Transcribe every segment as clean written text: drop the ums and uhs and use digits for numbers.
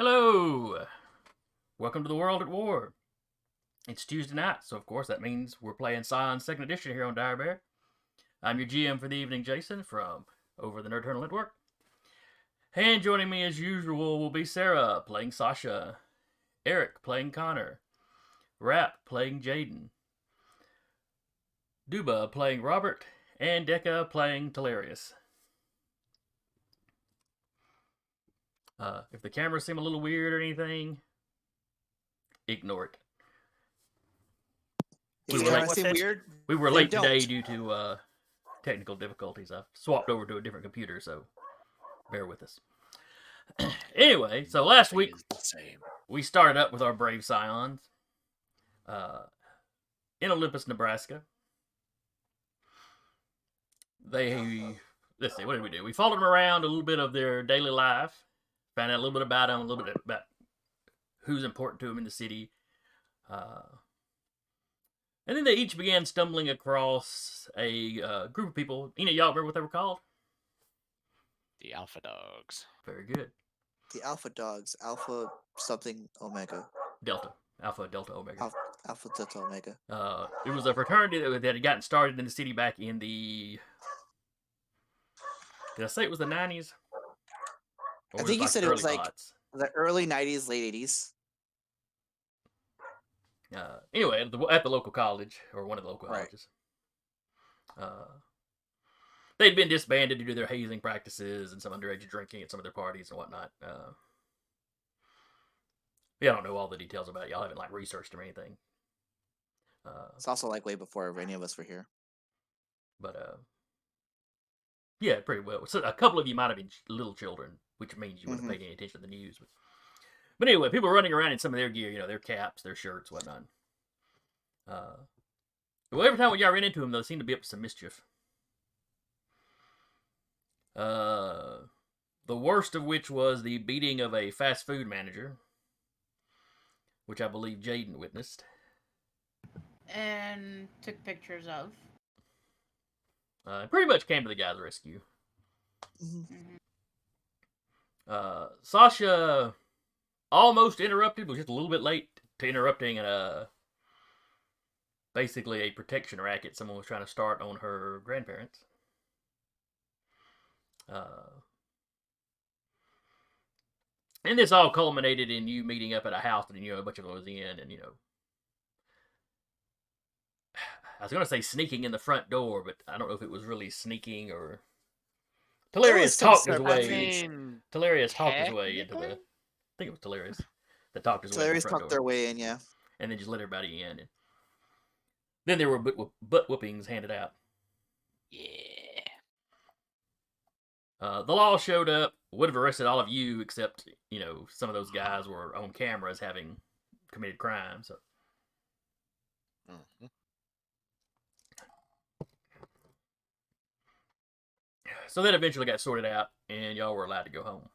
Hello! Welcome to the World at War. It's Tuesday night, so of course that means we're playing Scion's second edition here on Dire Bear. I'm your GM for the evening, Jason, from over the Nerdturnal Network. And joining me as usual will be Sarah, playing Sasha, Eric, playing Connor, Rap, playing Jaden, Duba, playing Robert, and Decca, playing Telarius. If the cameras seem a little weird or anything, ignore it. We were late today due to technical difficulties. I've swapped over to a different computer, so bear with us. Anyway, so last week we started up with our brave Scions in Olympus, Nebraska. Let's see, what did we do? We followed them around a little bit of their daily life, found out a little bit about them, a little bit about who's important to them in the city. And then they each began stumbling across a group of people. Y'all remember what they were called? The Alpha Dawgs. Very good. The Alpha Dawgs. Alpha something Omega. Delta. Alpha, Delta, Omega. Alpha, Delta, Omega. It was a fraternity that had gotten started in the city back in the... Did I say it was the 90s? I think you said it was like the early 90s, late 80s. Anyway, at the local college, or one of the local colleges. They'd been disbanded due to their hazing practices and some underage drinking at some of their parties and whatnot. I don't know all the details about it. Y'all haven't researched or anything. It's also way before any of us were here. But yeah, pretty well. So a couple of you might have been little children, which means you wouldn't have paid any attention to the news. But anyway, people running around in some of their gear, their caps, their shirts, whatnot. Well, every time y'all ran into them, they seemed to be up to some mischief. The worst of which was the beating of a fast food manager, which I believe Jaden witnessed. And took pictures of. Pretty much came to the guy's rescue. Sasha almost interrupted, was just a little bit late to interrupting basically a protection racket someone was trying to start on her grandparents. And this all culminated in you meeting up at a house that a bunch of them was in, and I was going to say sneaking in the front door, but I don't know if it was really sneaking or... Telarius talked his way. Telarius talked his way into the... I think it was Telarius that talked his way in the front door. Telarius talked their way in, yeah. And then just let everybody in. And then there were butt whoopings handed out. Yeah. The law showed up, would have arrested all of you, except, some of those guys were on cameras having committed crimes. So. So that eventually got sorted out, and y'all were allowed to go home.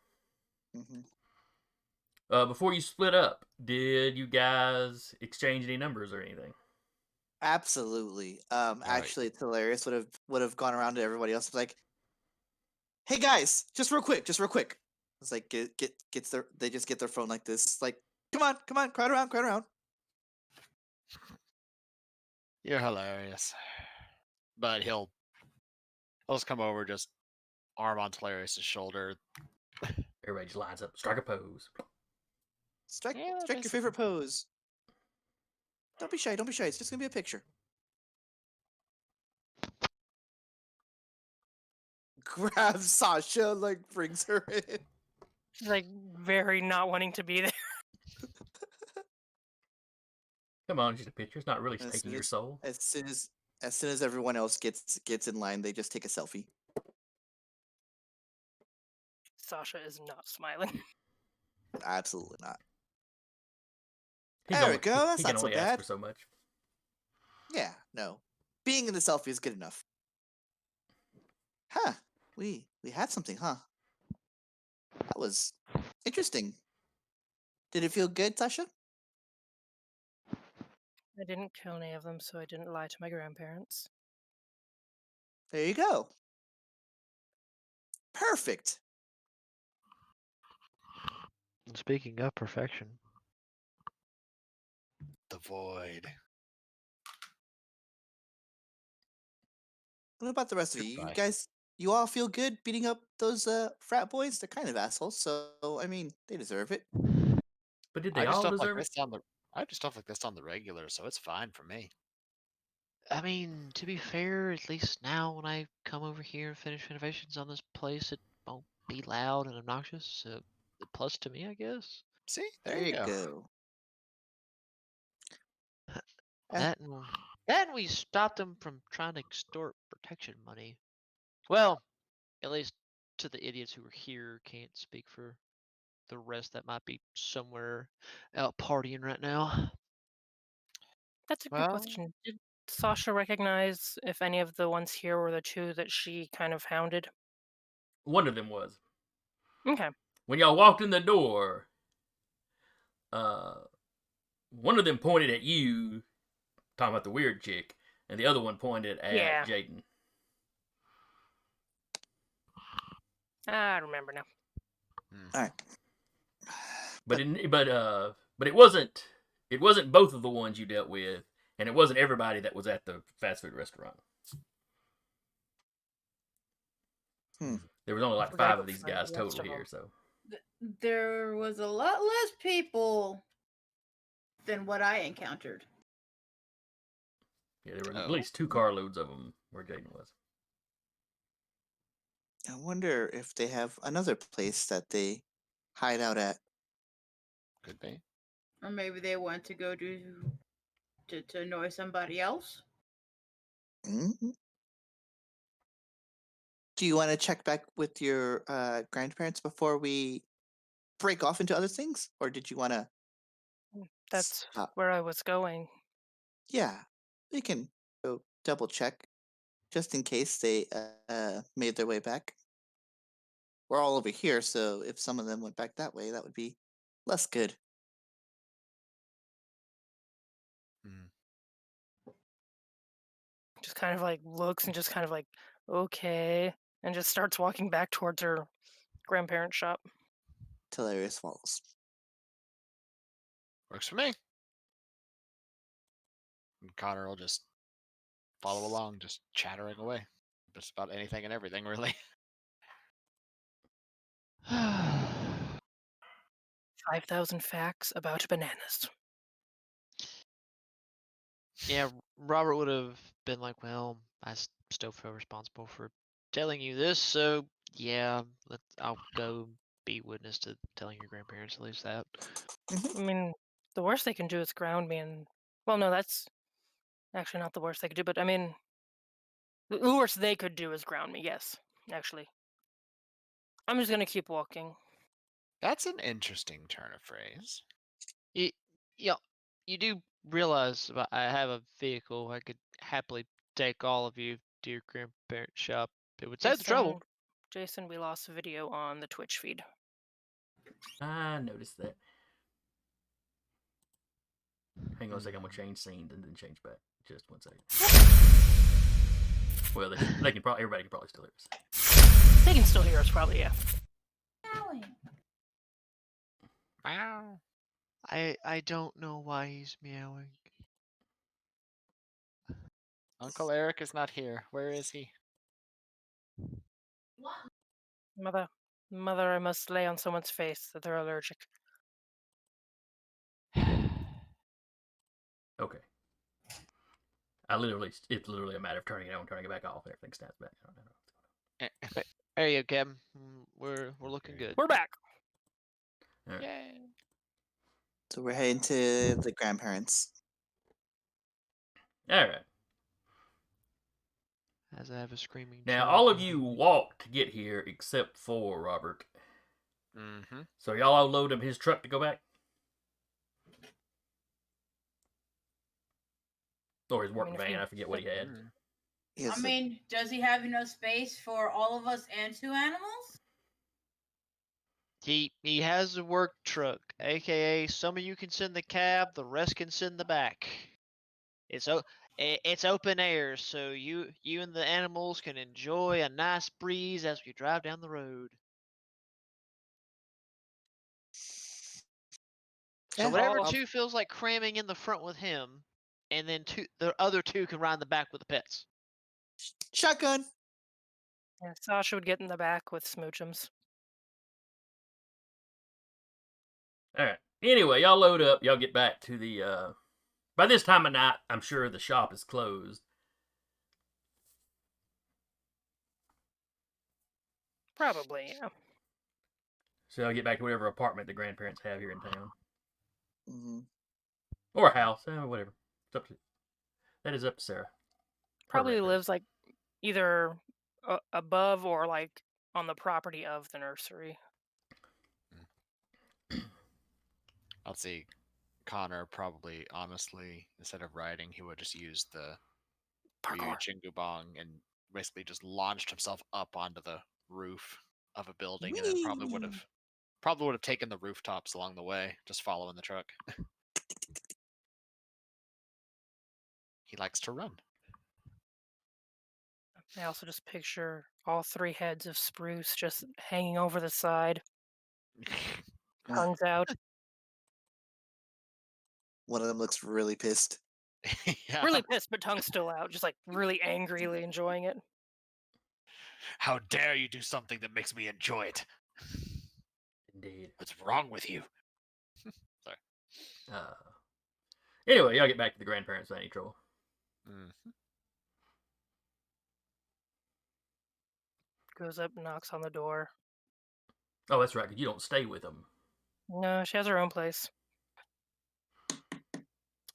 Before you split up, did you guys exchange any numbers or anything? Absolutely. Actually, Telarius would have gone around to everybody else, like, "Hey guys, just real quick." It's like they just get their phone like this, like, come on, crowd around. You're hilarious. But he'll just come over, just arm on Telarius' shoulder. Everybody just lines up, strike a pose. Strike your favorite pose. Don't be shy. It's just gonna be a picture. Grabs Sasha, brings her in. She's very not wanting to be there. Come on, just a picture. It's not really taking your soul. As soon as everyone else gets in line, they just take a selfie. Sasha is not smiling. Absolutely not. There we go. That's not so bad. Ask for so much. Yeah, no. Being in the selfie is good enough. Huh. We had something, huh? That was interesting. Did it feel good, Sasha? I didn't kill any of them, so I didn't lie to my grandparents. There you go. Perfect. Speaking of perfection, The void. What about the rest of you? You Goodbye. guys, you all feel good beating up those frat boys? They're kind of assholes, so I mean, they deserve it. But did they I do all stuff like deserve it? this on the. I do stuff like this on the regular, so it's fine for me. I mean, to be fair, at least now when I come over here and finish renovations on this place, it won't be loud and obnoxious. So, a plus to me, I guess. See, There you go. Eh, That and, that and we stopped them from trying to extort protection money. Well, at least to the idiots who were here. Can't speak for the rest that might be somewhere out partying right now. That's a good Well, question. Did Sasha recognize if any of the ones here were the two that she kind of hounded? One of them was. Okay. When y'all walked in the door, one of them pointed at you, talking about the weird chick, and the other one pointed at Yeah. Jaden. I remember now. all right. But it wasn't both of the ones you dealt with, and it wasn't everybody that was at the fast food restaurant. There was only like We gotta 5 go of these find guys the rest total of here, them. so There was a lot less people than what I encountered. yeah, there were at least 2 carloads of them where Jaden was. I wonder if they have another place that they hide out at. could be. Or maybe they want to go to annoy somebody else. Mhm. Do you want to check back with your grandparents before we break off into other things, or did you want to? That's Stop. where I was going. Yeah, we can go double check just in case they made their way back. We're all over here, so if some of them went back that way, that would be less good. Mm. Just kind of like looks and just kind of like, okay, and just starts walking back towards her grandparents' shop. Hilarious Falls. Works for me. And Connor will just follow along, just chattering away. Just about anything and everything, really. 5,000 facts about bananas. Yeah, Robert would have been like, well, I still feel responsible for telling you this, so yeah, I'll go be witness to telling your grandparents at least that. I mean, the worst they can do is ground me and... Well, no, that's actually not the worst they could do, but I mean... The worst they could do is ground me, yes, actually. I'm just gonna keep walking. That's an interesting turn of phrase. Yeah, you do realize I have a vehicle. I could happily take all of you to your grandparents' shop. It would save the trouble. Jason, we lost video on the Twitch feed. I noticed that. Hang on a second, I'm gonna change scenes and then change back. Just 1 second. Well, they can probably everybody can probably still hear us. They can still hear us, probably, yeah. Wow. I don't know why he's meowing. Uncle Eric is not here. Where is he? Mother, I must lay on someone's face that they're allergic. Okay. It's literally a matter of turning it on, turning it back off, and everything snaps back. I don't know. There you go, Kevin. We're looking good. We're back. All right. Yay. So we're heading to the grandparents. All right. As I have a screaming Now, child all of behind you me. walked to get here except for Robert. Mm-hmm. So y'all all load him his truck to go back? Or his work if van, you- I forget what he had. Yes, I mean, does he have enough space for all of us and 2 animals? He has a work truck, aka some of you can sit in the cab, the rest can sit in the back. It's open air, so you and the animals can enjoy a nice breeze as we drive down the road. So Yeah, whatever I'll- two feels like cramming in the front with him, and then the other two can ride in the back with the pets. shotgun. Yeah, Sasha would get in the back with Smoochums. All right. Anyway, y'all load up. Y'all get back to the. By this time of night, I'm sure the shop is closed. Probably, yeah. So y'all get back to whatever apartment the grandparents have here in town, Hmm. or a house, whatever. It's up to. That is up to Sarah. Probably record. lives like either above or like on the property of the nursery. Let's see. Connor probably, honestly, instead of riding, he would just use the Ryu Parkour. Jingubong and basically just launched himself up onto the roof of a building, and then probably would have taken the rooftops along the way, just following the truck. He likes to run. I also just picture all three heads of spruce just hanging over the side, tongues out. One of them looks really pissed. Yeah. Really pissed, but tongue's still out, just like really angrily enjoying it. How dare you do something that makes me enjoy it? Indeed. What's wrong with you? Sorry. Anyway, y'all get back to the grandparents' Annie Troll. Mm. Goes up, knocks on the door. Oh, that's right, 'cause you don't stay with them. No, she has her own place.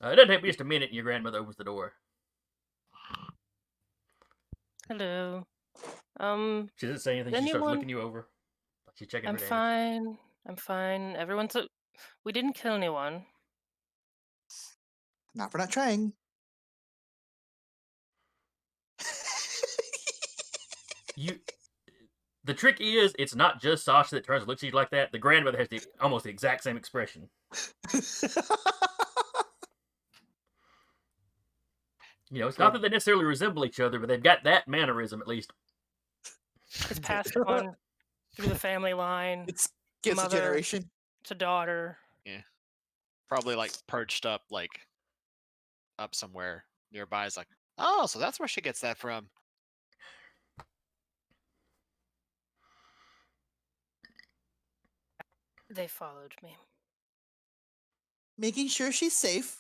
It doesn't take just a minute, and your grandmother opens the door. Hello. She doesn't say anything. She starts Anyone- looking you over. Like she's checking I'm for damage. fine. I'm fine. Everyone's. We didn't kill anyone. Not for not trying. The trick is, it's not just Sasha that turns and looks at you like that. The grandmother has almost the exact same expression. It's not that they necessarily resemble each other, but they've got that mannerism at least. It's passed on through the family line It's gets a Mother. generation. to daughter. Probably like perched up, like up somewhere nearby. Is like, oh, so that's where she gets that from. They followed me. Making sure she's safe.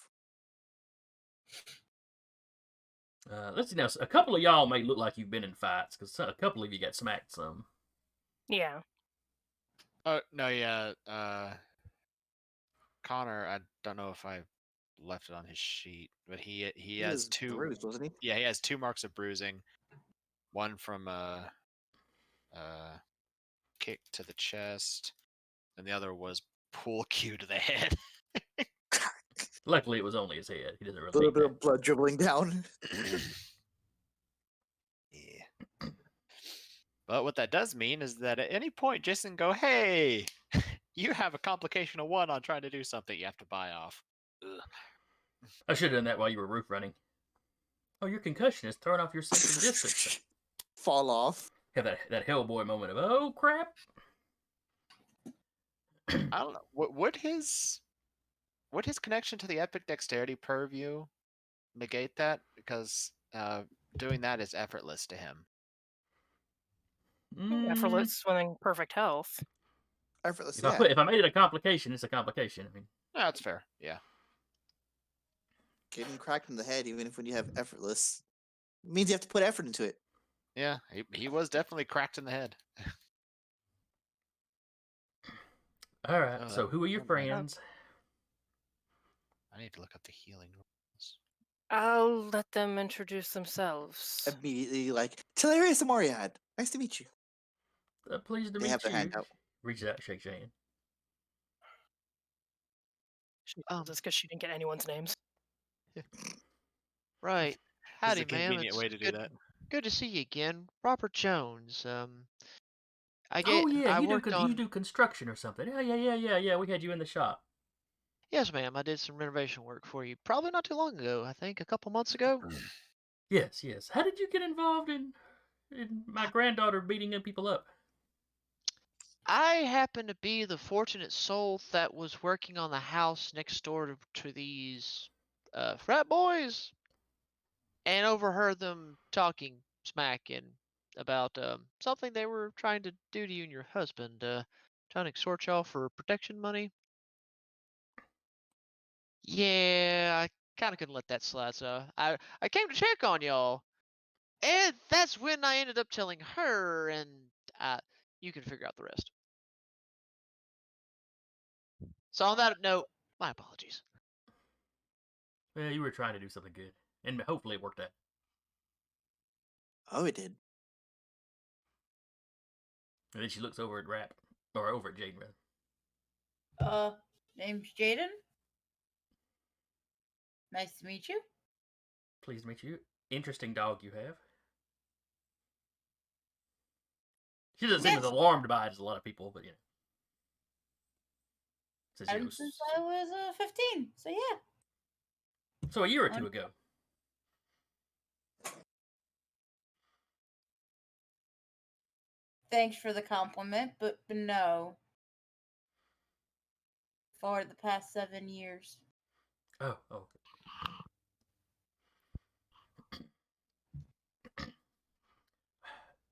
Let's see now. A couple of y'all may look like you've been in fights, because a couple of you got smacked some. Yeah. Oh no, yeah. Connor, I don't know if I left it on his sheet, but he has was two. bruised, wasn't he? Yeah, he has 2 marks of bruising. One from kick to the chest, and the other was pool cue to the head. Luckily, it was only his head. He doesn't A really. little need bit that. of blood dribbling down. Yeah. But what that does mean is that at any point, Jason go, hey, you have a complication of 1 on trying to do something. You have to buy off. Ugh. I should have done that while you were roof running. Oh, your concussion is throwing off your sense of distance. Fall off. Have that Hellboy moment of, oh crap. I don't know. Would his connection to the epic dexterity purview negate that? Because doing that is effortless to him. Effortless swimming, perfect health. Effortless, If yeah. if I made it a complication, it's a complication. I mean, No, that's fair. Yeah. Getting cracked in the head, even if when you have effortless, means you have to put effort into it. Yeah, he was definitely cracked in the head. all right. Oh, So, who are your that might- friends? I need to look up the healing rules. I'll let them introduce themselves. Immediately, like, Hilarious Amoriad. Nice to meet you. Pleased to They meet have their you. hand out. Reaches out, shakes your hand. She knows this because she didn't get anyone's names. Right. This is Howdy, a ma'am. convenient It's way to do good, that. good to see you again. Robert Jones. Oh I yeah, worked you on. do construction or something. Yeah. We had you in the shop. Yes, ma'am. I did some renovation work for you. Probably not too long ago. I think a couple months ago. Yes. How did you get involved in my granddaughter beating people up? I happen to be the fortunate soul that was working on the house next door to these frat boys, and overheard them talking smack and about something they were trying to do to you and your husband, trying to extort y'all for protection money. Yeah, I kind of couldn't let that slide, so I came to check on y'all, and that's when I ended up telling her, and you can figure out the rest. So on that note, my apologies. Well, you were trying to do something good, and hopefully it worked out. Oh, it did. And then she looks over at Rap, or over at Jaden, rather. Name's Jaden. Nice to meet you. Pleased to meet you. Interesting dog you have. She doesn't seem as Yes. alarmed by it as a lot of people, but you know. Says, you know, And since I was 15, so yeah. so a year or two ago. Thanks for the compliment, but no. For the past 7 years. Oh.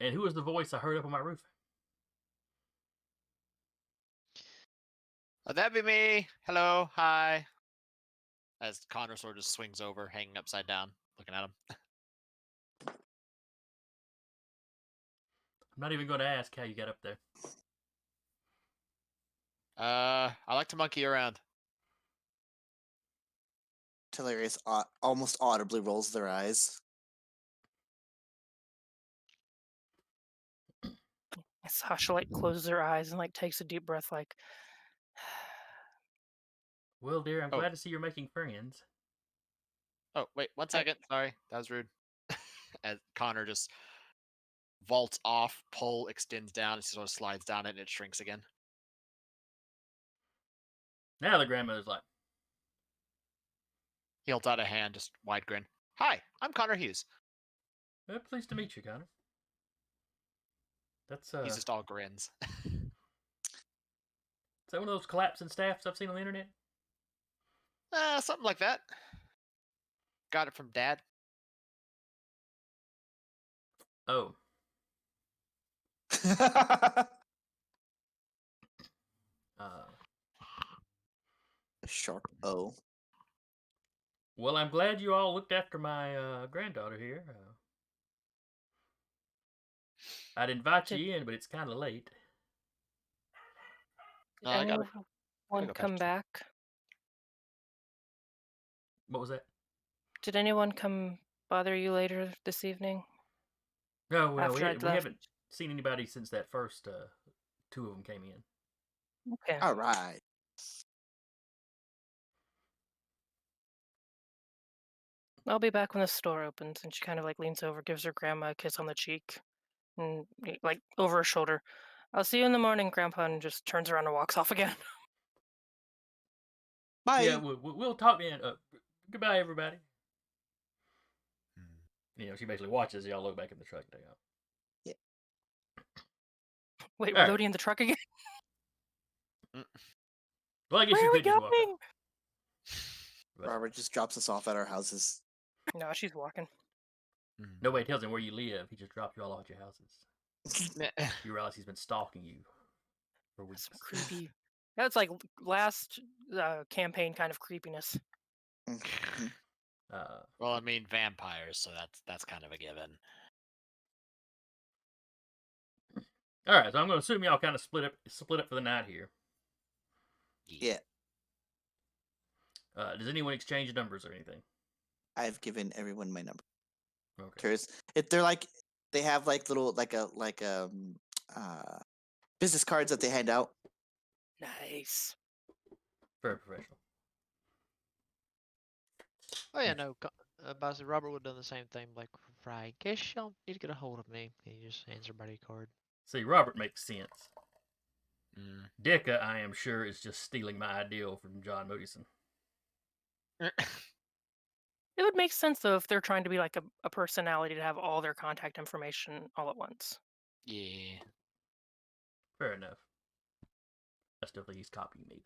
And who was the voice I heard up on my roof? That'd be me. Hello, hi. As Connor sort of just swings over, hanging upside down, looking at him. I'm not even going to ask how you got up there. I like to monkey around. Hilarious almost audibly rolls their eyes. Sasha like closes her eyes and like takes a deep breath, like. Well, dear, I'm Oh. glad to see you're making friends. Oh, wait, 1 second. Sorry, that was rude. As Connor just vaults off, pole extends down, and sort of slides down it, and it shrinks again. Now the grandmother's like, He holds out a hand, just wide grin. Hi, I'm Connor Hughes. well, pleased to meet you, Connor. That's He's just all grins. Is that one of those collapsing staffs I've seen on the internet? Something like that. Got it from Dad. Oh. A sharp O. Well, I'm glad you all looked after my granddaughter here. I'd invite you in, but it's kind of late. Did I gotta anyone go come past- back? What was that? Did anyone come bother you later this evening? No, well, After I'd we left. haven't seen anybody since that first two of them came in. Okay. All right. I'll be back when the store opens. And she kind of like leans over, gives her grandma a kiss on the cheek, and like over her shoulder. I'll see you in the morning, Grandpa, and just turns around and walks off again. Bye. Yeah, we'll talk then. Goodbye, everybody. You know, she basically watches y'all look back in the truck. Yeah. Wait, All we're right. loading in the truck again? Well, I guess Where you are we could just walk going? up. But Robert just drops us off at our houses. No, she's walking. nobody tells him where you live. He just drops you all off at your houses. You realize he's been stalking you for weeks. Some creepy. That's like last campaign kind of creepiness. Well, I mean vampires, so that's kind of a given. All right, so I'm going to assume y'all kind of split up for the night here. Yeah. Does anyone exchange numbers or anything? I've given everyone my number. Okay. Curious if they're like they have like little business cards that they hand out. Nice. Very professional. Oh yeah, no. Boss Robert would have done the same thing. Like, right, guess y'all need to get a hold of me. He just hands everybody a card. See, Robert makes sense. Dicka, I am sure, is just stealing my ideal from John Moodysson. It would make sense though if they're trying to be like a personality to have all their contact information all at once. Yeah. Fair enough. still think he's copying me.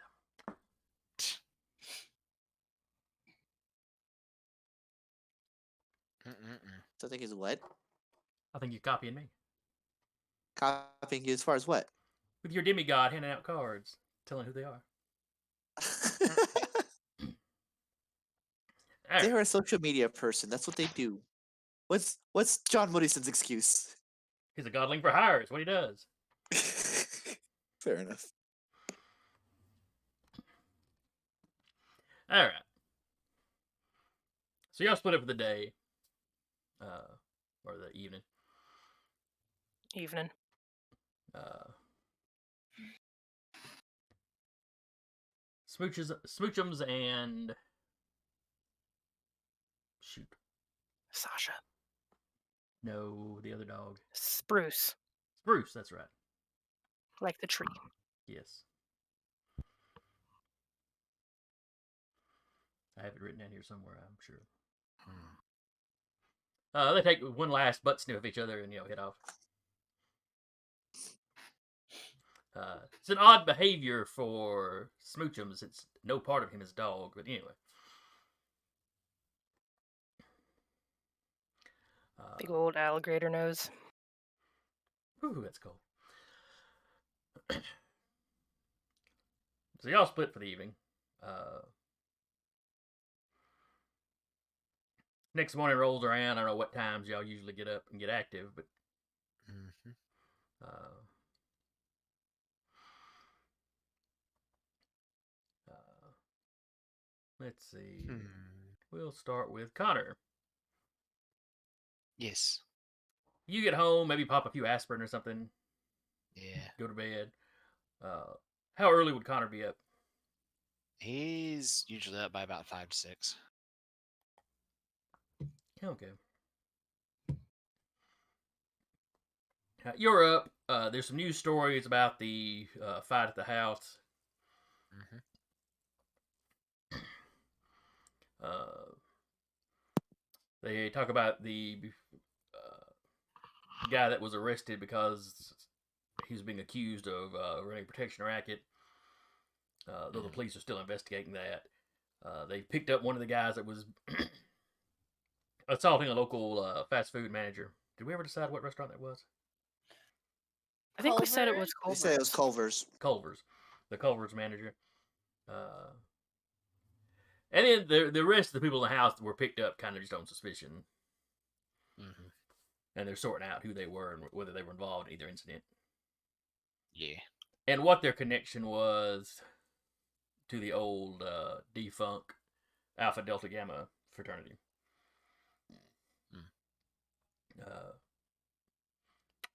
So I think is what? I think you're copying me. Copying you as far as what? With your demigod handing out cards, telling who they are. All right. They're a social media person. That's what they do. What's John Moody'son's excuse? He's a godling for hire, is what he does. Fair enough. All right. So y'all split up for the day, or the evening. Evening. Smoochums and shoot. Sasha. No, the other dog. Spruce. Spruce, that's right. Like the tree. Yes. I have it written down here somewhere, I'm sure. They take one last butt sniff of each other and, head off. It's an odd behavior for Smoochums. It's no part of him is dog, but anyway. Big old alligator nose. Ooh, that's cool. So y'all split for the evening. Next morning rolls around. I don't know what times y'all usually get up and get active, but let's see. We'll start with Connor. Yes. You get home, maybe pop a few aspirin or something. Yeah. Go to bed. How early would Connor be up? He's usually up by about 5 to 6. Okay. You're up. There's some news stories about the fight at the house. They talk about the guy that was arrested because he was being accused of running a protection racket. Though the police are still investigating that. They picked up one of the guys that was assaulting a local fast food manager. Did we ever decide what restaurant that was? I think we said it was They Culver's. said it was Culver's. Culver's. The Culver's manager. And then the rest of the people in the house were picked up kind of just on suspicion. And they're sorting out who they were and whether they were involved in either incident. Yeah. And what their connection was to the old defunct Alpha Delta Gamma fraternity.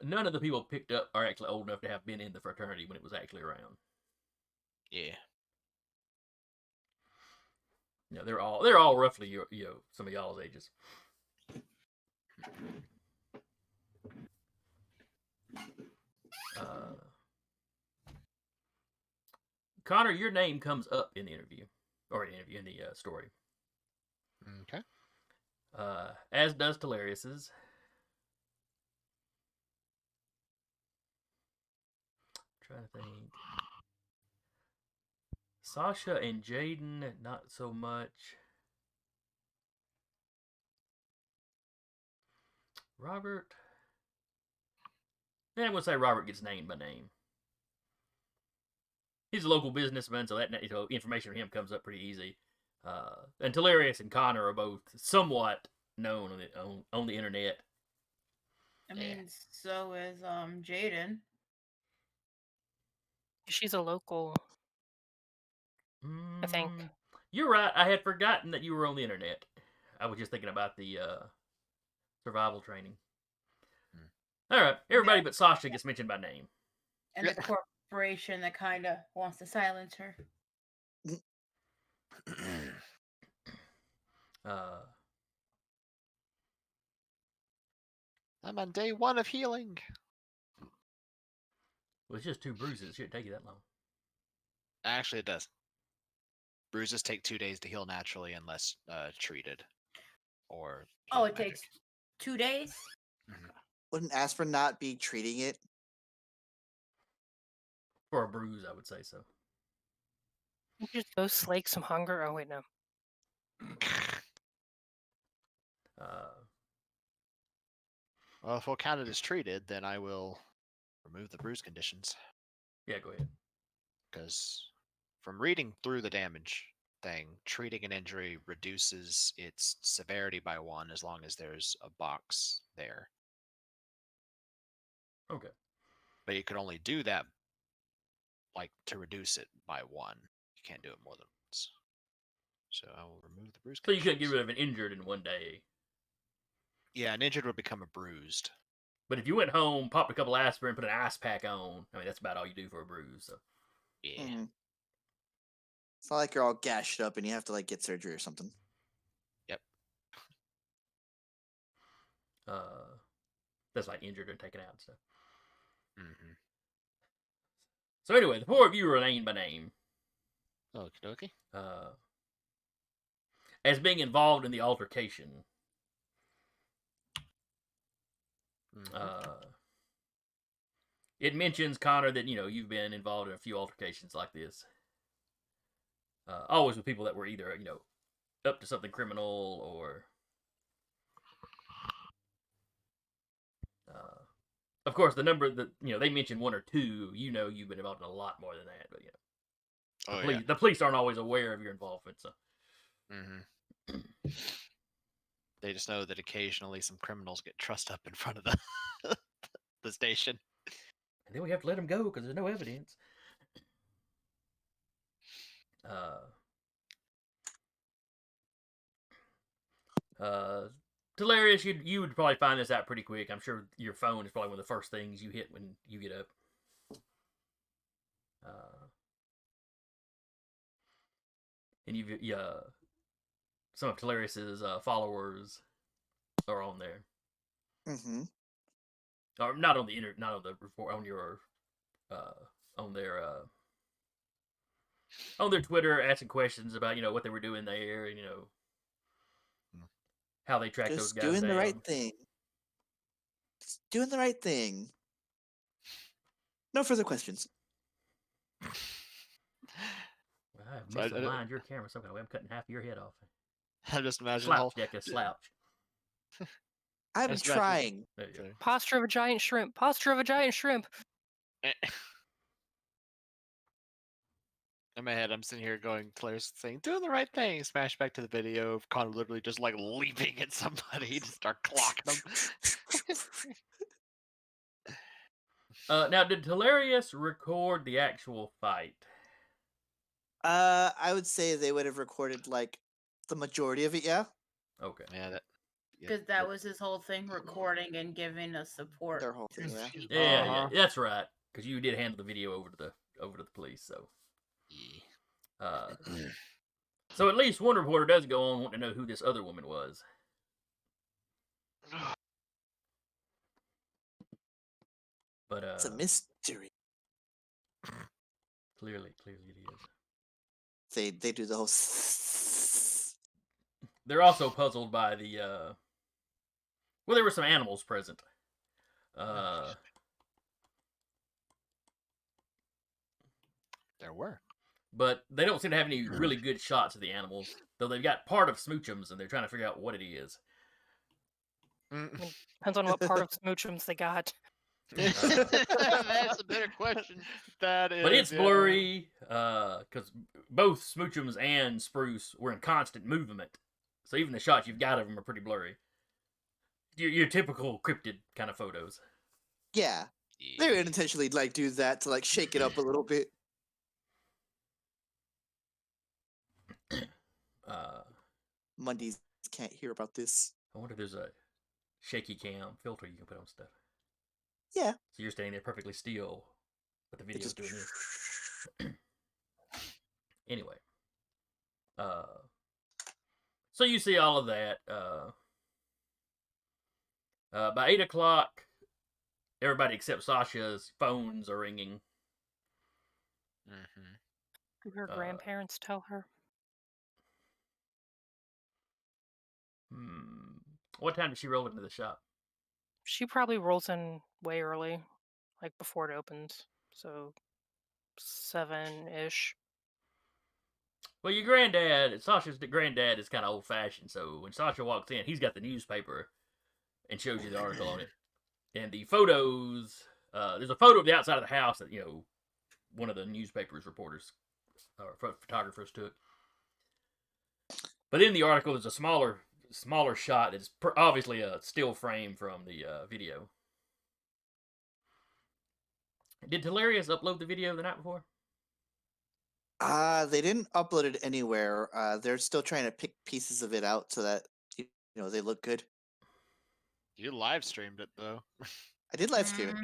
None of the people picked up are actually old enough to have been in the fraternity when it was actually around. Yeah. They're all roughly some of y'all's ages. Connor, your name comes up in the interview, or in the story. Okay. As does Telarius's. Trying to think. Sasha and Jaden, not so much. Robert. Yeah, I would say Robert gets named by name. He's a local businessman, so that information from him comes up pretty easy. And Telarius and Connor are both somewhat known on the internet. I mean, so is Jaden. She's a local, I think. You're right. I had forgotten that you were on the internet. I was just thinking about the survival training. All right. Everybody but Sasha gets mentioned by name. And the corporation that kind of wants to silence her. I'm on day 1 of healing. Well, it's just 2 bruises. It shouldn't take you that long. Actually, it does. Bruises take 2 days to heal naturally unless treated. Or Oh, healed it magic. takes 2 days? Wouldn't aspirin not be treating it? For a bruise, I would say so. Just go slake some hunger. Oh wait, no. Well, if we'll count it as treated, then I will remove the bruise conditions. Yeah, go ahead. Because from reading through the damage thing, treating an injury reduces its severity by 1 as long as there's a box there. Okay. But you can only do that, like, to reduce it by 1. You can't do it more than once. So I will remove the bruise So you conditions. couldn't get rid of an injured in one day. Yeah, an injured would become a bruised. But if you went home, popped a couple aspirin, put an ice pack on, I mean, that's about all you do for a bruise. So. Yeah. Mhm. It's not like you're all gashed up and you have to like get surgery or something. Yep. That's like injured and taken out and stuff. Mm-hmm. So anyway, the 4 of you are named by name. Okie dokie. As being involved in the altercation. Mm-hmm. It mentions, Connor, that, you've been involved in a few altercations like this. Always with people that were either, up to something criminal or... of course, the number that, they mentioned 1 or 2, you've been involved in a lot more than that. But, the police aren't always aware of your involvement, so... Mm-hmm. They just know that occasionally some criminals get trussed up in front of the the station. And then we have to let them go because there's no evidence. Hilarious, you would probably find this out pretty quick. I'm sure your phone is probably one of the first things you hit when you get up. And some of Hilarious' followers are on there. Mm-hmm. Or not on the not on the report, on your on their Twitter, asking questions about what they were doing there, and how they tracked those Just guys doing down. the right thing. Just doing the right thing. No further questions. I misaligned your camera some kind of way. I'm cutting half of your head off. I just imagine Slouch, Deca, slouch. I'm Just trying. There you go. Posture of a giant shrimp. Posture of a giant shrimp. In my head, I'm sitting here going, Claire's saying, doing the right thing. Smash back to the video of Connor literally just like leaping at somebody to start clocking them. Now, did Hilarious record the actual fight? I would say they would have recorded like the majority of it, yeah. Okay. Yeah, Because that was his whole thing, recording and giving us support. Their whole thing, yeah. Yeah, that's right. Because you did handle the video over to the police, so. So at least one reporter does go on wanting to know who this other woman was. But It's a mystery. Clearly it is. They do the whole. They're also puzzled by the well, there were some animals present. There were. But they don't seem to have any really good shots of the animals, though they've got part of Smoochums, and they're trying to figure out what it is. Depends on what part of Smoochums they got. That's a better question. That is. But it's blurry, because both Smoochums and Spruce were in constant movement. So even the shots you've got of them are pretty blurry. Your typical cryptid kind of photos. Yeah. They would intentionally like do that to like shake it up a little bit. Mondays can't hear about this. I wonder if there's a shaky cam filter you can put on stuff. Yeah. So you're standing there perfectly still, but the video's doing this. Anyway. So you see all of that. By 8 o'clock, everybody except Sasha's phones are ringing. Mm-hmm. Do her grandparents tell her? What time did she roll into the shop? She probably rolls in way early, like before it opens. So 7-ish. Well, your granddad, Sasha's granddad, is kind of old fashioned. So when Sasha walks in, he's got the newspaper and shows you the article on it. And the photos, there's a photo of the outside of the house that one of the newspaper's reporters or photographers took. But in the article, there's a smaller shot that's obviously a still frame from the video. Did Hilarious upload the video the night before? They didn't upload it anywhere. They're still trying to pick pieces of it out so that they look good. You live streamed it though. I did live stream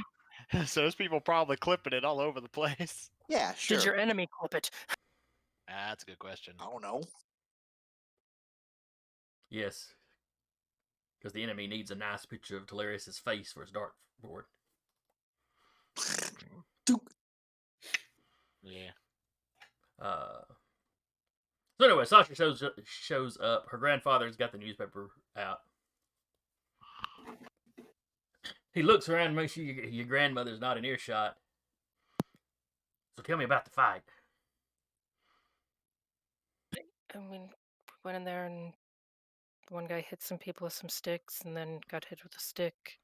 it. So there's people probably clipping it all over the place. Yeah, sure. Did your enemy clip it? That's a good question. I don't know. Yes. Because the enemy needs a nice picture of Hilarious's face for his dartboard. Duke. Yeah. So anyway, Sasha shows up. Her grandfather's got the newspaper out. He looks around to make sure your grandmother's not in earshot. So tell me about the fight. I mean, we went in there and one guy hit some people with some sticks and then got hit with a stick.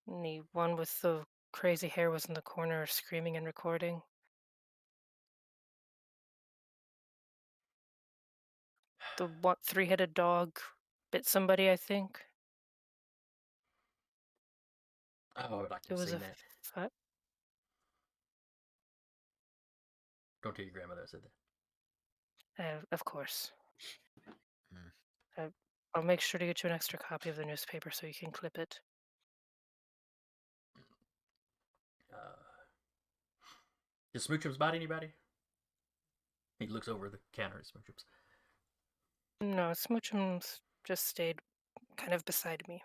And the one with the crazy hair was in the corner screaming and recording. The three-headed dog bit somebody, I think. Oh, I would like to It have was seen a that. fight. Don't tell your grandmother I said that. Of course. Hmm. I'll make sure to get you an extra copy of the newspaper so you can clip it. Does Smoochums bite anybody? He looks over the counter at Smoochums. No, Smoochums just stayed kind of beside me.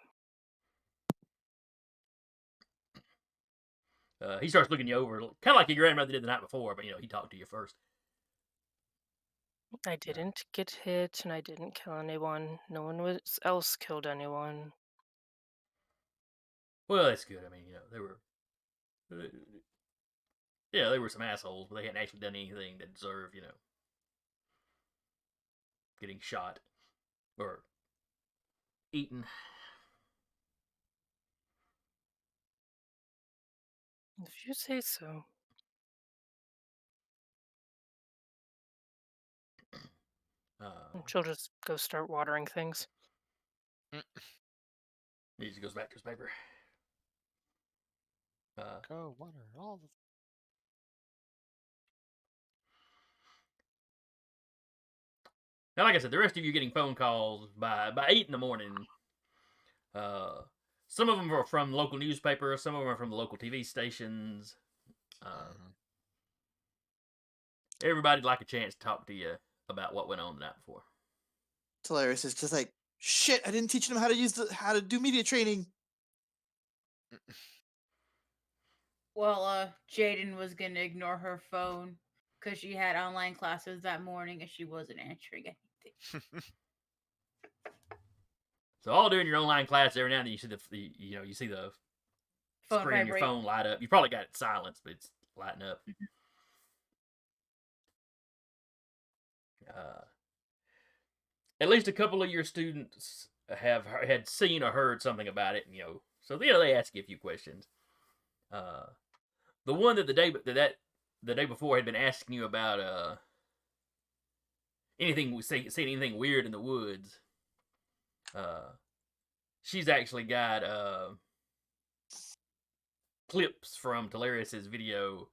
He starts looking you over, kind of like your grandmother did the night before, but he talked to you first. I didn't get hit and I didn't kill anyone. No one else killed anyone. Well, that's good. I mean, they were, they were some assholes, but they hadn't actually done anything that deserved, getting shot or eaten. If you say so. She'll just go start watering things. He just goes back to his paper. Go water all the. Now, like I said, the rest of you getting phone calls by 8 in the morning. Some of them are from local newspapers. Some of them are from the local TV stations. Everybody'd like a chance to talk to you about what went on the night before. It's hilarious. It's just like, shit, I didn't teach them how to do media training. Well, Jaden was gonna ignore her phone because she had online classes that morning and she wasn't answering anything. So all during your online class, every now and then you see the Phone screen on your vibrate. phone light up. You probably got it silenced, but it's lighting up. At least a couple of your students had seen or heard something about it, so they ask you a few questions. The one that the day before had been asking you about seeing anything weird in the woods. She's actually got clips from Hilarious's video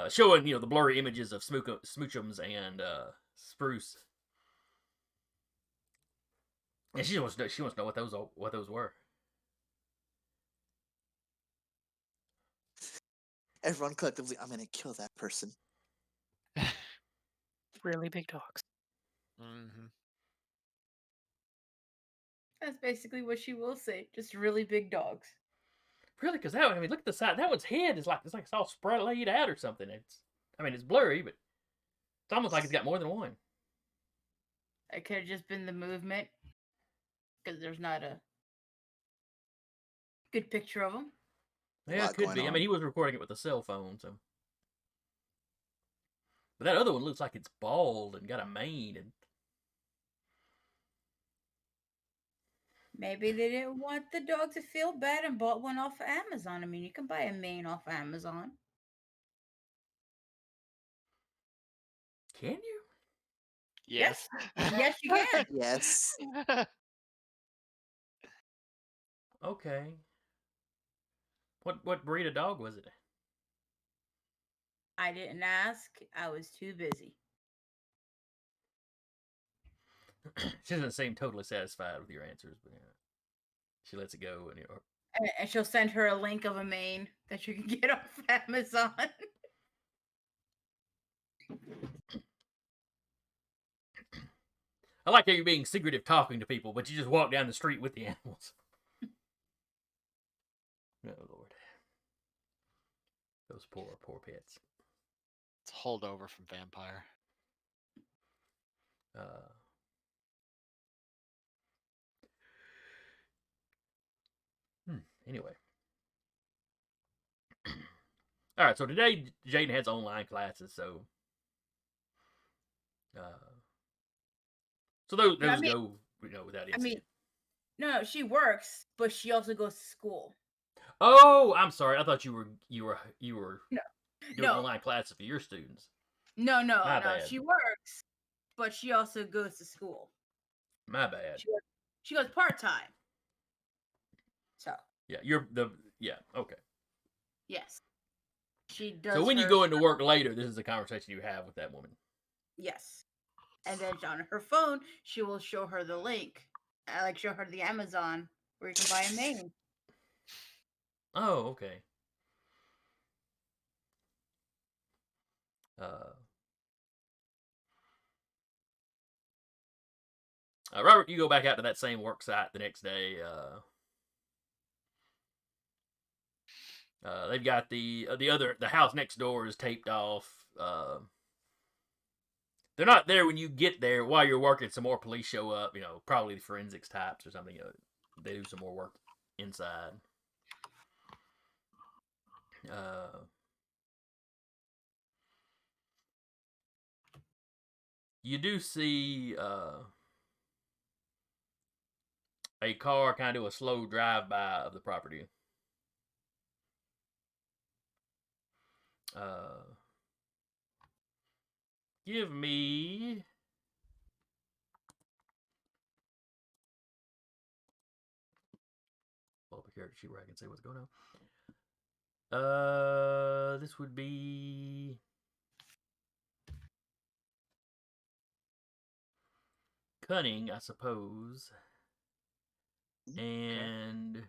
showing the blurry images of Smoochums and Spruce. And she wants to know what those were. Everyone collectively, I'm gonna kill that person. Really big dogs. Mm-hmm. That's basically what she will say. Just really big dogs. Really? Because look at the side. That one's head is like it's all spread laid out or something. It's blurry, but it's almost like it's got more than one. It could have just been the movement because there's not a good picture of them. Yeah, it could be. He was recording it with a cell phone, so. But that other one looks like it's bald and got a mane. And Maybe they didn't want the dog to feel bad and bought one off of Amazon. I mean, you can buy a mane off of Amazon. can you? Yes. Yes, you can. Yes. Okay. What breed of dog was it? I didn't ask. I was too busy. She doesn't seem totally satisfied with your answers, but yeah. She lets it go, and And she'll send her a link of a mane that you can get off Amazon. I like how you're being secretive talking to people, but you just walk down the street with the animals. Oh Lord, those poor pets. It's holdover from Vampire. Anyway. All right, so today Jaden has online classes, so those No, I mean- go without incident. I mean, no, she works, but she also goes to school. Oh, I'm sorry. I thought you were doing No. online classes for your students. No, My bad. she works, but she also goes to school. My bad. She goes part-time. So, Yeah, okay. yes. She does. So when you go into work later, this is a conversation you have with that woman. Yes. And then on her phone, she will show her the link. Show her the Amazon where you can buy a mane. Oh, okay. Robert, you go back out to that same work site the next day. They've got the house next door is taped off. They're not there when you get there. While you're working, some more police show up. Probably the forensics types or something. They do some more work inside. You do see a car kind of do a slow drive-by of the property. Give me pull up a character sheet where I can say what's going on. This would be cunning, I suppose. And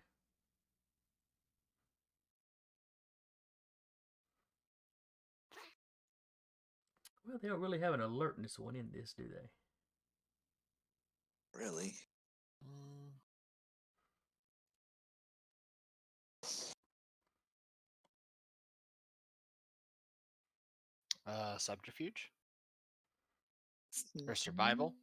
well, they don't really have an alertness one in this, do they? Really? Subterfuge? Or survival?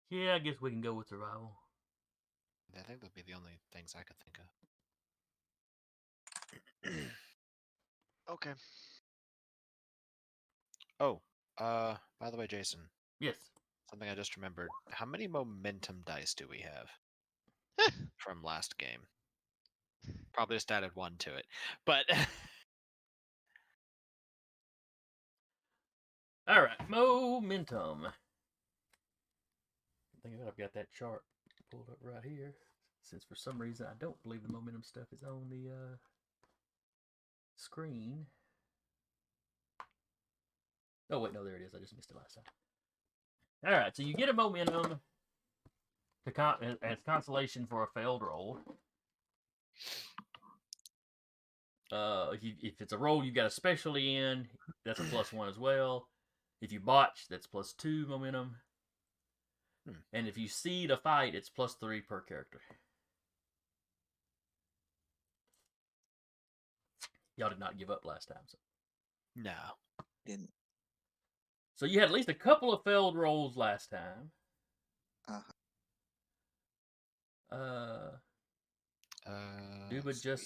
Yeah, I guess we can go with survival. I think that'd be the only things I could think of. Okay. Oh, by the way, Jason. Yes. Something I just remembered. How many momentum dice do we have from last game? Probably just added one to it. But all right, momentum. I think I've got that chart pulled up right here. Since for some reason I don't believe the momentum stuff is on the screen. Oh wait, no, there it is. I just missed it last time. All right, so you get a momentum as consolation for a failed roll. If it's a roll you got a specialty in, that's a +1 as well. If you botch, that's +2 momentum. And if you seed a fight, it's +3 per character. Y'all did not give up last time, so. no. Didn't. So you had at least a couple of failed rolls last time. Duba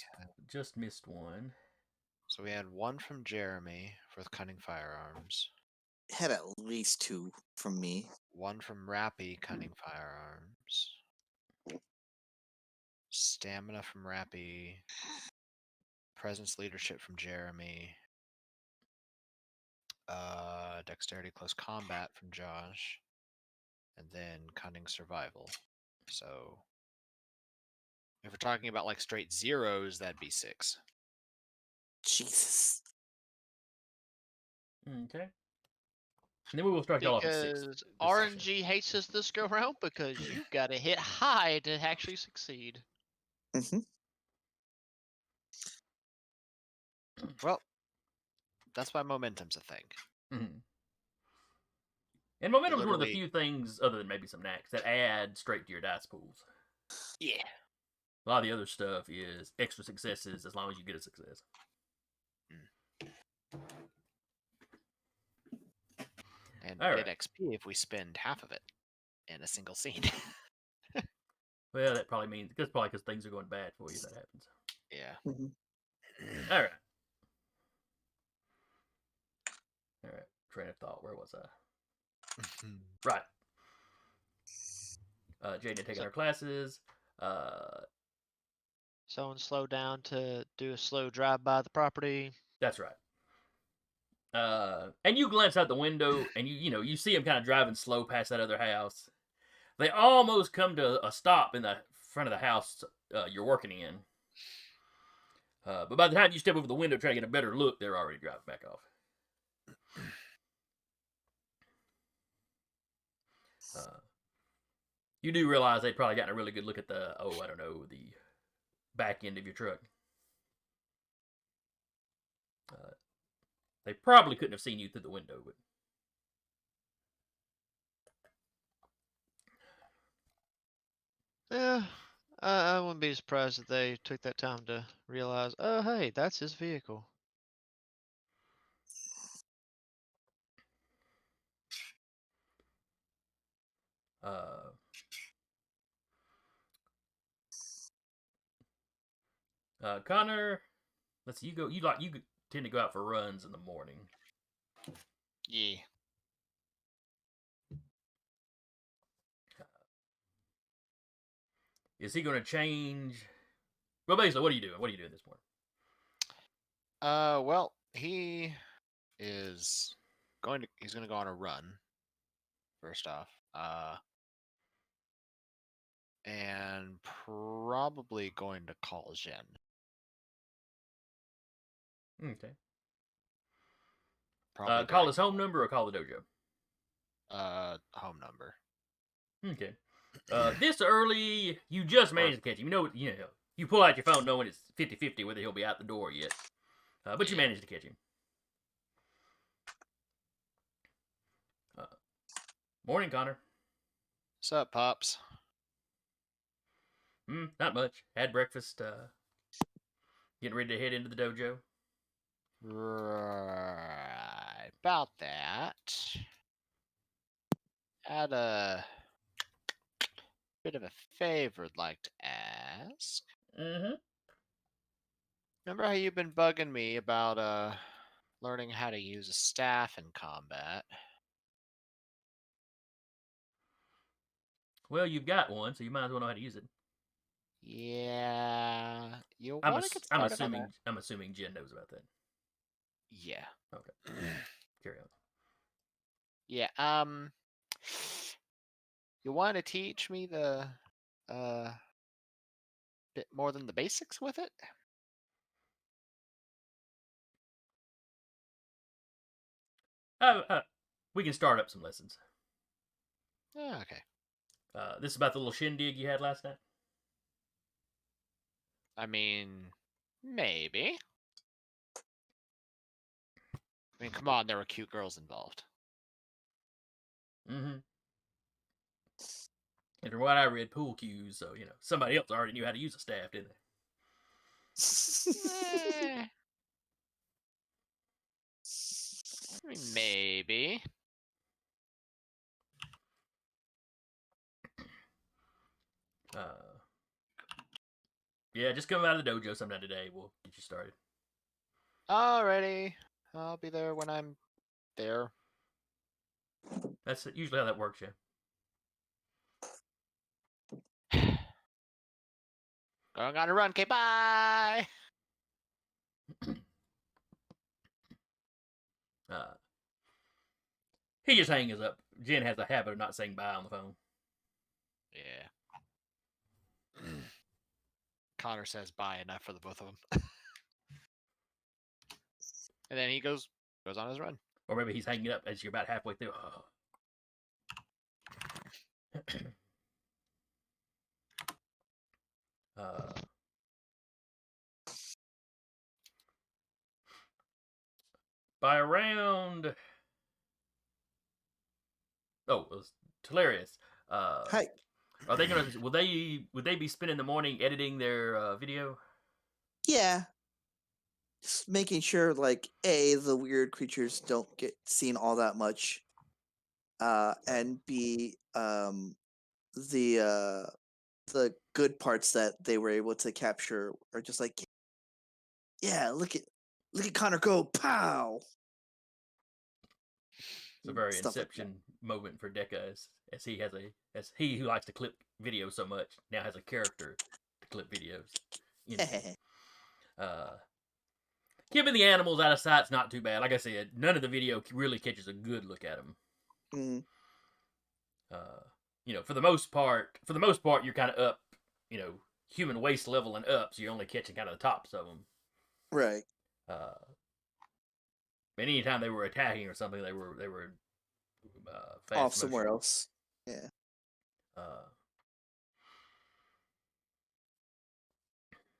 just missed one. So we had one from Jeremy for cunning firearms. Had at least 2 from me. One from Rappy, cunning firearms. Stamina from Rappy. Presence leadership from Jeremy. Dexterity close combat from Josh. And then cunning survival. So if we're talking about like straight zeros, that'd be 6. Jesus. Okay. And then we will start y'all off at 6. Because RNG hates us this go round because you got to hit high to actually succeed. hmm Well, that's why momentum's a thing. Mm-hmm. And momentum is one of the Literally- few things, other than maybe some knacks, that add straight to your dice pools. Yeah. A lot of the other stuff is extra successes as long as you get a success. And All get right. XP if we spend half of it in a single scene. Well, that probably means that's probably because things are going bad for you. That happens. Yeah. hmm All right. All right. Train of thought. Where was I? Right. Jane had taken her classes. Someone slow down to do a slow drive by the property. That's right. And you glance out the window, and you see him kind of driving slow past that other house. They almost come to a stop in the front of the house you're working in. But by the time you step over the window, try to get a better look, they're already driving back off. You do realize they'd probably gotten a really good look at the back end of your truck. They probably couldn't have seen you through the window, but Yeah, I wouldn't be surprised if they took that time to realize, oh, hey, that's his vehicle. Connor, let's see. You tend to go out for runs in the morning. Yeah. Is he going to change? Well, basically, what are you doing? What are you doing this morning? Well, he's going to go on a run. First off. And probably going to call Jen. Okay. Probably Call his home number or call the dojo? home number. Okay. This early, you just managed to catch him. You pull out your phone knowing it's 50-50 whether he'll be out the door yet. But you Yeah. managed to catch him. Morning, Connor. What's up, Pops? Not much. Had breakfast. Getting ready to head into the dojo. Right. About that. Had a bit of a favor I'd like to ask. Mm-hmm. Remember how you've been bugging me about learning how to use a staff in combat? Well, you've got one, so you might as well know how to use it. Yeah. You I'm, want to get started on that? I'm assuming Jen knows about that. Yeah. Okay. Carry on. Yeah, you want to teach me the bit more than the basics with it? We can start up some lessons. Oh, okay. This is about the little shindig you had last night? I mean, maybe. I mean, come on, there were cute girls involved. Mm-hmm. And from what I read, pool cues, so, somebody else already knew how to use a staff, didn't they? Eh, I mean, maybe. Yeah, just come out of the dojo sometime today. We'll get you started. Alrighty. I'll be there when I'm there. That's usually how that works, yeah. Going on a run. Okay, bye. He just hangs up. Jen has a habit of not saying bye on the phone. Yeah. Connor says bye enough for the both of them. And then he goes on his run. Or maybe he's hanging up as you're about halfway through. By around... Oh, it was hilarious. Hi. Are they gonna? Would they be spending the morning editing their video? Yeah. Just making sure, like, A, the weird creatures don't get seen all that much. And B, the good parts that they were able to capture are just like, yeah, look at Connor go, pow. It's a very Stuff like Inception moment for Deca as he who likes to clip videos so much now has a character to clip videos. You know. Keeping the animals out of sight's not too bad. Like I said, none of the video really catches a good look at them. Mm. For the most part, you're kind of up, human waist level and up, so you're only catching kind of the tops of them. Right. And anytime they were attacking or something, they were fast Off somewhere motion. else. Yeah.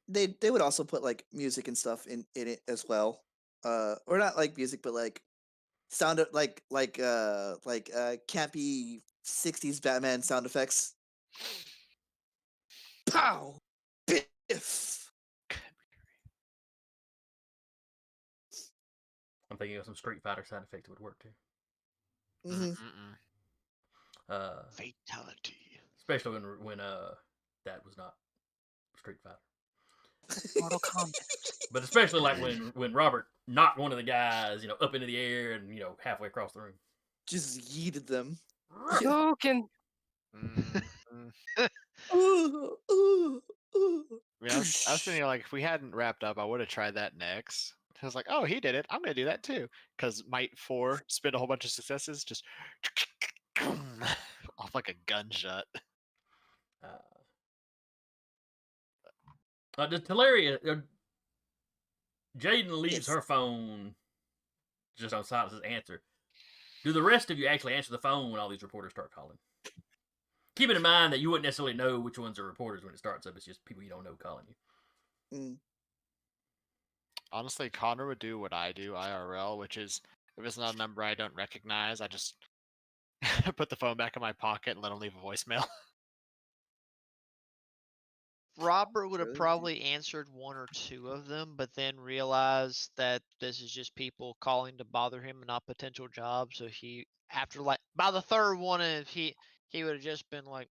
They would also put like music and stuff in it as well. Or not like music, but like sound of like campy 60s Batman sound effects. Pow! Biff! I'm thinking of some Street Fighter sound effects that would work too. Mm-hmm. Fatality. Especially when that was not Street Fighter. Mortal Kombat. But especially like when Robert knocked one of the guys, up into the air and halfway across the room. Just yeeted them. Joking. Ooh, ooh, ooh. I mean, I was thinking, like, if we hadn't wrapped up, I would have tried that next. I was like, oh, he did it. I'm going to do that too. Because Might 4 spit a whole bunch of successes, just off like a gunshot. Just hilarious. Jaden leaves Yes. her phone just on silence as answer. Do the rest of you actually answer the phone when all these reporters start calling? Keeping in mind that you wouldn't necessarily know which ones are reporters when it starts up. It's just people you don't know calling you. Mm. Honestly, Connor would do what I do IRL, which is if it's not a number I don't recognize, I just put the phone back in my pocket and let him leave a voicemail. Robert would have Really? probably answered one or two of them, but then realized that this is just people calling to bother him and not potential jobs. So he, after like by the third one, if he would have just been like,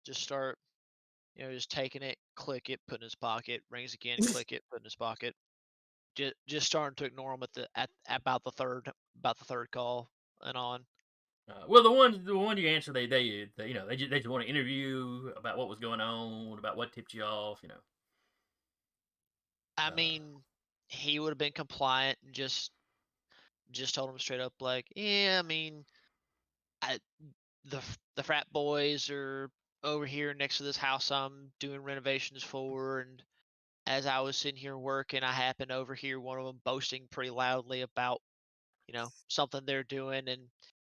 just start, just taking it, click it, put in his pocket, rings again, click it, put in his pocket. Just starting to ignore him at about the third call and on. Well, the one you answer, they just want to interview about what was going on, about what tipped you off, I mean, he would have been compliant and just told him straight up, like, yeah, I mean, the frat boys are over here next to this house I'm doing renovations for, and as I was sitting here working, I happened to overhear one of them boasting pretty loudly about, something they're doing, and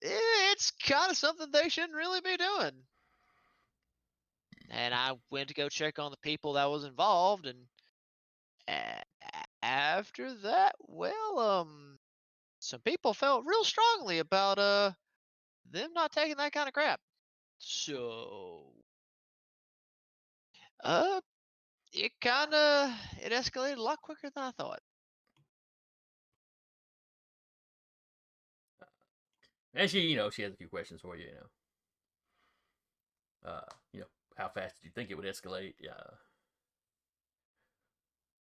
it's kind of something they shouldn't really be doing. And I went to go check on the people that was involved, and after that, well, some people felt real strongly about them not taking that kind of crap. So it escalated a lot quicker than I thought. And she has a few questions for you, how fast did you think it would escalate?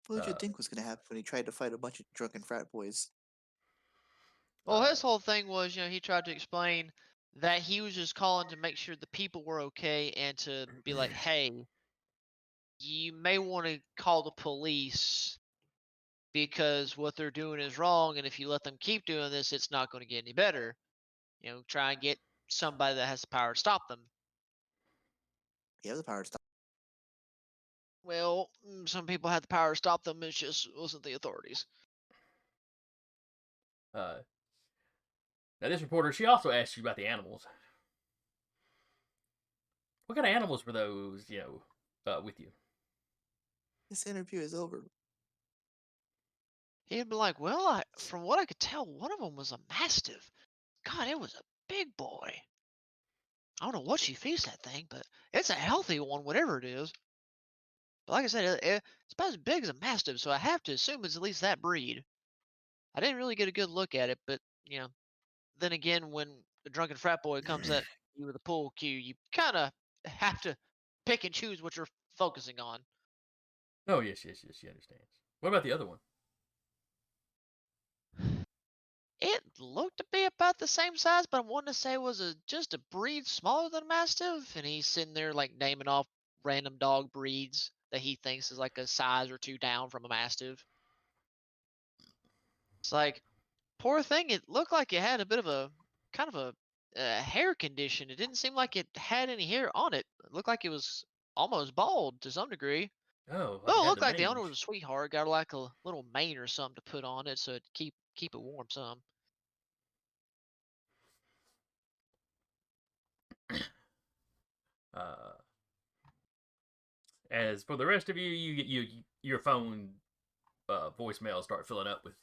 What did you think was going to happen when he tried to fight a bunch of drunken frat boys? Well, his whole thing was, he tried to explain that he was just calling to make sure the people were okay and to be like, hey, you may want to call the police because what they're doing is wrong, and if you let them keep doing this, it's not going to get any better. Try and get somebody that has the power to stop them. You have the power to stop. Well, some people had the power to stop them. It just wasn't the authorities. Now, this reporter, she also asked you about the animals. What kind of animals were those, with you? This interview is over. He'd be like, well, from what I could tell, one of them was a mastiff. God, it was a big boy. I don't know what she feeds that thing, but it's a healthy one, whatever it is. But like I said, it's about as big as a mastiff, so I have to assume it's at least that breed. I didn't really get a good look at it, but, then again, when a drunken frat boy comes at you with a pool cue, you kind of have to pick and choose what you're focusing on. Oh, yes, she understands. What about the other one? It looked to be about the same size, but I wanted to say it was just a breed smaller than a mastiff, and he's sitting there like naming off random dog breeds that he thinks is like a size or two down from a mastiff. It's like, poor thing, it looked like it had a bit of a kind of a hair condition. It didn't seem like it had any hair on it. It looked like it was almost bald to some degree. Oh, Well, it it had looked the like the owner was mange. a sweetheart. Got like a little mane or something to put on it so it keep it warm some. As for the rest of you, your phone voicemails start filling up with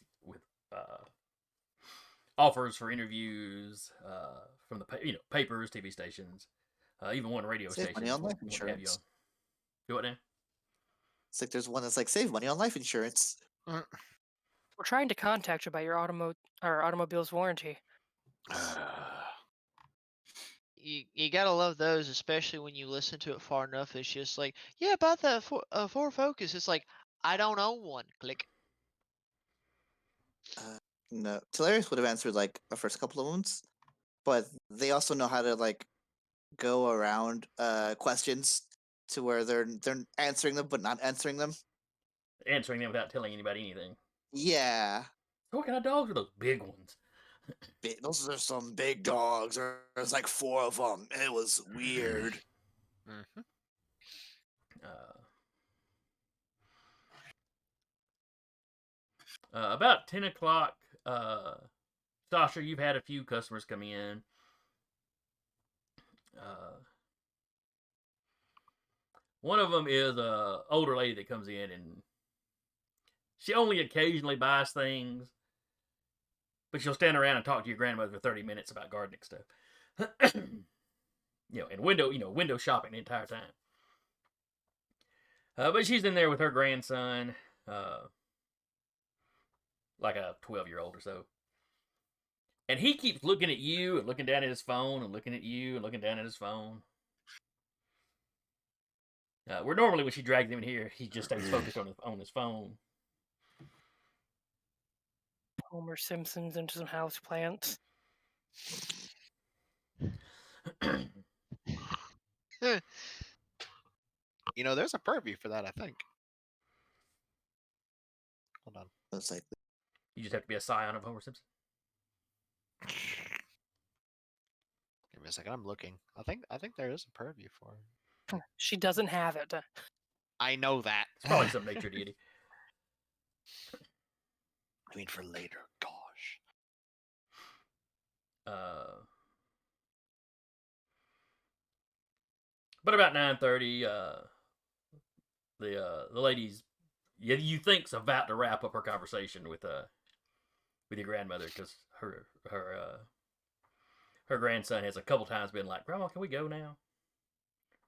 offers for interviews from the papers, TV stations, even one radio Save station. money on life want to have you on. insurance. Do what now? It's like there's one that's like save money on life insurance. We're trying to contact you about your automobile's warranty. You gotta love those, especially when you listen to it far enough. It's just like, yeah, about that Ford Focus. It's like, I don't own one. Click. No, Hilarious would have answered like the first couple of ones, but they also know how to like go around questions to where they're answering them but not answering them. Answering them without telling anybody anything. Yeah. So what kind of dogs are those big ones? Those are some big dogs. There's like 4 of them. It was weird. Mm-hmm. About 10 o'clock, Sasha, you've had a few customers come in. One of them is a older lady that comes in, and she only occasionally buys things, but she'll stand around and talk to your grandmother for 30 minutes about gardening stuff. And window shopping the entire time. But she's in there with her grandson, like a 12-year-old or so. And he keeps looking at you and looking down at his phone and looking at you and looking down at his phone. Where normally when she drags him in here, he just stays focused on his phone. Homer Simpson's into some house plants. There's a purview for that, I think. Hold on. It's like You just have to be a scion of Homer Simpson. Give me a second. I'm looking. I think there is a purview for it. She doesn't have it. I know that. It's probably some nature deity. I mean, for later. Gosh. But about 9:30, the lady's you think's about to wrap up her conversation with your grandmother because her grandson has a couple times been like, "Grandma, can we go now?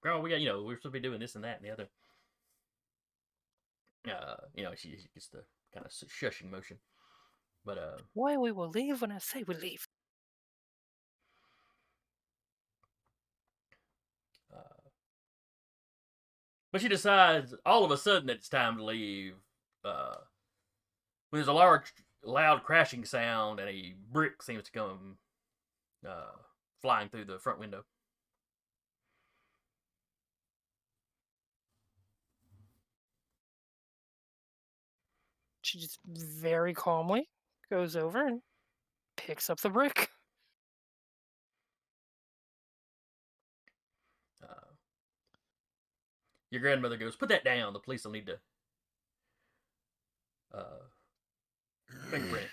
Grandma, we got we're supposed to be doing this and that and the other." She gets the kind of shushing motion. But Why we will leave when I say we leave. But she decides all of a sudden that it's time to leave when there's a large, loud crashing sound and a brick seems to come flying through the front window. She just very calmly goes over and picks up the brick. Your grandmother goes, "Put that down. The police will need to fingerprint it."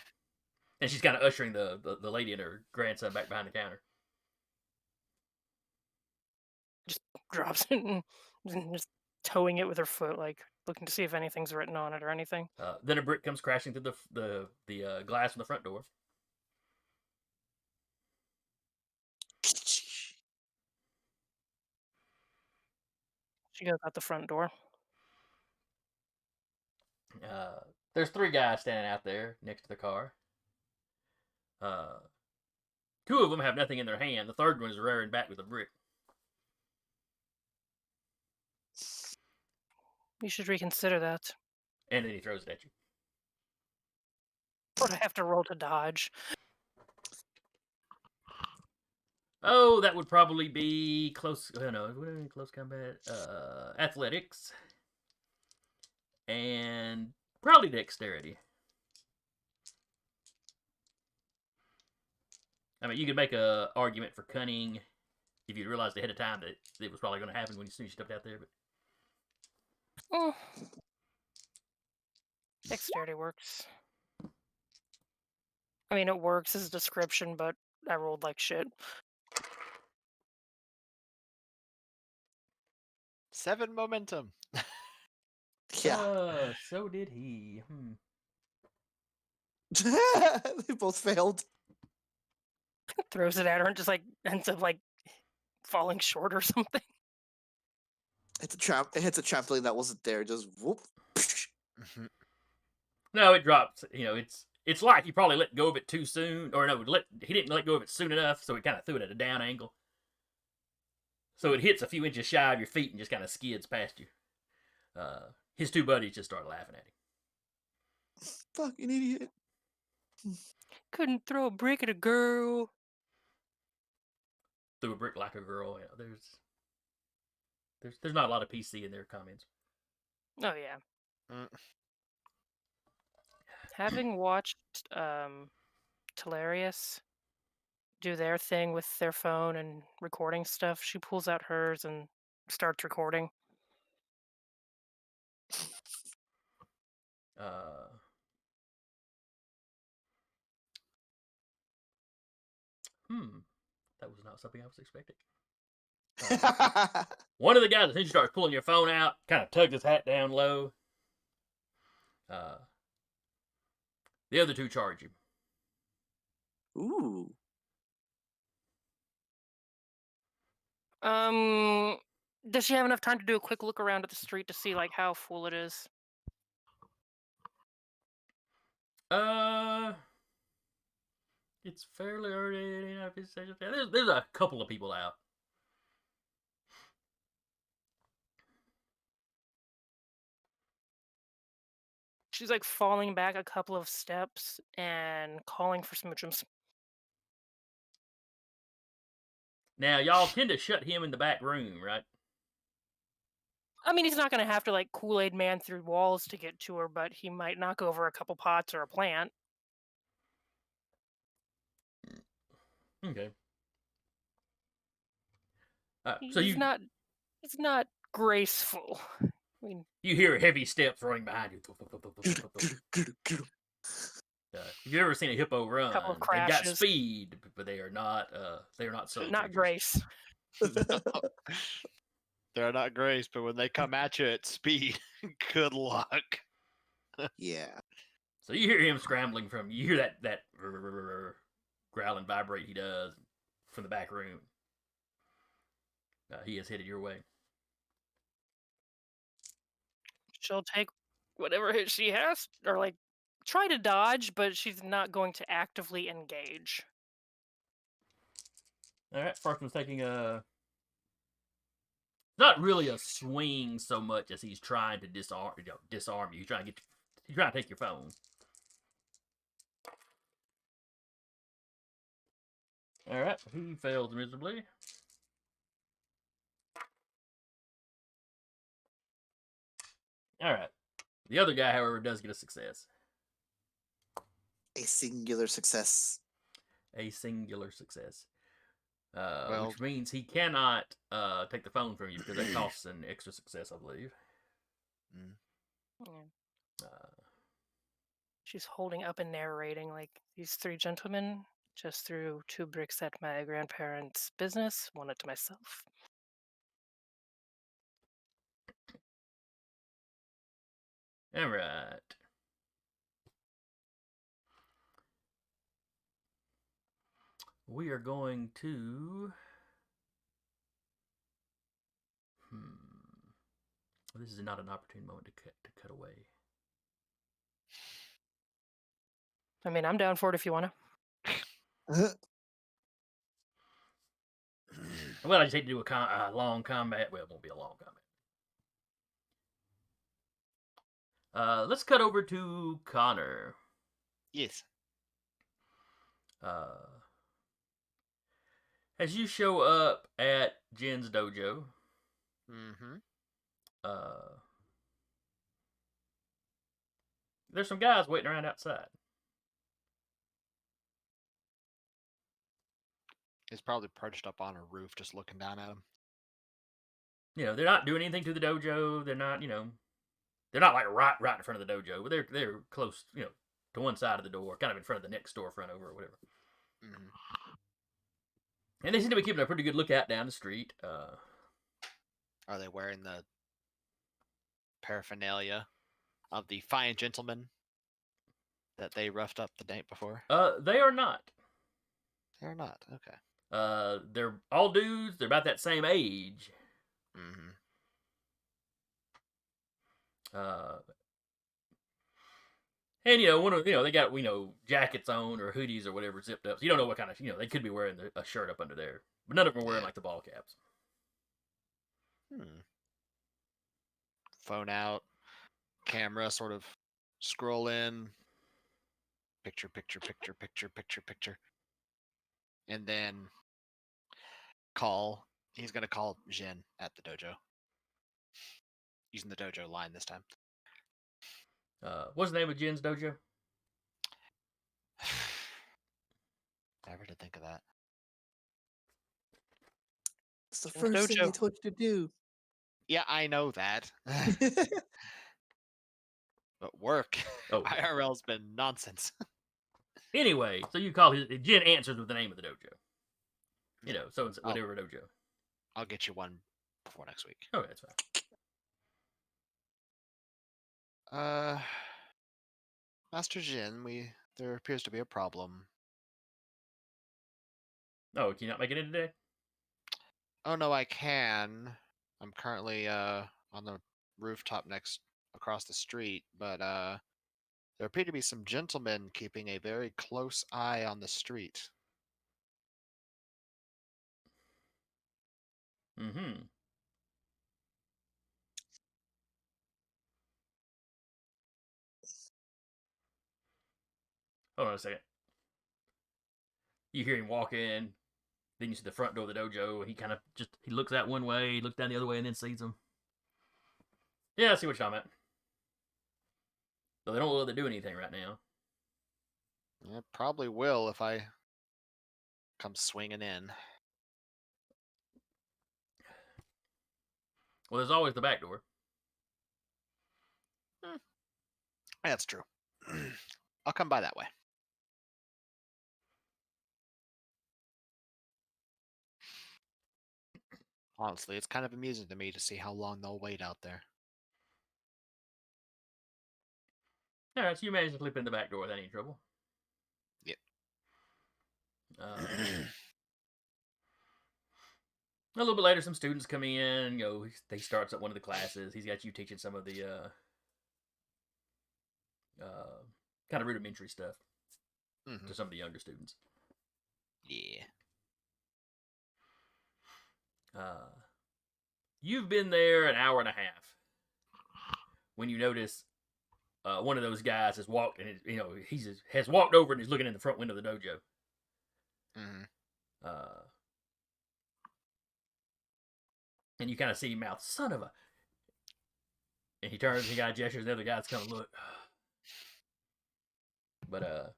And she's kind of ushering the lady and her grandson back behind the counter. Just drops it and just towing it with her foot, like looking to see if anything's written on it or anything. Then a brick comes crashing through the glass from the front door. She goes out the front door. There's 3 guys standing out there next to the car. 2 of them have nothing in their hand. The third one is rearing back with a brick. You should reconsider that. And then he throws it at you. Or I have to roll to dodge. Oh, that would probably be close. No, close combat. Athletics. And probably dexterity. I mean, you could make a argument for cunning if you realized ahead of time that it was probably going to happen when you soon as you stepped out there. But Dexterity works. I mean, it works as a description, but I rolled like shit. 7 momentum. Yeah. So did he. They both failed. Throws it at her and just like ends up like falling short or something. It hits a trampoline that wasn't there. Just whoop. No, it drops. It's like he probably let go of it too soon, or no, he didn't let go of it soon enough, so he kind of threw it at a down angle. So it hits a few inches shy of your feet and just kind of skids past you. His 2 buddies just start laughing at him. Fucking idiot. Couldn't throw a brick at a girl. Threw a brick like a girl. There's not a lot of PC in their comments. Oh yeah. Having watched Telarius do their thing with their phone and recording stuff, she pulls out hers and starts recording. That was not something I was expecting. One of the guys, as soon as you start pulling your phone out, kind of tugs his hat down low. The other 2 charge you. Ooh. Does she have enough time to do a quick look around at the street to see like how full it is? It's fairly early. There's a couple of people out. She's like falling back a couple of steps and calling for Smoochums. Now, y'all tend to shut him in the back room, right? I mean, he's not going to have to like Kool-Aid man through walls to get to her, but he might knock over a couple pots or a plant. Okay. He's not graceful. I mean, you hear heavy steps running behind you. If you've ever seen a hippo run, couple of they've got crashes. speed, but they are not so. Not grace. They're not grace, but when they come at you at speed, good luck. Yeah. So you hear him scrambling you hear that growl and vibrate he does from the back room. He is headed your way. She'll take whatever hit she has, or like try to dodge, but she's not going to actively engage. All right, first one's taking not really a swing so much as he's trying to disarm you. He's trying to get He's trying to take your phone. All right, he fails miserably. All right. The other guy, however, does get a success. A singular success. A singular success. Well- Which means he cannot take the phone from you because that costs an extra success, I believe. Yeah. Uh, She's holding up and narrating like these three gentlemen just threw 2 bricks at my grandparents' business, one at myself. all right. We are going to. This is not an opportune moment to cut away. I mean, I'm down for it if you want to. Well, I just hate to do a long combat. Well, it won't be a long combat. Let's cut over to Connor. Yes. As you show up at Jen's dojo, there's some guys waiting around outside. He's probably perched up on a roof just looking down at him. You know, they're not doing anything to the dojo. They're not, they're not like right in front of the dojo, but they're close, to one side of the door, kind of in front of the next storefront over or whatever. And they seem to be keeping a pretty good lookout down the street. Are they wearing the paraphernalia of the fine gentleman that they roughed up the night before? They are not. They're not. Okay. They're all dudes. They're about that same age. And one of they got jackets on or hoodies or whatever zipped up. So you don't know what kind of they could be wearing a shirt up under there, but none of them are wearing like the ball caps. Phone out, camera sort of scroll in, picture, and then call. He's gonna call Jin at the dojo, using the dojo line this time. What's the name of Jin's dojo? Never did think of that. It's the first thing I told you to do. Yeah, I know that. But work, IRL's been nonsense. Anyway, so you call Jin answers with the name of the dojo. So it's whatever dojo. I'll get you one before next week. Okay, that's fine. Master Jin, there appears to be a problem. Oh, can you not make it in today? Oh no, I can. I'm currently on the rooftop across the street, but there appear to be some gentlemen keeping a very close eye on the street. Hold on a second. You hear him walk in, then you see the front door of the dojo, and he kind of he looks out one way, he looks down the other way, and then sees them. Yeah, I see what you're talking about. Though they don't look like they're doing anything right now. It probably will if I come swinging in. Well, there's always the back door. That's true. I'll come by that way. Honestly, it's kind of amusing to me to see how long they'll wait out there. Alright, so you managed to slip in the back door without any trouble. Yep. A little bit later, some students come in. He starts up one of the classes. He's got you teaching some of the kind of rudimentary stuff to some of the younger students. Yeah. You've been there an hour and a half when you notice one of those guys has walked and has walked over and is looking in the front window of the dojo. And you kind of see him mouth, "Son of a," and he turns and the guy gestures, and the other guys kind of look. But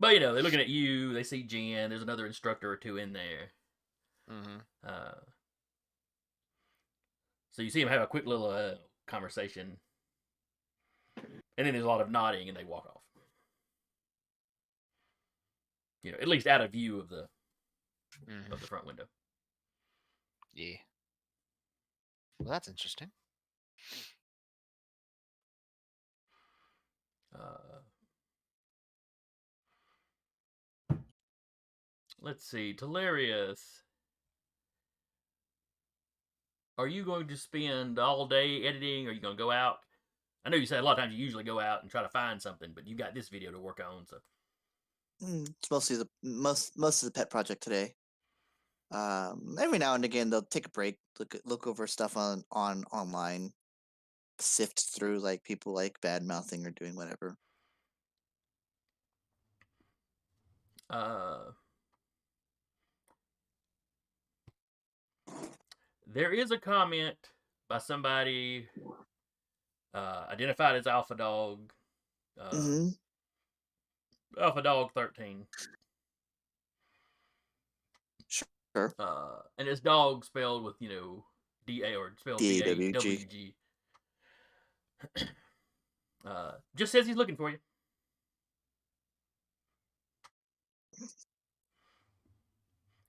they're looking at you. They see Jen. There's another instructor or two in there. So you see him have a quick little conversation, and then there's a lot of nodding, and they walk off. At least out of view of the front window. Yeah. Well, that's interesting. Let's see, Talarius. Are you going to spend all day editing, or are you going to go out? I know you said a lot of times you usually go out and try to find something, but you got this video to work on, so. It's mostly most of the pet project today. Every now and again they'll take a break, look over stuff on online, sift through like people like bad mouthing or doing whatever. There is a comment by somebody identified as Alpha Dawg. Alpha Dawg 13. Sure. And it's dog spelled with, D-A or spelled D-A-W-G. Just says he's looking for you.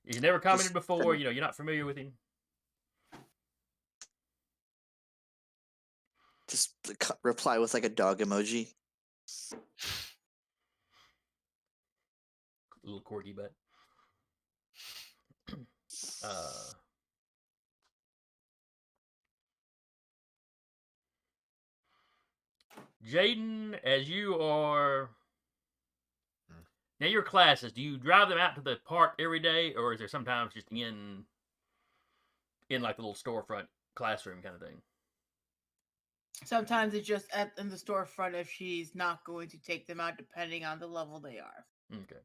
He's never commented before. You're not familiar with him. Just reply with like a dog emoji. Little corgi butt. Jaden, as you are now, your classes, do you drive them out to the park every day, or is there sometimes just in like the little storefront classroom kind of thing? Sometimes it's just in the storefront if she's not going to take them out, depending on the level they are. Okay.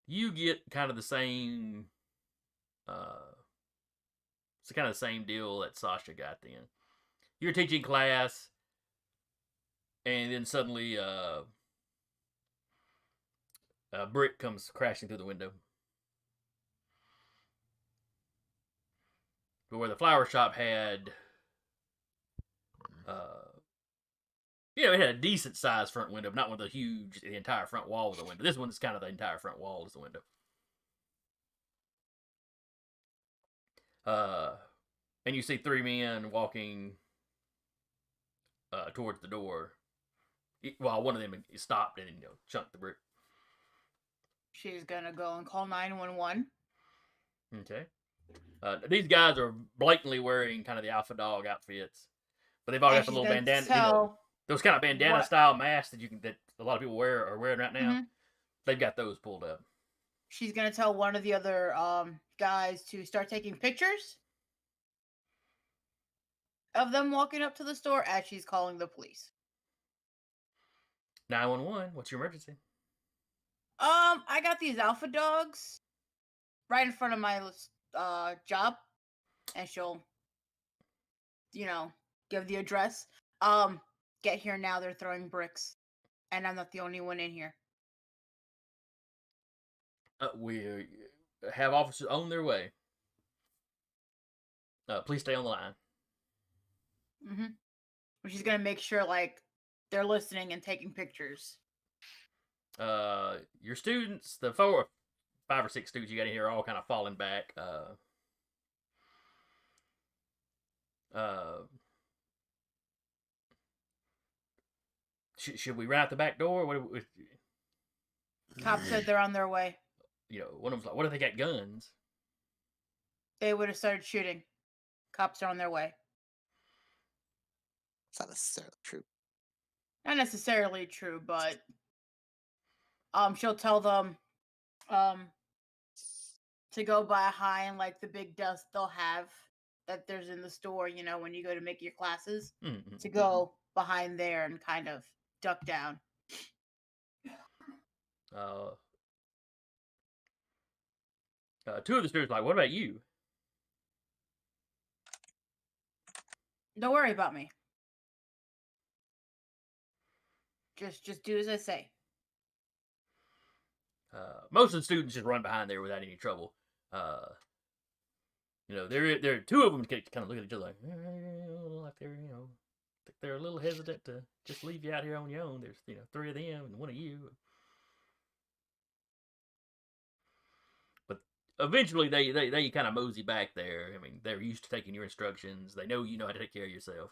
You get kind of the same. It's kind of the same deal that Sasha got then. You're teaching class, and then suddenly a brick comes crashing through the window. But where the flower shop had, it had a decent sized front window, not one of the huge, the entire front wall of the window. This one is kind of the entire front wall is the window. And you see three men walking towards the door, while one of them stopped and chunked the brick. She's gonna go and call 911. Okay. These guys are blatantly wearing kind of the Alpha Dawg outfits, but they've all got the little bandana, those kind of bandana style masks that a lot of people are wearing right now. They've got those pulled up. She's gonna tell one of the other guys to start taking pictures of them walking up to the store as she's calling the police. 911. What's your emergency? I got these Alpha Dawgs right in front of my job, and she'll, give the address. Get here now. They're throwing bricks, and I'm not the only one in here. We have officers on their way. Please stay on the line. She's gonna make sure they're listening and taking pictures. Your students, the 5 or 6 students you got in here, are all kind of falling back. Should we run out the back door? What? Cops said they're on their way. One of them's like, "What if they got guns?" They would have started shooting. Cops are on their way. It's not necessarily true. Not necessarily true, but she'll tell them to go behind like the big desk they'll have that there's in the store, you know, when you go to make your classes, Mm-hmm. to go behind there and kind of duck down. Two of the students are like, what about you? Don't worry about me. Just do as I say. Most of the students just run behind there without any trouble. You know, there two of them kind of look at each other like they're, you know, they're a little hesitant to just leave you out here on your own. There's, you know, three of them and one of you. But eventually they kind of mosey back there. I mean, they're used to taking your instructions. They know you know how to take care of yourself.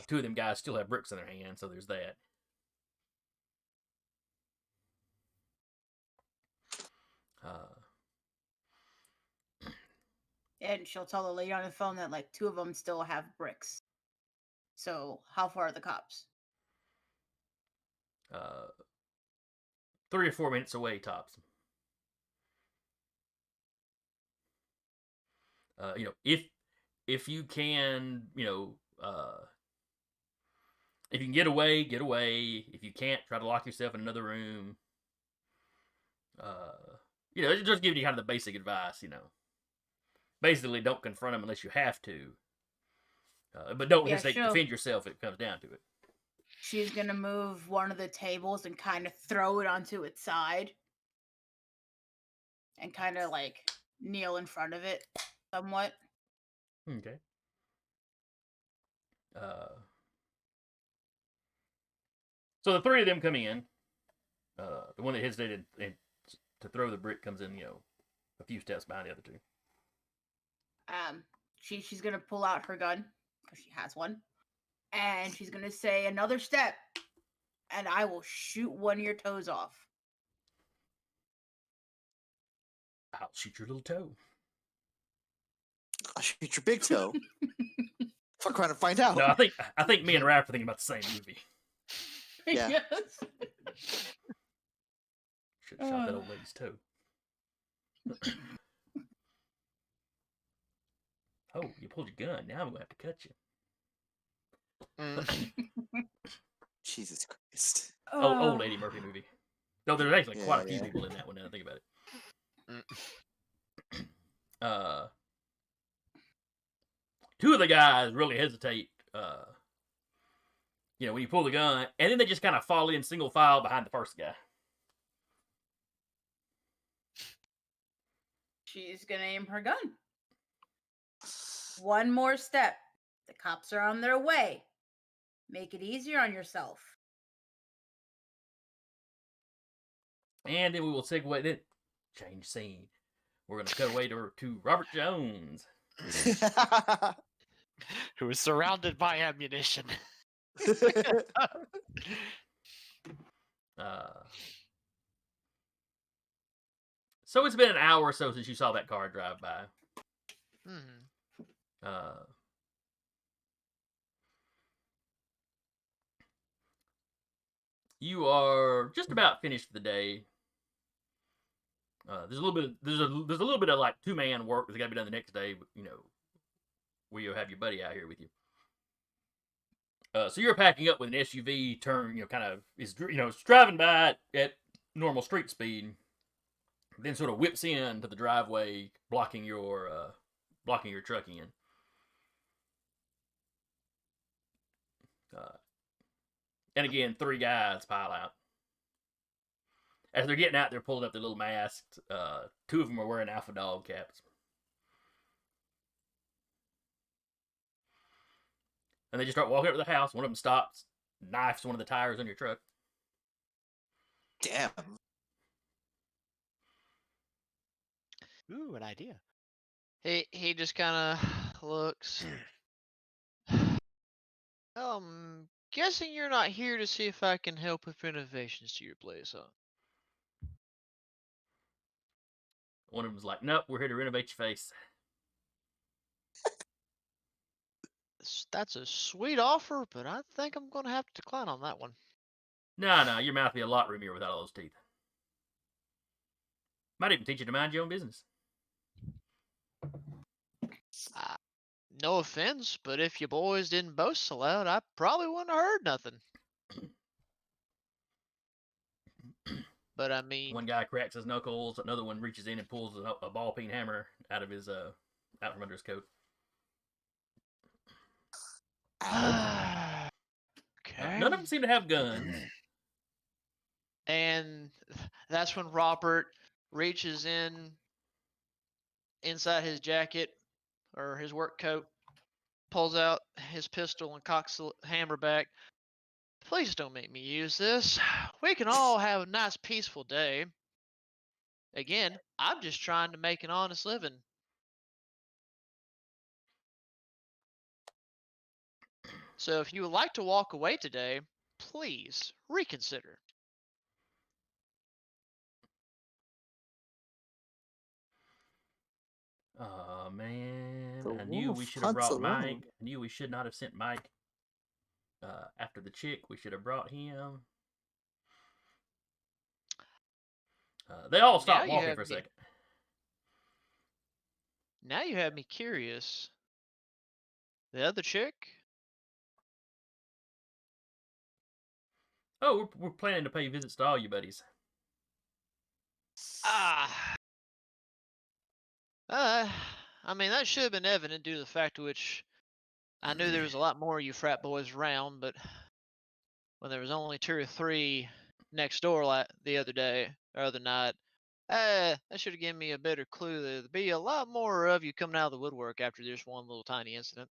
Two of them guys still have bricks in their hands, so there's that. And she'll tell the lady on the phone that like two of them still have bricks. So how far are the cops? 3 or 4 minutes away, tops. You know, if you can, you know, if you can get away, get away. If you can't, try to lock yourself in another room. You know, it's just giving you kind of the basic advice, you know. Basically, don't confront them unless you have to. But don't hesitate to defend yourself if it comes down to it. She's going to move one of the tables and kind of throw it onto its side. And kind of like kneel in front of it somewhat. Okay. So the three of them come in. The one that hesitated to throw the brick comes in, you know, a few steps behind the other two. She's gonna pull out her gun because she has one, and she's gonna say another step, and I will shoot one of your toes off. I'll shoot your little toe. I'll shoot your big toe. Fuck around and find out. No, I think me and Raph are thinking about the same movie. Yeah. Yes. Should have shot that old lady's toe. Oh, you pulled your gun. Now I'm gonna have to cut you. Jesus Christ. Old Lady Murphy movie. No, there's actually quite a few Yeah. people in that one now I think about it. Two of the guys really hesitate, you know, when you pull the gun, and then they just kind of fall in single file behind the first guy. She's gonna aim her gun. One more step. The cops are on their way. Make it easier on yourself. And then we will segue then. Change scene. We're gonna cut away to Robert Jones. Who is surrounded by ammunition. So it's been an hour or so since you saw that car drive by. You are just about finished for the day. There's a little bit of like 2-man work that's got to be done the next day. You know, where you'll have your buddy out here with you. So you're packing up with an SUV. It's driving by at normal street speed. Then sort of whips into the driveway, blocking your truck in. And again, 3 guys pile out. As they're getting out, they're pulling up their little masks. 2 of them are wearing Alpha Dawg caps. And they just start walking up to the house. One of them stops, knifes one of the tires on your truck. Damn. Ooh, an idea. He just kind of looks. I'm guessing you're not here to see if I can help with renovations to your place, huh? One of them's like, nope, we're here to renovate your face. That's a sweet offer, but I think I'm going to have to decline on that one. No, your mouth would be a lot roomier without all those teeth. Might even teach you to mind your own business. No offense, but if you boys didn't boast so loud, I probably wouldn't have heard nothing. But I mean, One guy cracks his knuckles. Another one reaches in and pulls a ball peen hammer out of his out from under his coat. Ow. okay. None of them seem to have guns. And that's when Robert reaches inside his jacket or his work coat, pulls out his pistol and cocks the hammer back. Please don't make me use this. We can all have a nice, peaceful day. Again, I'm just trying to make an honest living. So if you would like to walk away today, please reconsider. Oh man, The I knew we wolf should have hunts brought alone. Mike. I knew we should not have sent Mike after the chick. We should have brought him. They all stopped Now you walking have for a me- second. Now you have me curious. The other chick? Oh, we're planning to pay visits to all you buddies. Ah. I mean, that should have been evident due to the fact to which I knew there was a lot more of you frat boys around, but when there was only 2 or 3 next door the other day or other night, that should have given me a better clue that there'd be a lot more of you coming out of the woodwork after this one little tiny incident.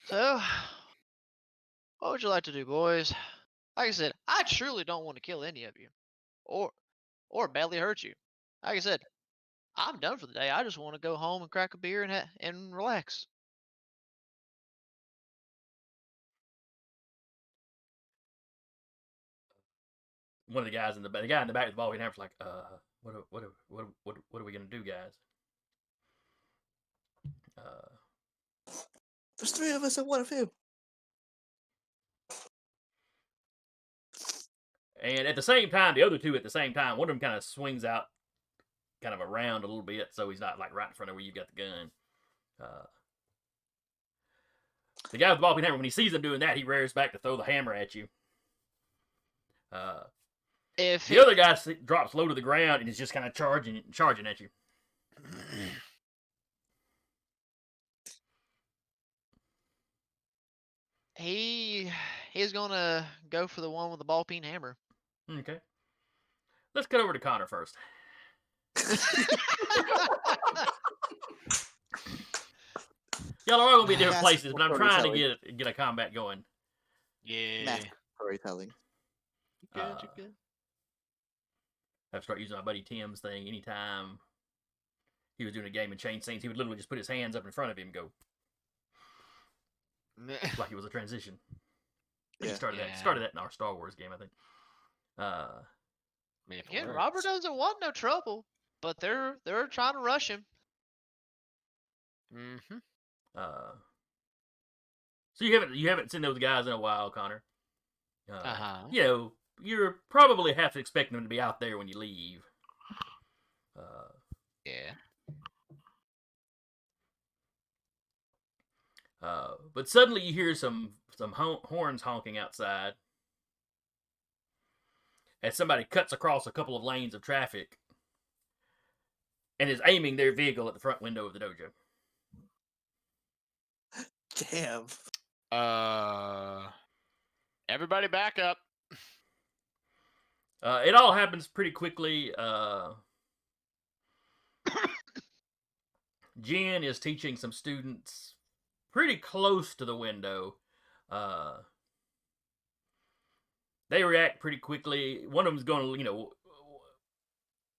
So, what would you like to do, boys? Like I said, I truly don't want to kill any of you, or badly hurt you. Like I said, I'm done for the day. I just want to go home and crack a beer and relax. One of the guys the guy in the back of the ball hammer's like, what are we gonna do, guys? There's 3 of us and 1 of you. And at the same time, the other 2 at the same time, one of them kind of swings out, kind of around a little bit, so he's not like right in front of where you got the gun. The guy with the ball peen hammer, when he sees them doing that, he rears back to throw the hammer at you. The other guy drops low to the ground and is just kind of charging at you. He's gonna go for the one with the ball peen hammer. Okay. Let's cut over to Connor first. Y'all are all gonna be in different places, but I'm trying to get a combat going. Yeah. Math storytelling. You're good. I have to start using my buddy Tim's thing. Anytime he was doing a game of chain scenes, he would literally just put his hands up in front of him and go like it was a transition. Yeah. He started that in our Star Wars game, I think. Again, Robert doesn't want no trouble, but they're trying to rush him. Mm-hmm. So you haven't seen those guys in a while, Connor. Uh-huh. You're probably half expecting them to be out there when you leave. Yeah. But suddenly you hear some horns honking outside as somebody cuts across a couple of lanes of traffic and is aiming their vehicle at the front window of the dojo. Damn. Everybody back up. It all happens pretty quickly. Jen is teaching some students pretty close to the window. They react pretty quickly. One of them's going to,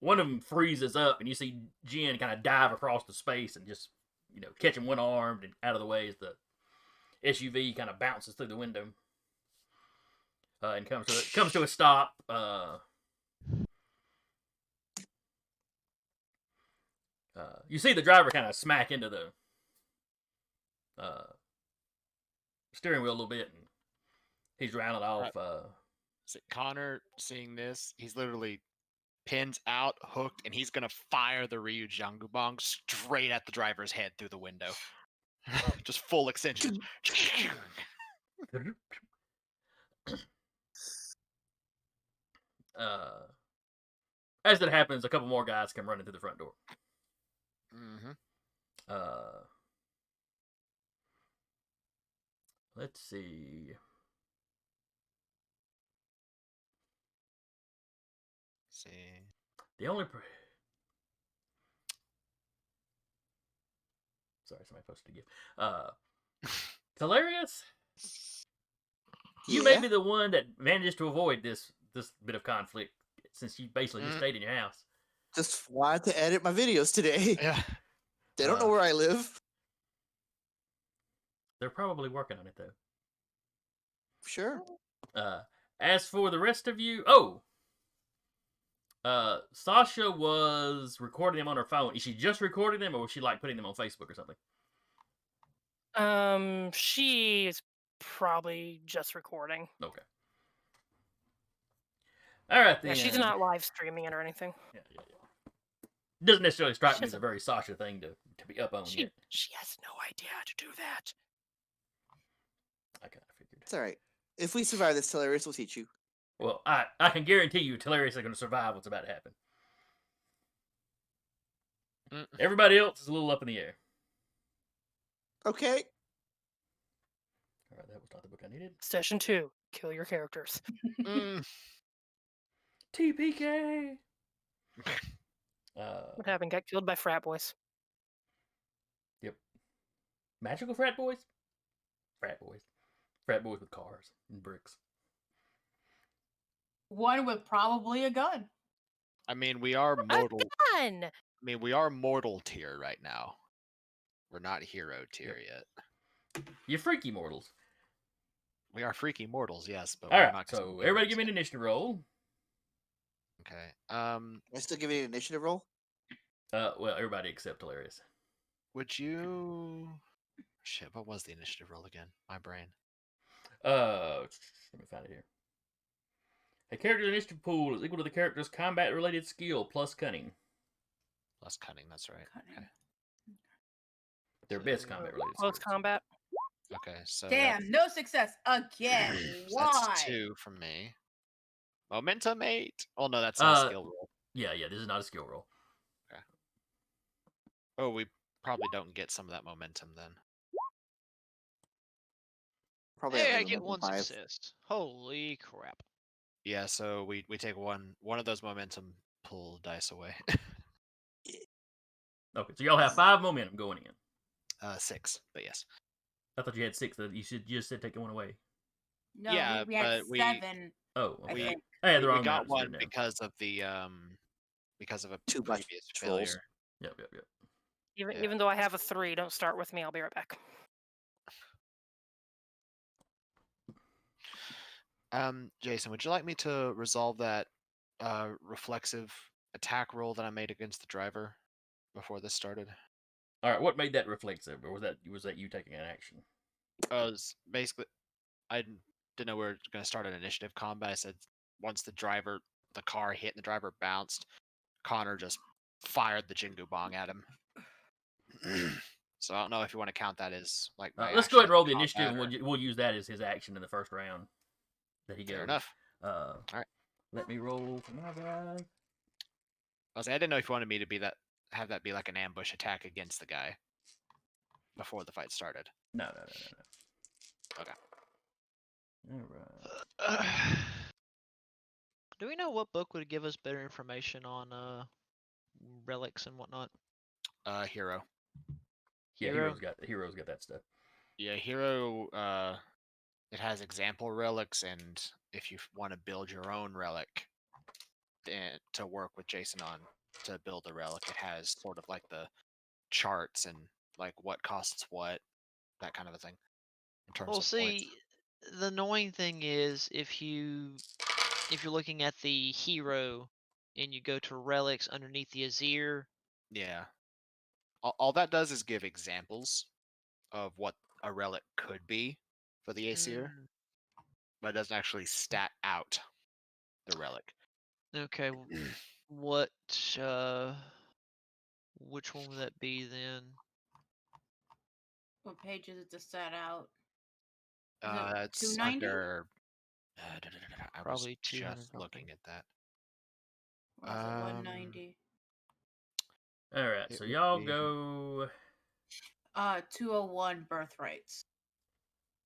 one of them freezes up, and you see Jen kind of dive across the space and just, catch him one arm and out of the way as the SUV kind of bounces through the window and comes to a stop. You see the driver kind of smack into steering wheel a little bit, and he's rounding off. So Connor, seeing this, he's literally pins out, hooked, and he's gonna fire the Ryu Jangubong straight at the driver's head through the window. Just full extension. As that happens, a couple more guys come running through the front door. Mm-hmm. Let's see. The only. Sorry, somebody posted a gift. Hilarious. You may be the one that manages to avoid this bit of conflict, since you basically just stayed in your house. Just wanted to edit my videos today. Yeah. They don't know where I live. They're probably working on it, though. Sure. As for the rest of you, Sasha was recording them on her phone. Is she just recording them, or was she like putting them on Facebook or something? She's probably just recording. Okay. All right, then. Yeah, she's not live streaming it or anything. Yeah. Doesn't necessarily strike me as a very Sasha thing to be up on yet. She has no idea how to do that. I kind of figured. It's all right. If we survive this, Hilarious will teach you. Well, I can guarantee you Hilarious is going to survive what's about to happen. Everybody else is a little up in the air. Okay. All right, that was not the book I needed. Session 2. Kill your characters. TPK! What happened? Got killed by frat boys. Yep. Magical frat boys? Frat boys. Frat boys with cars and bricks. One with probably a gun. I mean, we are mortal. Gun! I mean, we are mortal tier right now. We're not hero tier yet. You freaky mortals. We are freaky mortals, yes, but all we're right, not. So everybody give me an initiative roll. Okay. Am I still giving an initiative roll? Well, everybody except Hilarious. Would you? Shit, what was the initiative roll again? My brain. Let me find it here. A character's initiative pool is equal to the character's combat-related skill plus cunning. Plus cunning, that's right. Okay. Their best combat-related Close combat. Okay, so Damn, no success again. Why? that's 2 from me. Momentum 8. Oh no, that's not a skill roll. Yeah, this is not a skill roll. Okay. Oh, we probably don't get some of that momentum then. Probably. Hey, I get 1 success. Holy crap. Yeah, so we take one of those momentum pull dice away. Okay, so y'all have 5 momentum going in. 6, but yes. I thought you had 6. You just said taking one away. No, Yeah, we had but 7. Oh, I we think. I had the wrong we got numbers one written down. because of a Too much previous trolls. failure. Yep. Even though I have a 3, don't start with me. I'll be right back. Jason, would you like me to resolve that reflexive attack roll that I made against the driver before this started? All right, what made that reflexive, or was that you taking an action? Basically, I didn't know we were going to start an initiative combat. I said once the car hit and the driver bounced, Connor just fired the Jingu Bong at him. So I don't know if you want to count that as like. Let's go ahead and roll the initiative, and we'll use that as his action in the first round that he goes. Fair enough. All right. Let me roll for my guy. I didn't know if you wanted me to have that be like an ambush attack against the guy before the fight started. No. Okay. All right. Do we know what book would give us better information on relics and whatnot? Hero. Yeah, Hero's got that stuff. Yeah, Hero. It has example relics, and if you want to build your own relic, to work with Jason on to build the relic, it has sort of like the charts and like what costs what, that kind of a thing. In terms of points. The annoying thing is if you're looking at the hero and you go to relics underneath the Azir. Yeah. All that does is give examples of what a relic could be, for the Aesir, Mm, but it doesn't actually stat out the relic. okay. What? Which one would that be then? What page is it to set out? Is it It's 290? under. I was Probably 200 just something. looking at that. Or is it 190? All right, It so would y'all be- go. 201 birthrights.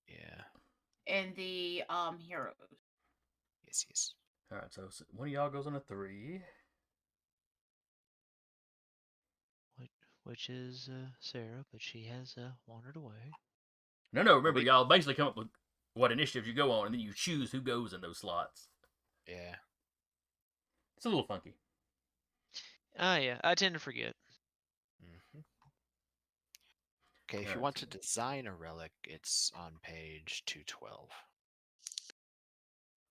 Yeah. And the heroes. Yes. All right, so one of y'all goes on a 3. Which is Sarah, but she has wandered away. No, remember, y'all basically come up with what initiatives you go on, and then you choose who goes in those slots. Yeah. It's a little funky. Ah, yeah. I tend to forget. Mm-hmm. Okay, if you Alright, want so- to design a relic, it's on page 212.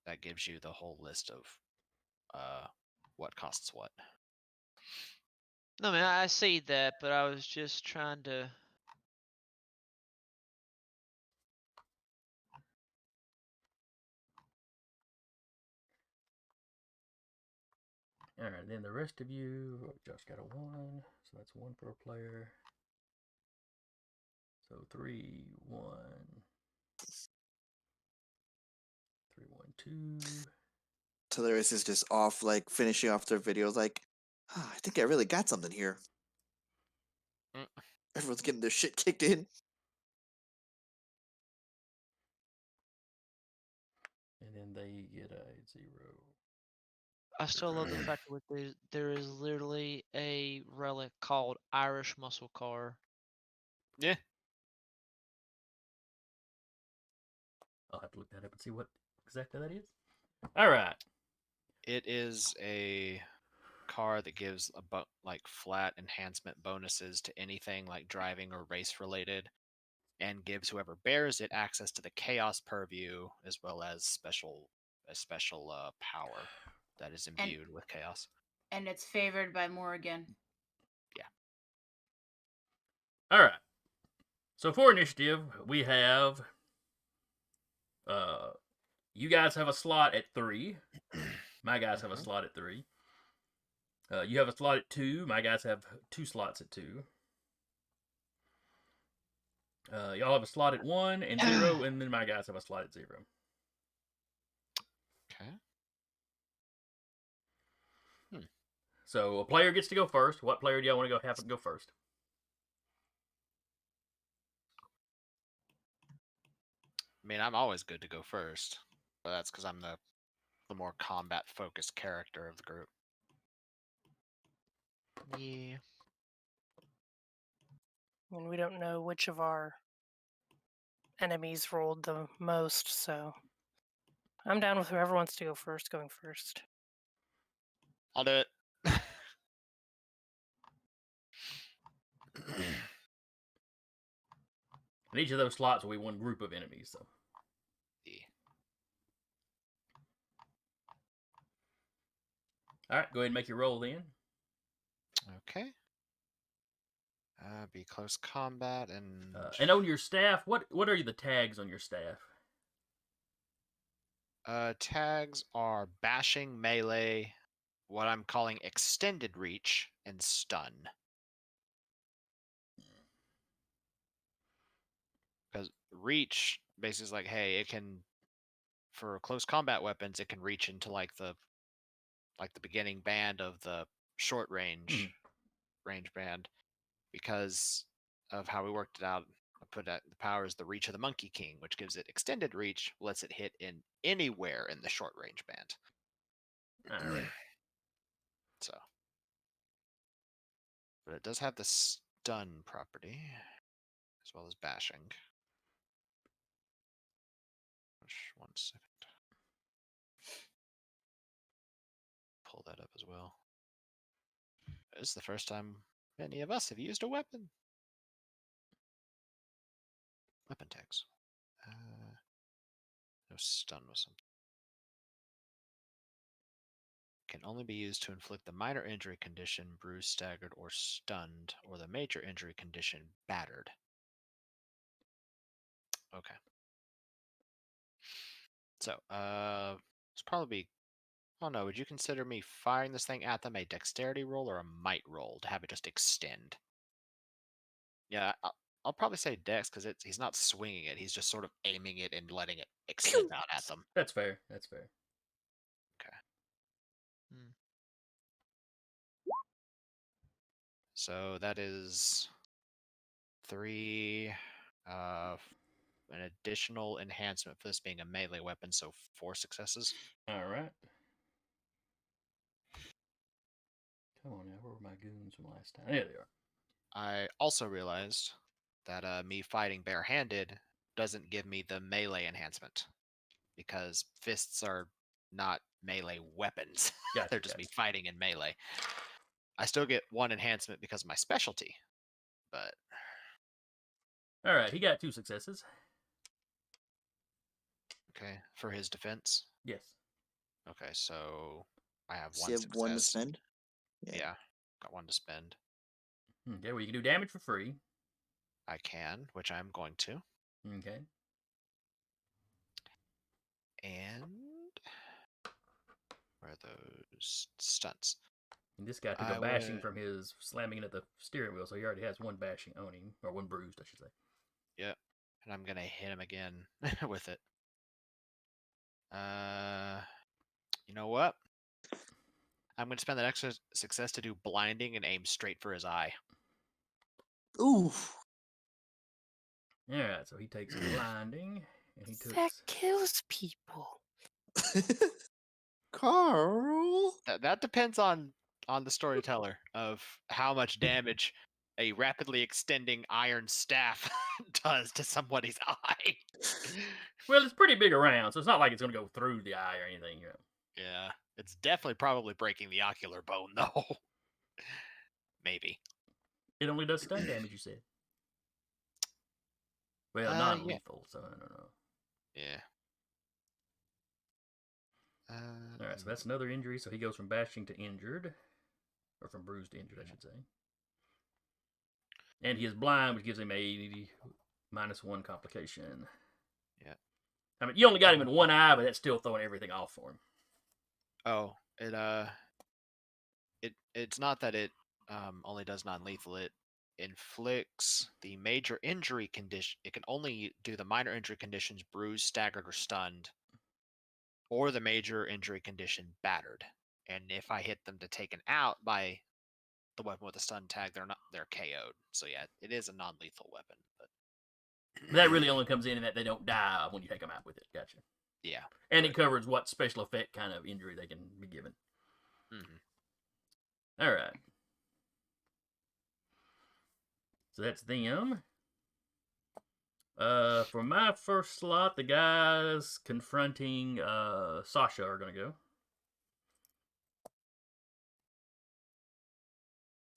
That gives you the whole list of what costs what. No, man, I see that, but I was just trying to. Alright, then the rest of you, Josh got a 1, so that's 1 per player. So 3, 1. 3, 1, 2. Hilarious is just off, like finishing off their videos. Like, I think I really got something here. Mm. Everyone's getting their shit kicked in. And then they get a 0. I still love the fact that there is literally a relic called Irish Muscle Car. Yeah. I'll have to look that up and see what exactly that is. Alright. It is a car that gives like flat enhancement bonuses to anything like driving or race related, and gives whoever bears it access to the chaos purview as well as special power that is imbued with chaos. And it's favored by Morrigan. Yeah. Alright. So for initiative, we have you guys have a slot at 3. My guys have a slot at 3. You have a slot at 2. My guys have 2 slots at 2. Y'all have a slot at 1 and 0, and then my guys have a slot at 0. Okay. So a player gets to go first. What player do y'all want to have go first? I mean, I'm always good to go first, but that's because I'm the more combat focused character of the group. Yeah. I mean, we don't know which of our enemies rolled the most, so I'm down with whoever wants to go first, going first. I'll do it. And each of those slots will be one group of enemies. So. Yeah. All right, go ahead and make your roll then. Okay. Be close combat and. And on your staff, what are the tags on your staff? Tags are bashing, melee, what I'm calling extended reach, and stun. Because reach basically is like, hey, it can, for close combat weapons, it can reach into like the beginning band of the short range band, because of how we worked it out. I put out the power is the reach of the Monkey King, which gives it extended reach, lets it hit in anywhere in the short range band. All right. So, but it does have the stun property as well as bashing. One second. Pull that up as well. This is the first time any of us have used a weapon. Weapon tags. No stun was something. Can only be used to inflict the minor injury condition, bruised, staggered, or stunned, or the major injury condition, battered. Okay. So, it's probably. Oh no, would you consider me firing this thing at them a dexterity roll or a might roll to have it just extend? Yeah, I'll probably say dex because he's not swinging it; he's just sort of aiming it and letting it extend out at them. That's fair. That's fair. Okay. Hmm. So that is 3, an additional enhancement for this being a melee weapon, so 4 successes. All right. Come on now, where were my goons from last time? There they are. I also realized that me fighting barehanded doesn't give me the melee enhancement because fists are not melee weapons. Gotcha, They're just gotcha. me fighting in melee. I still get 1 enhancement because of my specialty, but All right, he got 2 successes. okay, for his defense. Yes. Okay, so I have So 1 you have success. 1 to spend. Yeah, got 1 to spend. Okay, well, you can do damage for free. I can, which I'm going to. Okay. And where are those stunts? And this guy took I a bashing would- from his slamming into the steering wheel, so he already has 1 bashing on him, or 1 bruised, I should say. Yep, and I'm gonna hit him again with it. You know what? I'm gonna spend that extra success to do blinding and aim straight for his eye. Ooh. All right, so he takes blinding, and he took. That kills people. Carl. That depends on the storyteller of how much damage a rapidly extending iron staff does to somebody's eye. Well, it's pretty big around, so it's not like it's going to go through the eye or anything. You know. Yeah, it's definitely probably breaking the ocular bone though. Maybe. It only does stun damage, you said. Well, Yeah. non-lethal, so I don't know. Yeah. All right, so that's another injury. So he goes from bashing to injured, or from bruised to injured, I should say. And he is blind, which gives him a -1 complication. Yeah. I mean, you only got him in 1 eye, but that's still throwing everything off for him. Oh, it's not that it only does non-lethal. It inflicts the major injury condition. It can only do the minor injury conditions: bruised, staggered, or stunned, or the major injury condition battered. And if I hit them to taken out by the weapon with a stun tag, they're KO'd. So yeah, it is a non-lethal weapon. But That really only comes in that they don't die when you take them out with it. Gotcha. yeah, And it covers what special effect kind of injury they can be given. Mm-hmm. All right. So that's them. For my first slot, the guys confronting Sasha are going to go.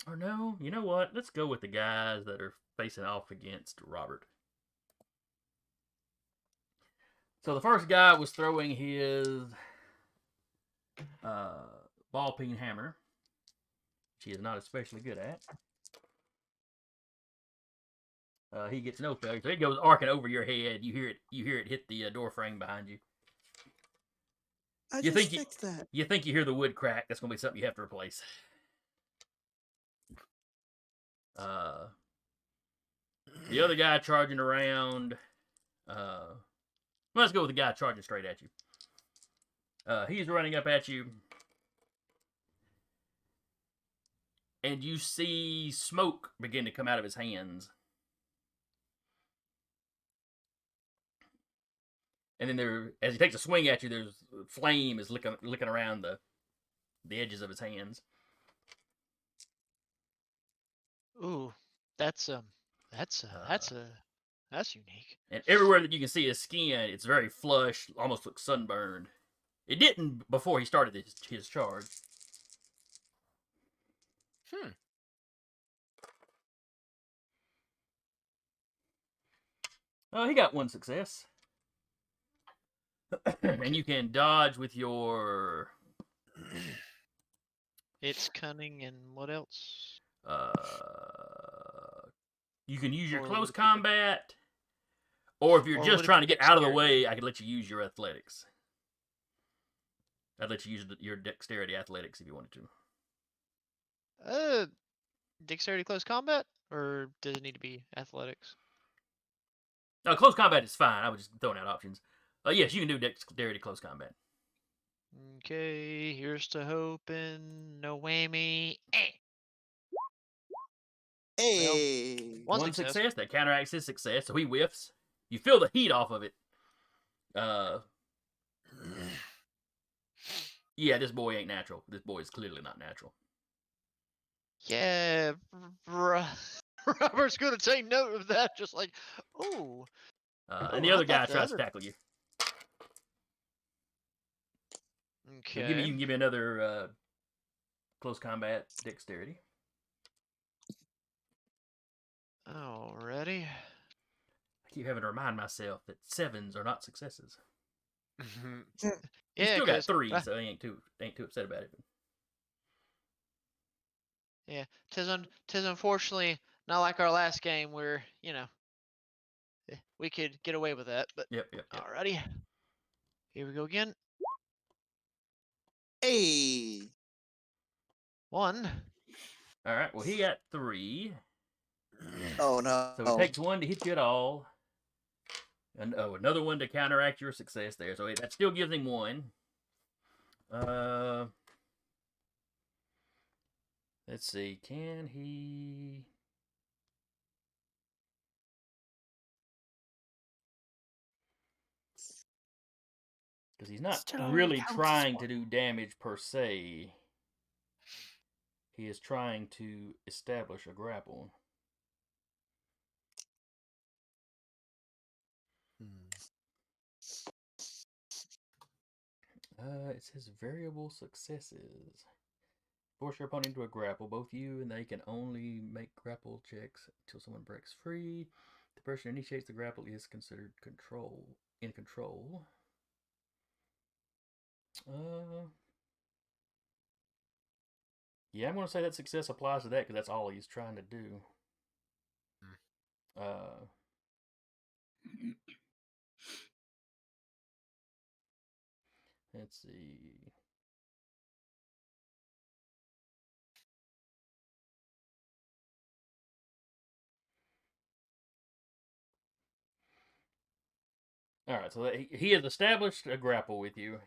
Or no, you know what? Let's go with the guys that are facing off against Robert. So the first guy was throwing his ball peen hammer, which he is not especially good at. He gets no failure, so it goes arcing over your head. You hear it hit the door frame behind you. I You just think fixed that. You think you hear the wood crack? That's gonna be something you have to replace. The other guy charging around. Let's go with the guy charging straight at you. He's running up at you, and you see smoke begin to come out of his hands. And then as he takes a swing at you, there's flame is licking around the edges of his hands. Ooh, that's unique. And everywhere that you can see his skin, it's very flush, almost looks sunburned. It didn't before he started his charge. He got 1 success. And you can dodge with your... It's cunning and what else? You can use your Or close would it be combat, or if you're or just would it trying be to get out of the dexterity? way, I can let you use your athletics. I'd let you use your dexterity athletics if you wanted to. Dexterity close combat, or does it need to be athletics? No, close combat is fine. I was just throwing out options. Yes, you can do dexterity close combat. Okay, here's to hoping. No whammy. Hey. One success that counteracts his success, so he whiffs. You feel the heat off of it. Yeah, this boy ain't natural. This boy is clearly not natural. Yeah, Robert's gonna take note of that. Just like, oh. And the other guy tries to tackle you. Okay. So you can give me another close combat dexterity. Alrighty. I keep having to remind myself that 7s are not successes. Yeah, You still got 3, so I ain't too upset about it. Yeah, tis unfortunately not like our last game where we could get away with that. But Yep. alrighty, here we go again. Hey. 1. All right. Well, he got 3. Oh no. So it takes 1 to hit you at all. And another 1 to counteract your success there. So that still gives him 1. Let's see. Can he? Because he's not really trying to do damage per se. He is trying to establish a grapple. It says variable successes. Force your opponent into a grapple. Both you and they can only make grapple checks until someone breaks free. The person who initiates the grapple is considered in control. Yeah, I'm going to say that success applies to that because that's all he's trying to do. Let's see. All right, so he has established a grapple with you.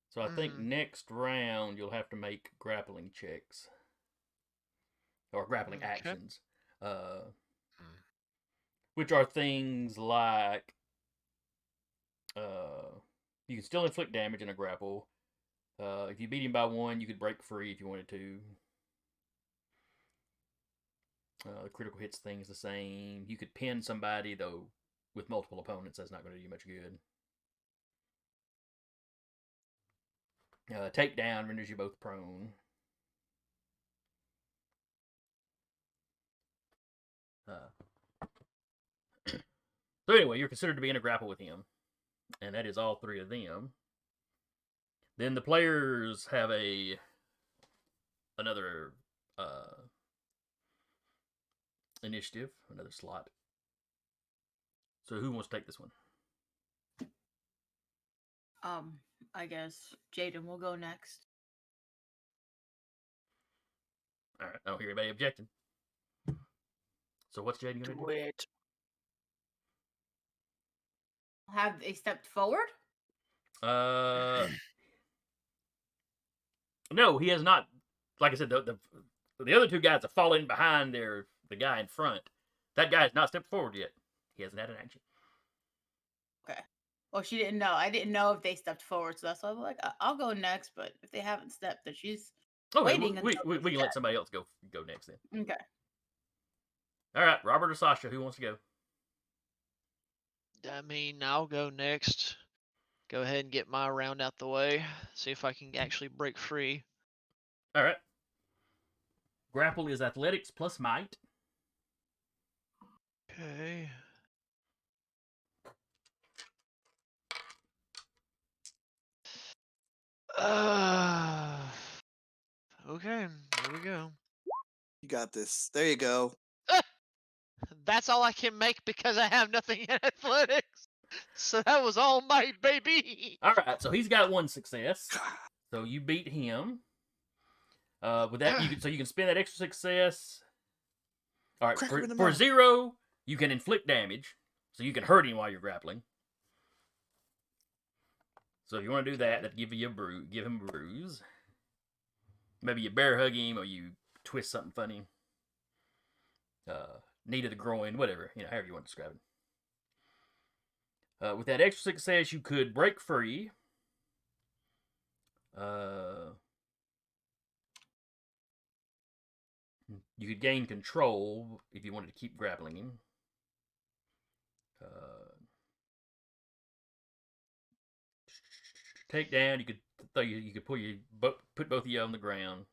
So I think next round you'll have to make grappling checks. Or grappling actions. Which are things like you can still inflict damage in a grapple. If you beat him by 1, you could break free if you wanted to. The critical hits thing is the same. You could pin somebody, though, with multiple opponents. That's not going to do you much good. Takedown renders you both prone. So anyway, you're considered to be in a grapple with him. And that is all 3 of them. Then the players have another initiative, another slot. So who wants to take this one? I guess Jaden will go next. All right, I don't hear anybody objecting. So what's Jaden going to do? Wait. Have they stepped forward? No, he has not. Like I said, the other 2 guys have fallen behind the guy in front. That guy has not stepped forward yet. He hasn't had an action. Okay. Well, she didn't know. I didn't know if they stepped forward, so that's why I'm like, I'll go next. But if they haven't stepped, then she's waiting. We can let somebody else go next then. Okay. All right, Robert or Sasha, who wants to go? I mean, I'll go next. Go ahead and get my round out the way. See if I can actually break free. All right. Grapple is athletics plus might. Okay. Okay, here we go. You got this. There you go. That's all I can make because I have nothing in athletics. So that was all might, baby. All right, so he's got 1 success. So you beat him. With that, you can spend that extra success. All right, Crack him in the for mouth. 0, you can inflict damage, so you can hurt him while you're grappling. So if you want to do that, that'd give him a bruise. Maybe you bear hug him, or you twist something funny. Knee to the groin, whatever, however you want to describe it. With that extra success, you could break free. You could gain control if you wanted to keep grappling him. Take down. You could put both of you on the ground.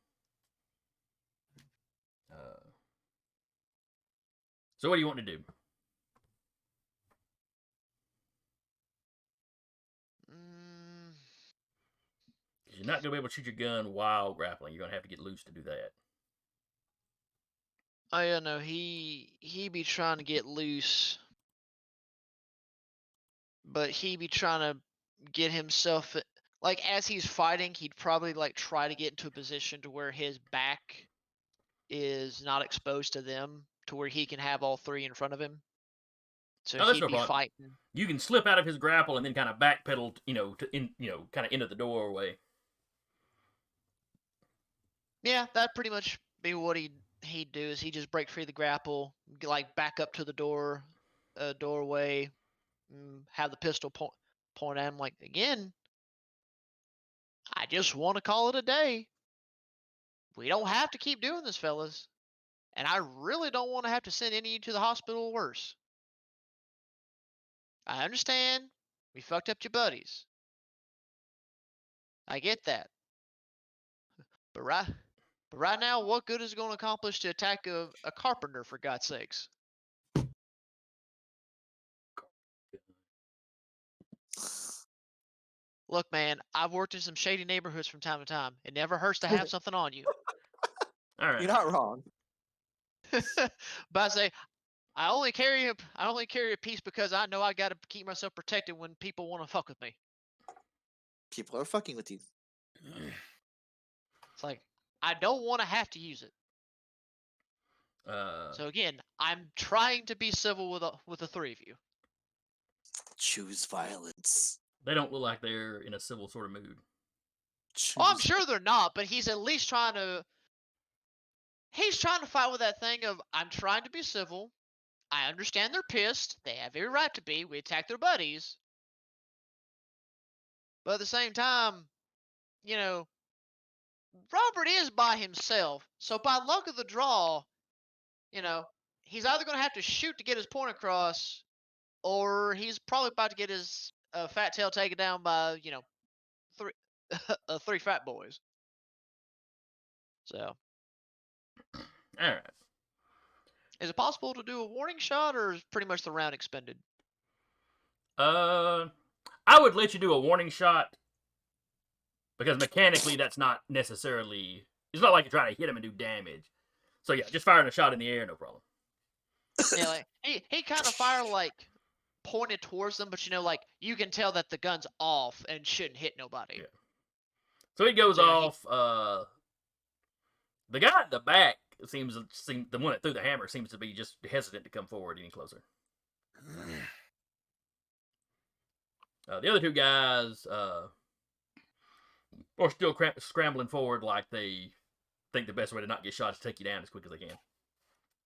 So what do you want to do? You're not gonna be able to shoot your gun while grappling. You're gonna have to get loose to do that. Oh yeah, no, he be trying to get loose, but he be trying to get himself like as he's fighting, he'd probably like try to get into a position to where his back is not exposed to them, to where he can have all 3 in front of him. So that's he'd no be problem. fighting. You can slip out of his grapple and then kind of backpedal, kind of into the doorway. Yeah, that'd pretty much be what he'd do. Is he just break free the grapple, like back up to the doorway, have the pistol point at him. Like, again, I just want to call it a day. We don't have to keep doing this, fellas. And I really don't want to have to send any of you to the hospital or worse. I understand we fucked up your buddies. I get that. But right now, what good is it going to accomplish to attack a carpenter, for God's sakes? Look, man, I've worked in some shady neighborhoods from time to time. It never hurts to have something on you. All right. You're not wrong. But I say, I only carry a piece because I know I got to keep myself protected when people want to fuck with me. People are fucking with you. It's like, I don't want to have to use it. Uh, So again, I'm trying to be civil with the 3 of you. Choose violence. they don't look like they're in a civil sort of mood. Choose. Oh, I'm sure they're not, but he's at least trying to. He's trying to fight with that thing of, I'm trying to be civil. I understand they're pissed. They have every right to be. We attacked their buddies. But at the same time, Robert is by himself. So by luck of the draw, he's either going to have to shoot to get his point across, or he's probably about to get his fat tail taken down by, 3 3 fat boys. So. All right. Is it possible to do a warning shot, or is pretty much the round expended? I would let you do a warning shot, because mechanically that's not necessarily. It's not like you're trying to hit him and do damage. So yeah, just firing a shot in the air, no problem. Yeah, like he kind of fired like pointed towards them, but like you can tell that the gun's off and shouldn't hit nobody. Yeah. So he goes Yeah, off. The guy in the back seems the one that threw the hammer seems to be just hesitant to come forward any closer. The other 2 guys are still scrambling forward, like they think the best way to not get shot is to take you down as quick as they can,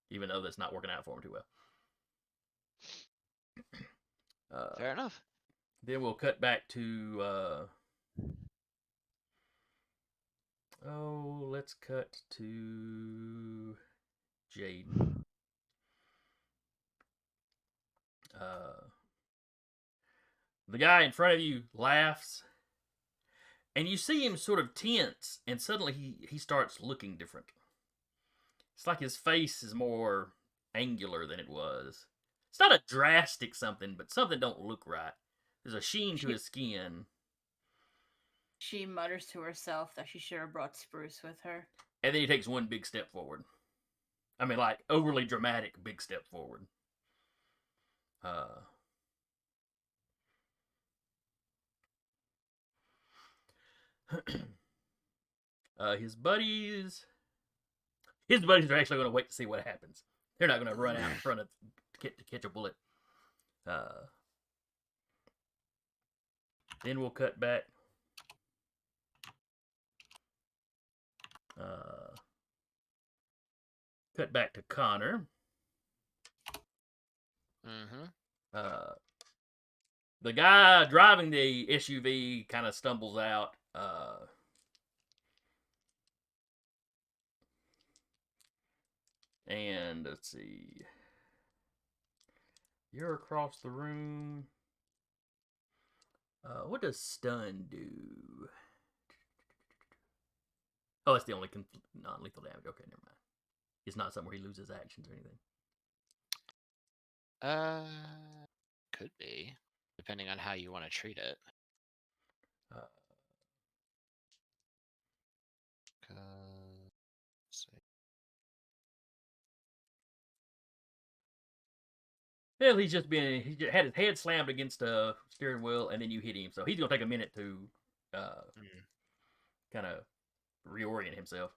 even though that's not working out for them too well. Fair enough. Then we'll cut back to. Let's cut to Jaden. The guy in front of you laughs, and you see him sort of tense, and suddenly he starts looking different. It's like his face is more angular than it was. It's not a drastic something, but something don't look right. There's a sheen to his skin. She mutters to herself that she should have brought Spruce with her. And then he takes one big step forward. I mean, like, overly dramatic big step forward. His buddies are actually going to wait to see what happens. They're not going to run out in front of to catch a bullet. Then we'll cut back. Cut back to Connor. The guy driving the SUV kind of stumbles out. And let's see. You're across the room. What does stun do? Oh, that's the only non-lethal damage. Okay, never mind. It's not somewhere he loses actions or anything. Could be, depending on how you want to treat it. Well, he just had his head slammed against a steering wheel, and then you hit him. So he's gonna take a minute to kind of reorient himself.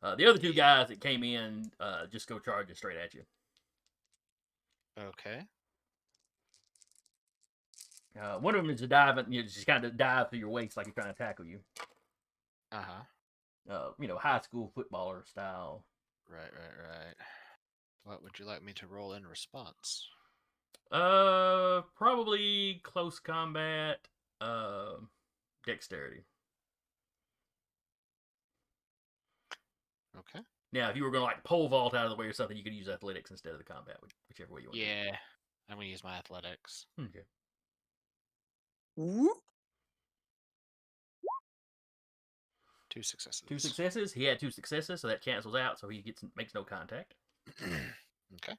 The other two guys that came in just go charging straight at you. Okay. One of them is just kind of dive through your waist like he's trying to tackle you. High school footballer style. Right. What would you like me to roll in response? Probably close combat, dexterity. Okay. Now, if you were going to like pole vault out of the way or something, you could use athletics instead of the combat, whichever way you want. Yeah, I'm gonna use my athletics. Okay. Whoop. 2 successes. 2 successes. He had 2 successes, so that cancels out. So he makes no contact. Okay.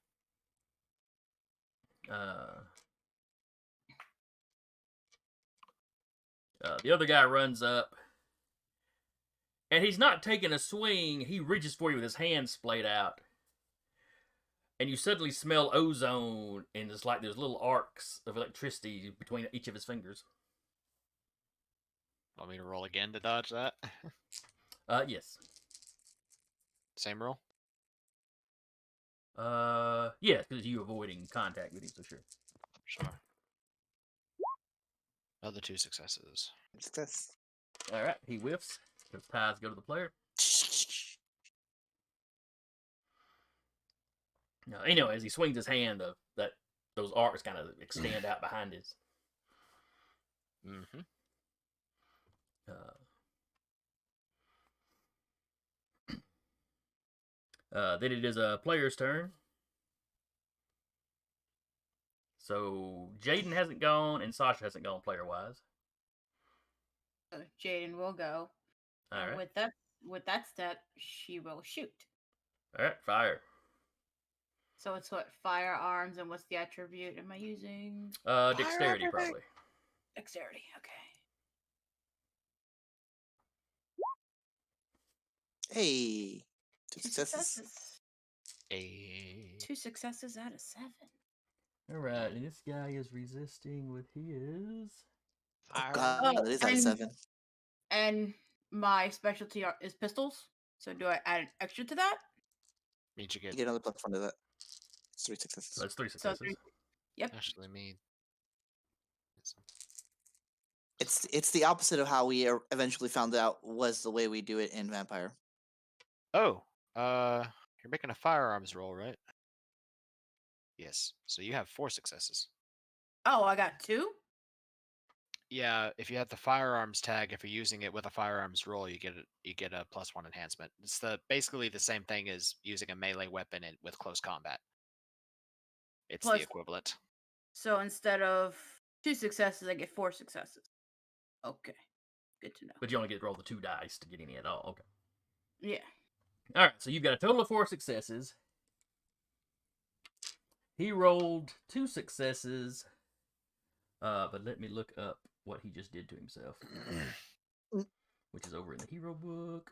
The other guy runs up, and he's not taking a swing. He reaches for you with his hand splayed out, and you suddenly smell ozone, and it's like there's little arcs of electricity between each of his fingers. Want me to roll again to dodge that? Yes. Same roll? Yeah, because you avoiding contact with him, so sure. Sure. Another 2 successes. Success. All right, he whiffs. Those ties go to the player. Now, as he swings his hand, those arcs kind of extend out behind his. Mm-hmm. Then it is a player's turn. So Jaden hasn't gone and Sasha hasn't gone player-wise. Jaden will go. All right. With that step, she will shoot. All right, fire. So it's what, firearms, and what's the attribute am I using? Dexterity, probably. Dexterity, okay. Hey, 2 2 successes. 2 successes out of 7. All right, and this guy is resisting with his. Oh god, it is out of 7. And my specialty is pistols. So do I add an extra to that? Means you You get get another +1 to that. It's 3 successes. So that's 3 successes. Yep. actually me. It's the opposite of how we eventually found out was the way we do it in Vampire. Oh, you're making a firearms roll, right? Yes. So you have 4 successes. Oh, I got 2? Yeah, if you have the firearms tag, if you're using it with a firearms roll, you get a +1 enhancement. It's basically the same thing as using a melee weapon with close combat. It's the equivalent. So instead of 2 successes, I get 4 successes. Okay, good to know. But you only get to roll the 2 dice to get any at all. Okay. Yeah. All right, so you've got a total of 4 successes. He rolled 2 successes. But let me look up what he just did to himself, which is over in the hero book.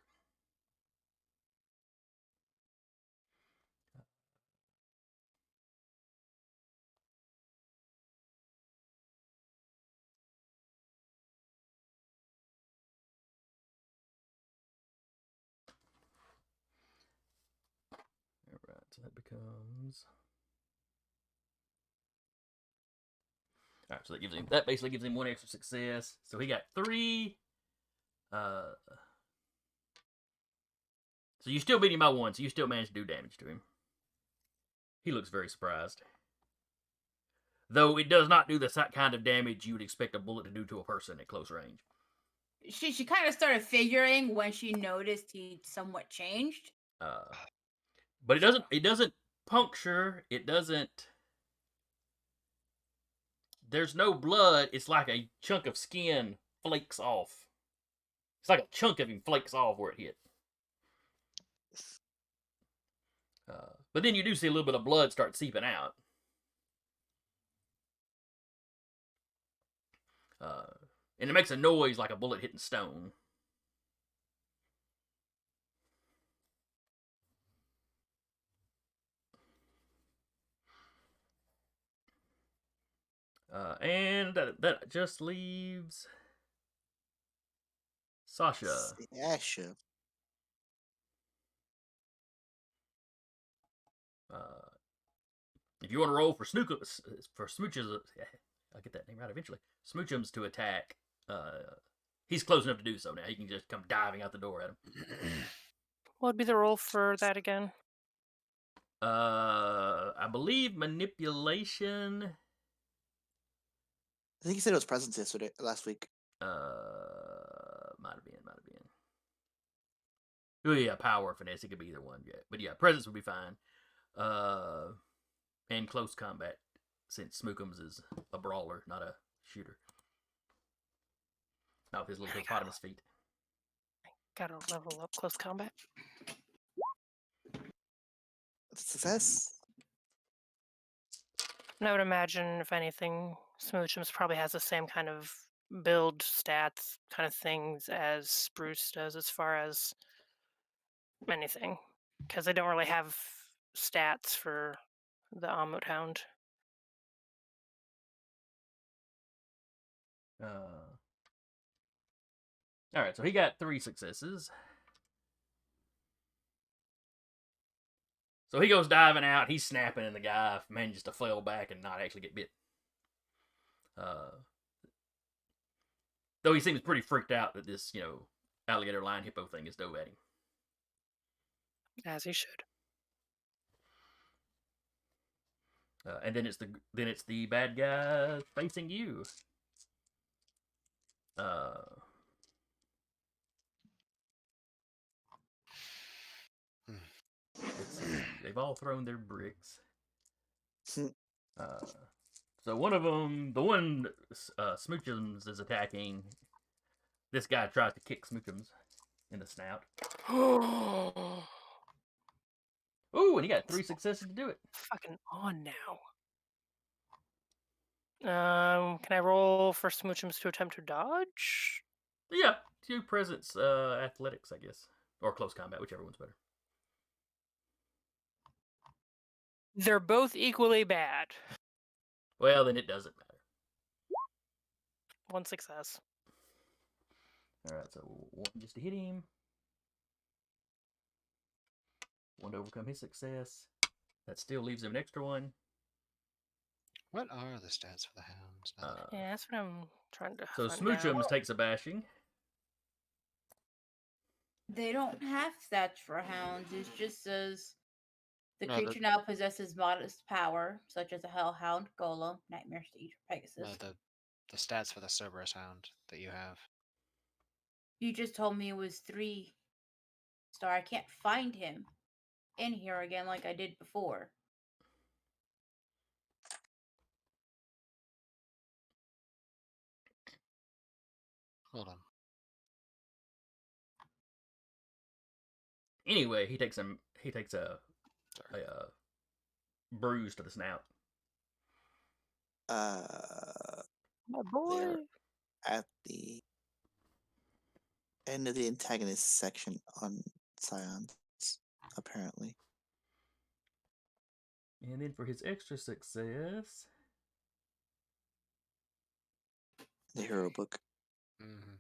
that becomes. All right, so that basically gives him 1 extra success. So he got 3. So you still beat him by 1. So you still managed to do damage to him. He looks very surprised. Though it does not do the kind of damage you would expect a bullet to do to a person at close range. She kind of started figuring when she noticed he somewhat changed. But it doesn't puncture. It doesn't. There's no blood. It's like a chunk of skin flakes off. It's like a chunk of him flakes off where it hit. But then you do see a little bit of blood start seeping out. And it makes a noise like a bullet hitting stone. And that just leaves Sasha. Sasha. If you want to roll for Smooches, I'll get that name right eventually. Smoochums to attack. He's close enough to do so now. He can just come diving out the door at him. What would be the roll for that again? I believe manipulation. I think you said it was presence yesterday, last week. Might have been. Oh yeah, power or finesse. It could be either one. Yeah, but yeah, presence would be fine. And close combat, since Smookums is a brawler, not a shooter. Not with his little hippopotamus feet. Gotta level up close combat. Success? And I would imagine, if anything, Smoochums probably has the same kind of build stats kind of things as Spruce does as far as anything. Because they don't really have stats for the Amut Hound. Alright, so he got 3 successes. So he goes diving out, he's snapping, and the guy manages to flail back and not actually get bit. Though he seems pretty freaked out that this, alligator lion hippo thing is dove at him. As he should. And then it's the bad guy facing you. They've all thrown their bricks. So one of them, the one Smoochums is attacking, this guy tries to kick Smoochums in the snout. Ooh, and he got 3 successes to do it. Fucking on now. Can I roll for Smoochums to attempt to dodge? Yeah, 2 presence athletics, I guess. Or close combat, whichever one's better. They're both equally bad. Well, then it doesn't matter. 1 success. Alright, so 1 just to hit him. 1 to overcome his success. That still leaves him an extra 1. What are the stats for the hounds? Yeah, that's what I'm trying to So find Smoochums out. takes a bashing. They don't have stats for hounds. It just says the No, creature now possesses modest power, such as a hellhound, golem, nightmare steed, or pegasus. No, the stats for the Cerberus hound that you have. You just told me it was 3-star. I can't find him in here again like I did before. Hold on. Anyway, he takes a bruise to the snout. My boy. They're at the end of the antagonist section on Scion, apparently. And then for his extra success, The hero book. Mm-hmm.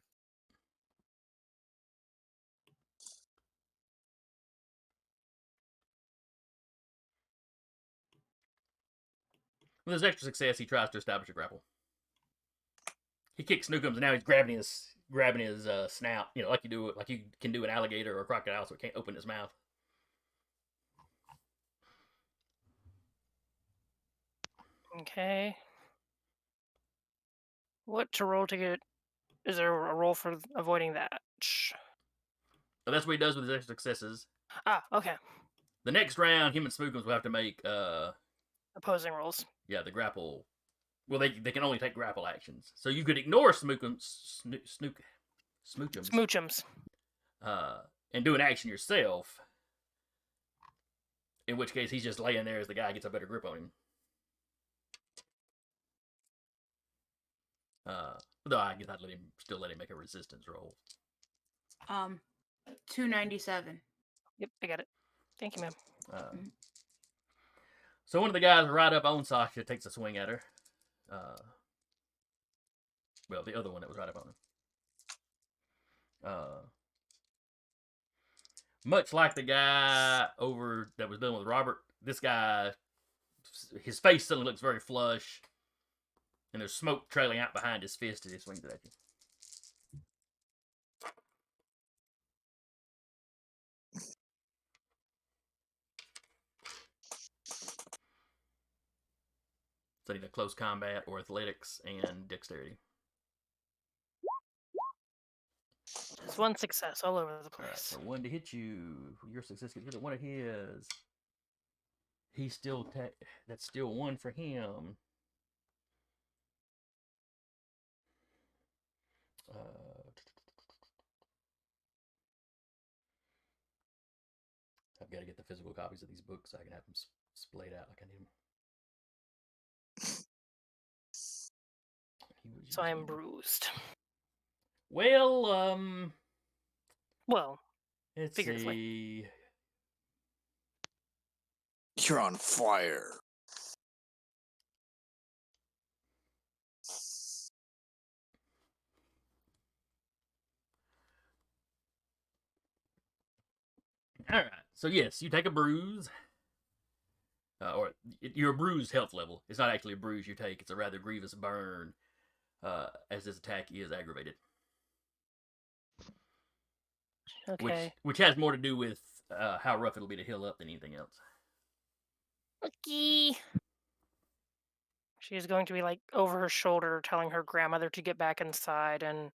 With his extra success, he tries to establish a grapple. He kicks Snookums, and now he's grabbing his snout. You know, like you can do an alligator or a crocodile, so it can't open his mouth. Okay. What to roll to get? Is there a roll for avoiding that? So that's what he does with his extra successes. Ah, okay. The next round, him and Snookums will have to make Opposing rolls. yeah, the grapple. Well, they can only take grapple actions. So you could ignore Smoochums, Smoochums. and do an action yourself. In which case, he's just laying there as the guy gets a better grip on him. Though I guess I'd still let him make a resistance roll. 297. Yep, I got it. Thank you, ma'am. So one of the guys right up on Sasha takes a swing at her. Well, the other one that was right up on him. Much like the guy over that was dealing with Robert, this guy, his face suddenly looks very flush, and there's smoke trailing out behind his fist as he swings it at you. So I need a close combat or athletics and dexterity. Just one success all over the All right, place. so one to hit you. Your success gets rid of one of his. He's still that's still one for him. I've got to get the physical copies of these books so I can have them splayed out like I need them. So I am bruised. Well, Well, let's figuratively. see. You're on fire. All right. So yes, you take a bruise, or you're a bruised health level. It's not actually a bruise you take; it's a rather grievous burn, as this attack is aggravated. Okay. Which has more to do with how rough it'll be to heal up than anything else. Okay. She is going to be like over her shoulder, telling her grandmother to get back inside, and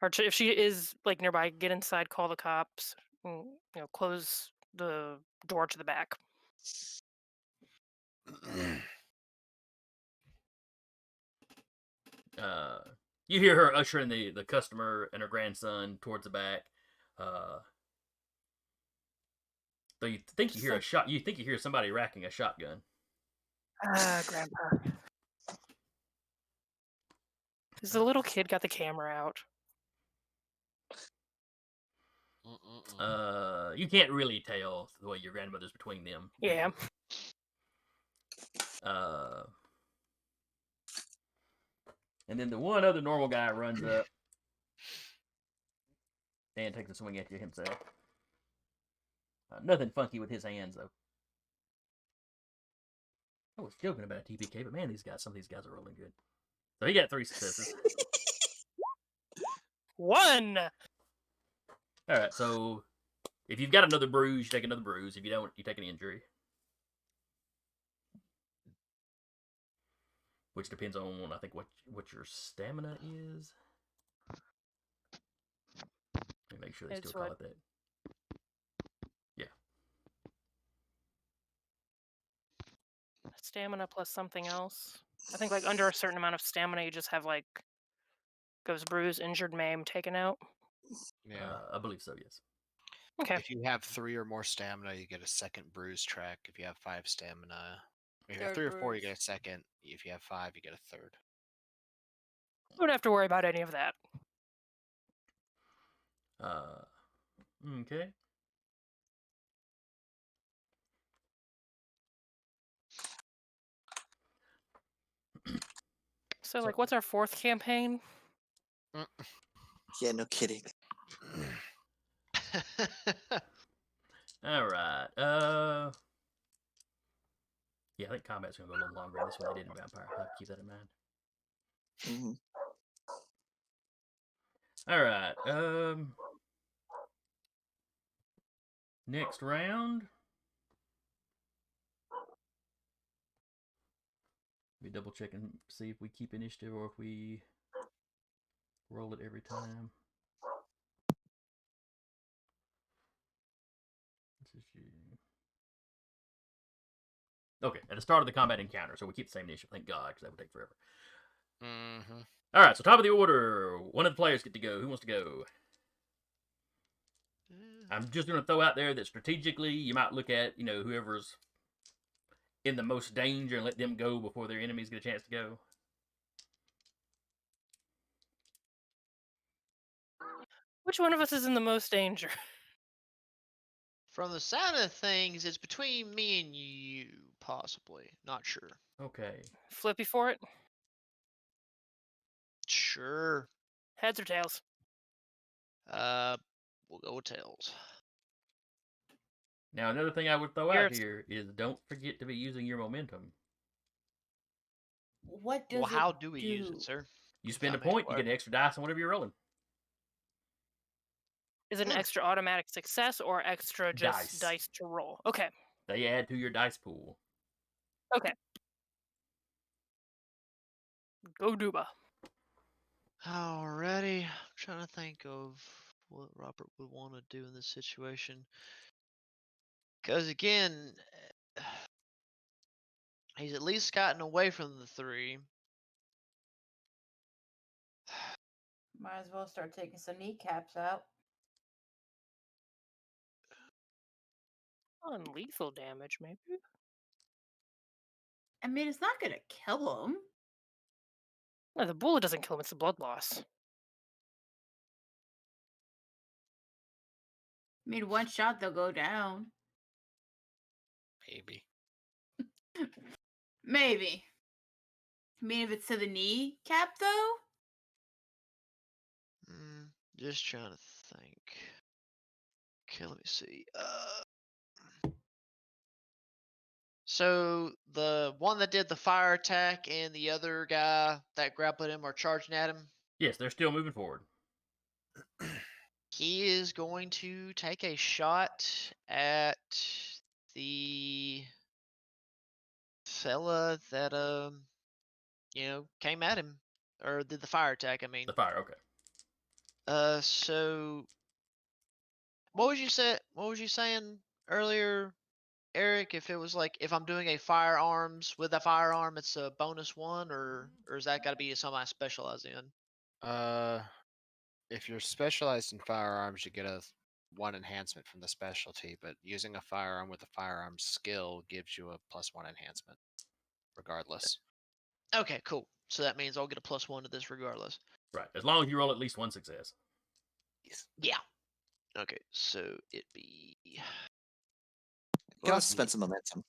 or to, if she is like nearby, get inside, call the cops, and, close the door to the back. You hear her ushering the customer and her grandson towards the back. Though you think you hear a shot. You think you hear somebody racking a shotgun. Ah, Grandpa. Has the little kid got the camera out? You can't really tell the way your grandmother's between them. Yeah. And then the one other normal guy runs up and takes a swing at you himself. Nothing funky with his hands, though. I was joking about a TPK, but man, some of these guys are rolling good. So he got 3 successes. 1! Alright, so if you've got another bruise, you take another bruise. If you don't, you take an injury. Which depends on, I think, what your stamina is. Let me make sure they still call it that. Yeah. Stamina plus something else. I think like under a certain amount of stamina, you just have like goes bruise, injured, maim, taken out. Yeah. I believe so, yes. Okay. If you have 3 or more stamina, you get a second bruise track. If you have 5 stamina, if you have 3 or 4, you get a second. If you have 5, you get a third. Don't have to worry about any of that. Okay. So like, what's our 4th campaign? Yeah, no kidding. All right. Yeah, I think combat's going to go a little longer in this one than they did in Vampire. I'll have to keep that in mind. Mhm. All right. Next round. Let me double check and see if we keep initiative or if we roll it every time. This is you. Okay, at the start of the combat encounter, so we keep the same initiative. Thank God, because that would take forever. Mm-hmm. All right, so top of the order. One of the players get to go. Who wants to go? I'm just going to throw out there that strategically, you might look at whoever's in the most danger and let them go before their enemies get a chance to go. Which one of us is in the most danger? From the sound of things, it's between me and you, possibly. Not sure. Okay. Flippy for it? Sure. Heads or tails? We'll go with tails. Now, another thing I would throw out Yours. here is don't forget to be using your momentum. What does Well, how it do we use it, sir? You If spend I a may point, you get inquire. an extra dice on whatever you're rolling. Is it an extra automatic success or extra just Dice. dice to roll? Okay. They add to your dice pool. Okay. Go Duba. Alrighty. I'm trying to think of what Robert would want to do in this situation. Because again, he's at least gotten away from the three. Might as well start taking some kneecaps out. Non-lethal damage, maybe? I mean, it's not gonna kill him. No, the bullet doesn't kill him, it's the blood loss. I mean, one shot they'll go down. Maybe. Maybe. I mean, if it's to the kneecap, though? Just trying to think. Okay, let me see. So the one that did the fire attack and the other guy that grappled him are charging at him. Yes, they're still moving forward. He is going to take a shot at the fella that came at him or did the fire attack. I mean, The fire, okay. So what was you saying earlier, Eric? If it was like if I'm doing a firearms with a firearm, it's a bonus one, or is that got to be something I specialize in? If you're specialized in firearms, you get a one enhancement from the specialty, but using a firearm with a firearm skill gives you a +1 enhancement, regardless. Okay, cool. So that means I'll get a +1 to this regardless. Right, as long as you roll at least one success. Yeah. Okay, so it'd be. You can also spend some momentum.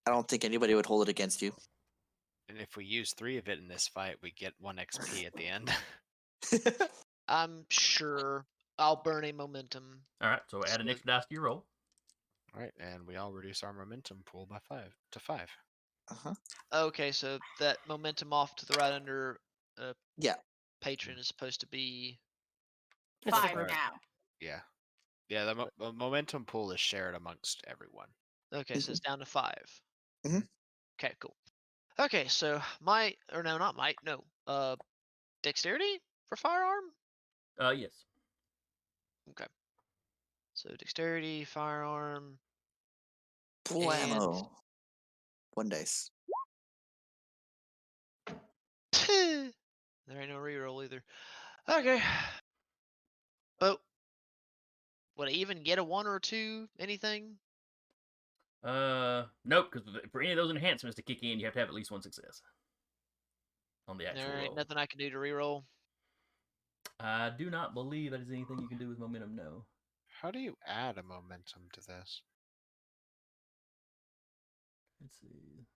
I don't think anybody would hold it against you. And if we use 3 of it in this fight, we get 1 XP at the end. I'm sure I'll burn a momentum. All right, so add an So- extra dice to your roll. All right, and we all reduce our momentum pool by 5 to 5. Uh-huh. Okay, so that momentum off to the right under Yeah. patron is supposed to be. It's a 5 group. now. Yeah. Yeah, the momentum pool is shared amongst everyone. Okay, so it's down to 5. Mhm. Okay, cool. Okay, so dexterity for firearm? Yes. Okay. So dexterity, firearm. Full And- ammo. 1 dice. There ain't no reroll either. Okay. Oh. Would I even get a 1 or 2? Anything? Nope, because for any of those enhancements to kick in, you have to have at least one success on the actual There ain't roll. nothing I can do to reroll. I do not believe that is anything you can do with momentum, no. How do you add a momentum to this? Let's see.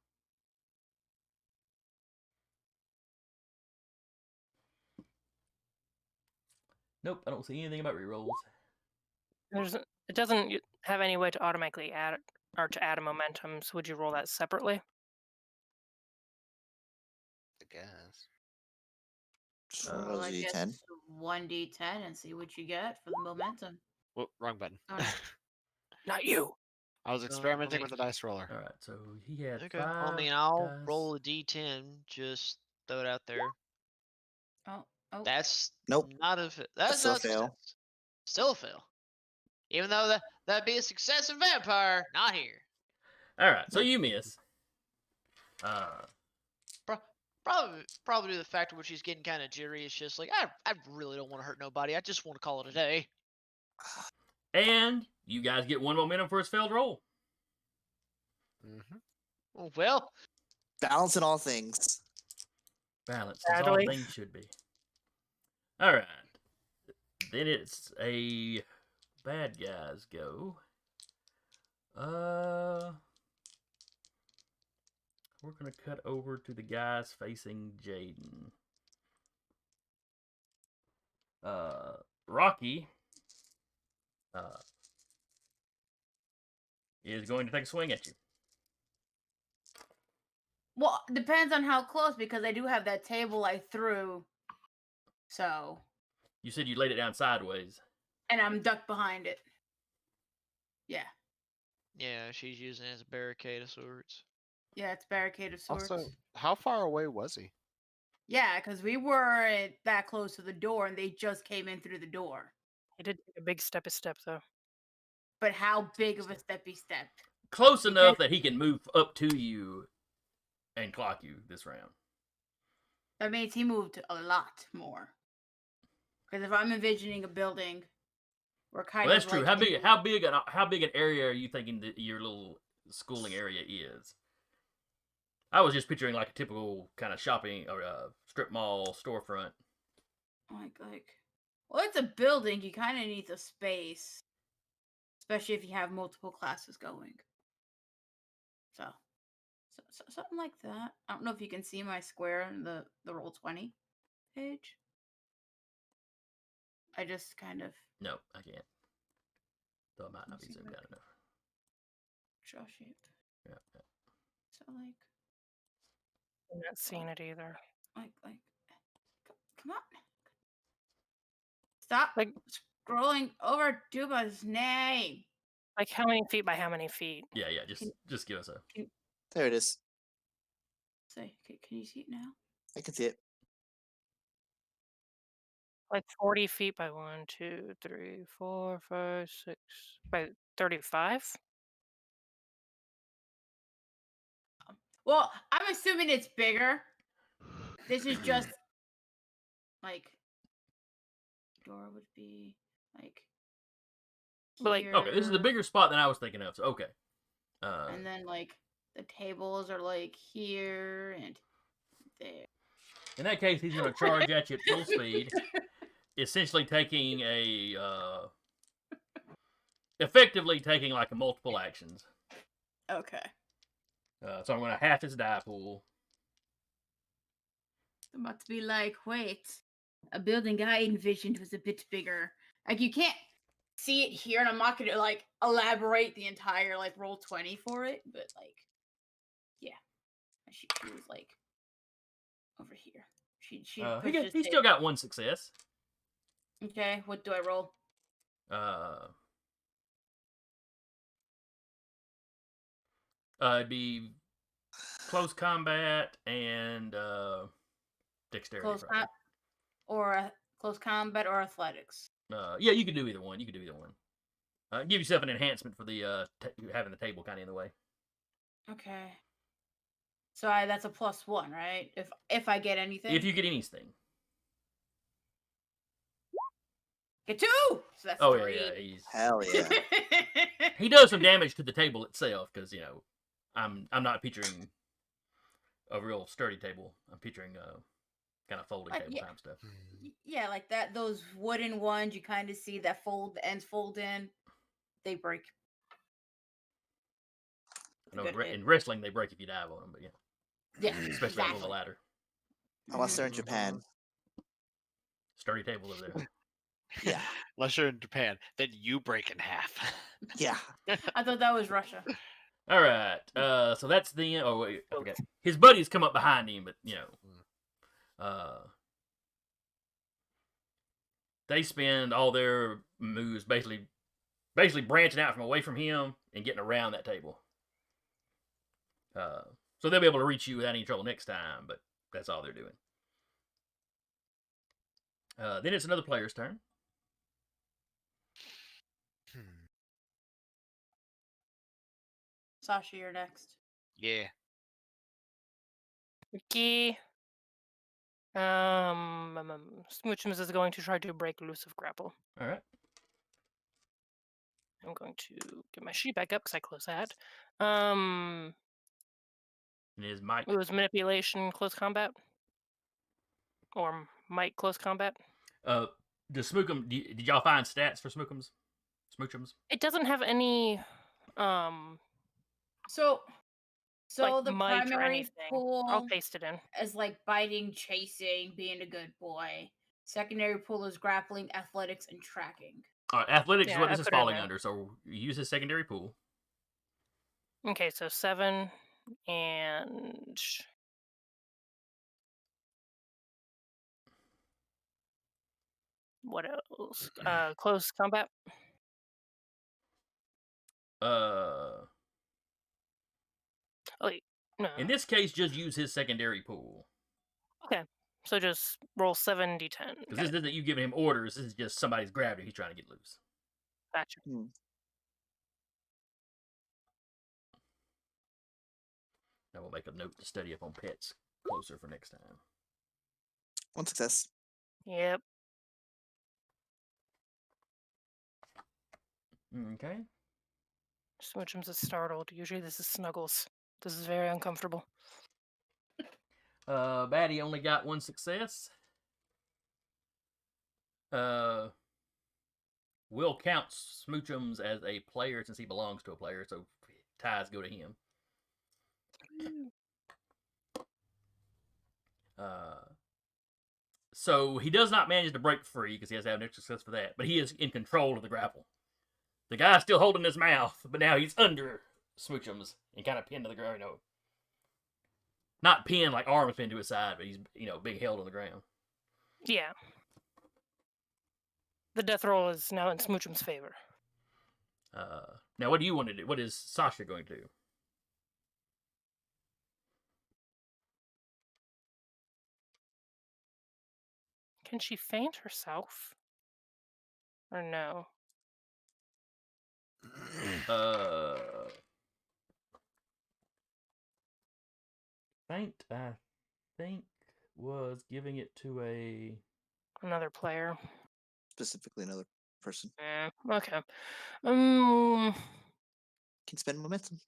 Nope, I don't see anything about rerolls. It doesn't have any way to automatically add or to add a momentum, so would you roll that separately? I guess. Just Uh, roll a I d10. guess 1d10 and see what you get for the momentum. Whoop, wrong button. Oh, no. Not you. I was So, experimenting with the dice roller. all right, so he had Okay. 5 I mean, I'll dice. roll a d10. Just throw it out there. Oh, oh. That's Nope. not a. That's That's still a not a fail. success. Still a fail. Even though that'd be a success in vampire, not here. All right, so you miss. Probably the fact of which he's getting kind of jittery is just like I really don't want to hurt nobody. I just want to call it a day. And you guys get 1 momentum for his failed roll. Mm-hmm. Well, Balance in all things. Balance, as all Sadly. things should be. All right. Then it's a bad guys go. We're gonna cut over to the guys facing Jaden. Rocky is going to take a swing at you. Well, depends on how close because I do have that table I threw. So, You said you laid it down sideways. and I'm ducked behind it. Yeah. yeah, she's using it as a barricade of sorts. Yeah, it's barricade of sorts. Also, how far away was he? Yeah, because we weren't that close to the door and they just came in through the door. He did take a big steppy step, though. But how big of a steppy step? Close You enough can- that he can move up to you and clock you this round. That means he moved a lot more. Because if I'm envisioning a building, we're kind Well, of that's true. like How big an area are you thinking that your little schooling area is? I was just picturing like a typical kind of shopping or strip mall storefront. well, it's a building. You kind of need the space, especially if you have multiple classes going. So something like that. I don't know if you can see my square in the Roll20 page. I just kind of No, I can't. Though it might not be Let's see zoomed if I out enough. draw shape. Yeah. So like I'm not seeing it either. come on. Stop Like- scrolling over Duba's name. Like, how many feet by how many feet? Yeah. Just give us a. There it is. Say, can you see it now? I can see it. Like 40 feet by 1, 2, 3, 4, 5, 6, by 35? Well, I'm assuming it's bigger. This is just like door would be like But, like- Okay, this is a here, bigger spot than I was thinking of. So okay. and then like the tables are like here and there. In that case, he's going to charge at you at full speed, essentially taking effectively taking like a multiple actions. Okay. So I'm going to half his die pool. I'm about to be like, wait, a building I envisioned was a bit bigger. Like you can't see it here, and I'm not gonna like elaborate the entire like Roll20 for it, but like, yeah, she was like over here. She pushed his He still got 1 success. Okay, what do I roll? It'd be close combat and dexterity. Close probably. close combat or athletics. Yeah, you can do either one. Give yourself an enhancement for the having the table kind of in the way. Okay. So that's a +1, right? If I get anything. If you get anything. Get 2. So that's Oh 3. yeah. Hell yeah. He does some damage to the table itself because I'm not picturing a real sturdy table. I'm picturing kind of folding table yeah. type stuff. Yeah, like that. Those wooden ones you kind of see that the ends fold in. They break. I know Good hit. in wrestling they break if you dive on them, but yeah, Yeah, especially on the ladder. Unless they're in Japan. Sturdy table over there. Yeah. Unless you're in Japan, then you break in half. Yeah. I thought that was Russia. All right. So that's the. Oh wait, I forgot. His buddies come up behind him, but they spend all their moves basically branching out from away from him and getting around that table. So they'll be able to reach you without any trouble next time, but that's all they're doing. Then it's another player's turn. Sasha, you're next. Yeah. Okay. Smoochums is going to try to break elusive grapple. All right. I'm going to get my sheet back up because I closed that. And his mic. It was manipulation, close combat, or might close combat. Does Smookum? Did y'all find stats for Smookums? Smoochums? It doesn't have any So like the might or primary anything. pool I'll paste it in. is like biting, chasing, being a good boy. Secondary pool is grappling, athletics, and tracking. All right, athletics is Yeah, what I this is put it in falling there. under. So use his secondary pool. Okay, so 7 and what else? Close combat. Uh, Oh wait, no. in this case, just use his secondary pool. Okay, so just roll 7d10. Because this isn't you giving him orders. This is just somebody's grabbed him. He's trying to get loose. Gotcha. Now we'll make a note to study up on pets closer for next time. 1 success. Yep. Okay. Smoochums is startled. Usually this is Snuggles. This is very uncomfortable. Batty only got 1 success. Will counts Smoochums as a player since he belongs to a player, so ties go to him. So he does not manage to break free because he has to have an extra success for that, but he is in control of the grapple. The guy's still holding his mouth, but now he's under Smoochums and kind of pinned to the ground. Not pinned like arms pinned to his side, but he's being held on the ground. Yeah. The death roll is now in Smoochum's favor. Now, what do you want to do? What is Sasha going to do? Can she faint herself? Or no? Faint, I think, was giving it to Another player. Specifically another person. Okay. Can spend momentum.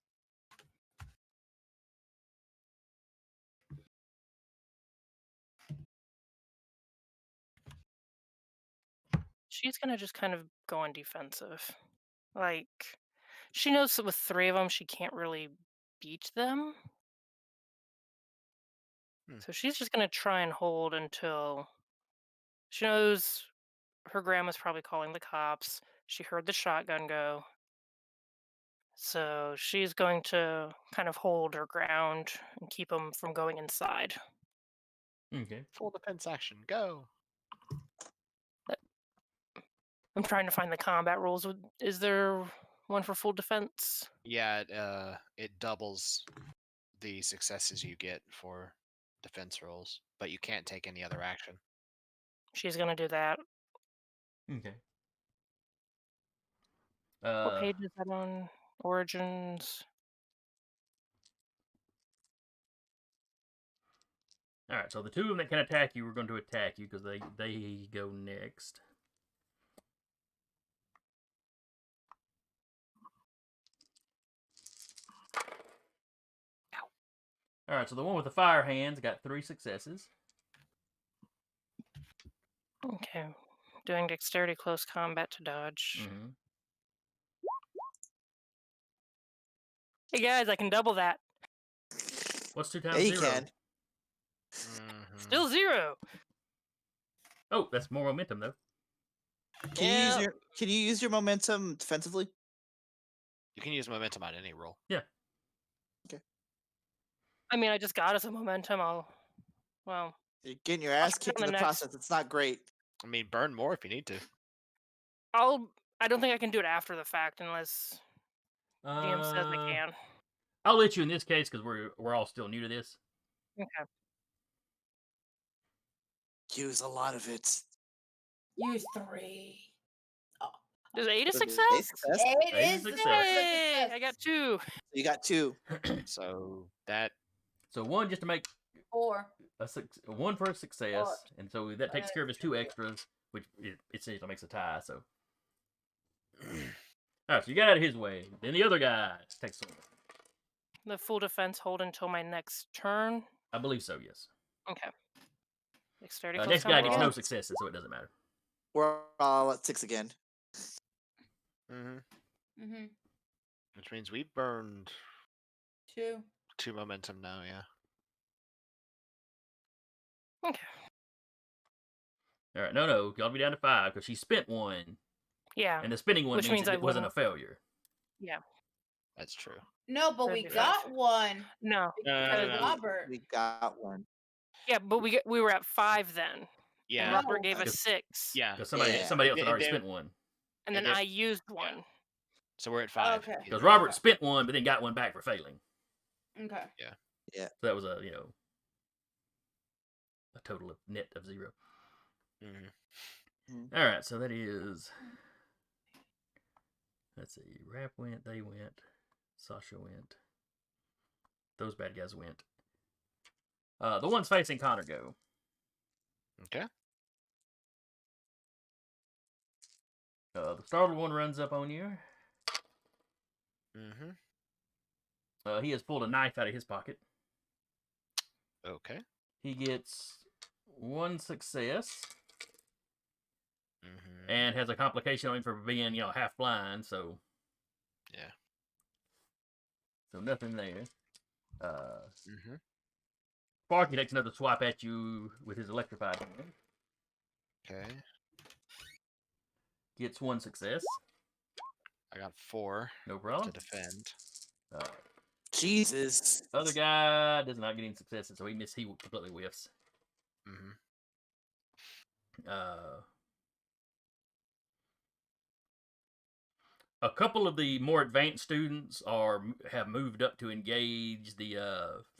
She's gonna just kind of go on defensive. Like, she knows that with 3 of them, she can't really beat them. So she's just gonna try and hold until she knows her grandma's probably calling the cops. She heard the shotgun go. So she's going to kind of hold her ground and keep them from going inside. Okay. Full defense action, go. I'm trying to find the combat rules. Is there one for full defense? Yeah, it doubles the successes you get for defense rolls, but you can't take any other action. She's gonna do that. Okay. What page is that on? Origins. All right, so the 2 of them that can attack you are going to attack you because they go next. All right, so the one with the fire hands got 3 successes. Okay. Doing dexterity close combat to dodge. Mm-hmm. Hey guys, I can double that. What's 2 times Yeah, you 0? can. Still 0. Oh, that's more momentum though. Can you use your momentum defensively? You can use momentum on any roll. I mean, I just got us a momentum. Well, You're getting your I'll ass try kicked on in the the next- process. It's not great. I mean, burn more if you need to. I don't think I can do it after the fact unless DM says I can. I'll let you in this case because we're all still new to this. Okay. Use a lot of it. Use 3. Does 8 a Was it success? a success? 8 Eight is is the success. source of Yay! success. I got 2. You got 2. So that So one just to make 4. one for a success, Or- and so that takes care of his 2 extras, which it essentially makes a tie. So, all right, so you got out of his way. Then the other guy takes some. The full defense hold until my next turn. I believe so. Yes. Okay. Dexterity. Next guy gets no combat. successes, so it doesn't matter. We're all at 6 again. Mm-hmm. which means we burned 2. 2 momentum now. Yeah. Okay. All right, no, y'all be down to 5 because she spent 1, Yeah. and the spinning one Which means means I it wasn't a wouldn't- failure. Yeah. That's true. No, but we got 1. No. Because no. Robert. We got 1. Yeah, but we were at 5 then. And Yeah. Robert gave No. us 6. Yeah. Because somebody Yeah. else They- had already they- spent 1. And And then it- I used 1. So we're at 5. Okay. Because Robert spent 1, but then got 1 back for failing. Okay. So that was a total of net of 0. Mhm. All right, so that is. Let's see. Rap went. They went. Sasha went. Those bad guys went. The ones facing Connor go. Okay. The startled one runs up on you. Mm-hmm. He has pulled a knife out of his pocket. Okay. He gets 1 success Mm-hmm. and has a complication on him for being, half blind. So Yeah. So nothing there. Mm-hmm. Sparky takes another swipe at you with his electrified hand. Okay. Gets 1 success. I got 4 No to problem. defend. Jesus. Other guy does not get any successes, so he completely whiffs. Mm-hmm. A couple of the more advanced students have moved up to engage the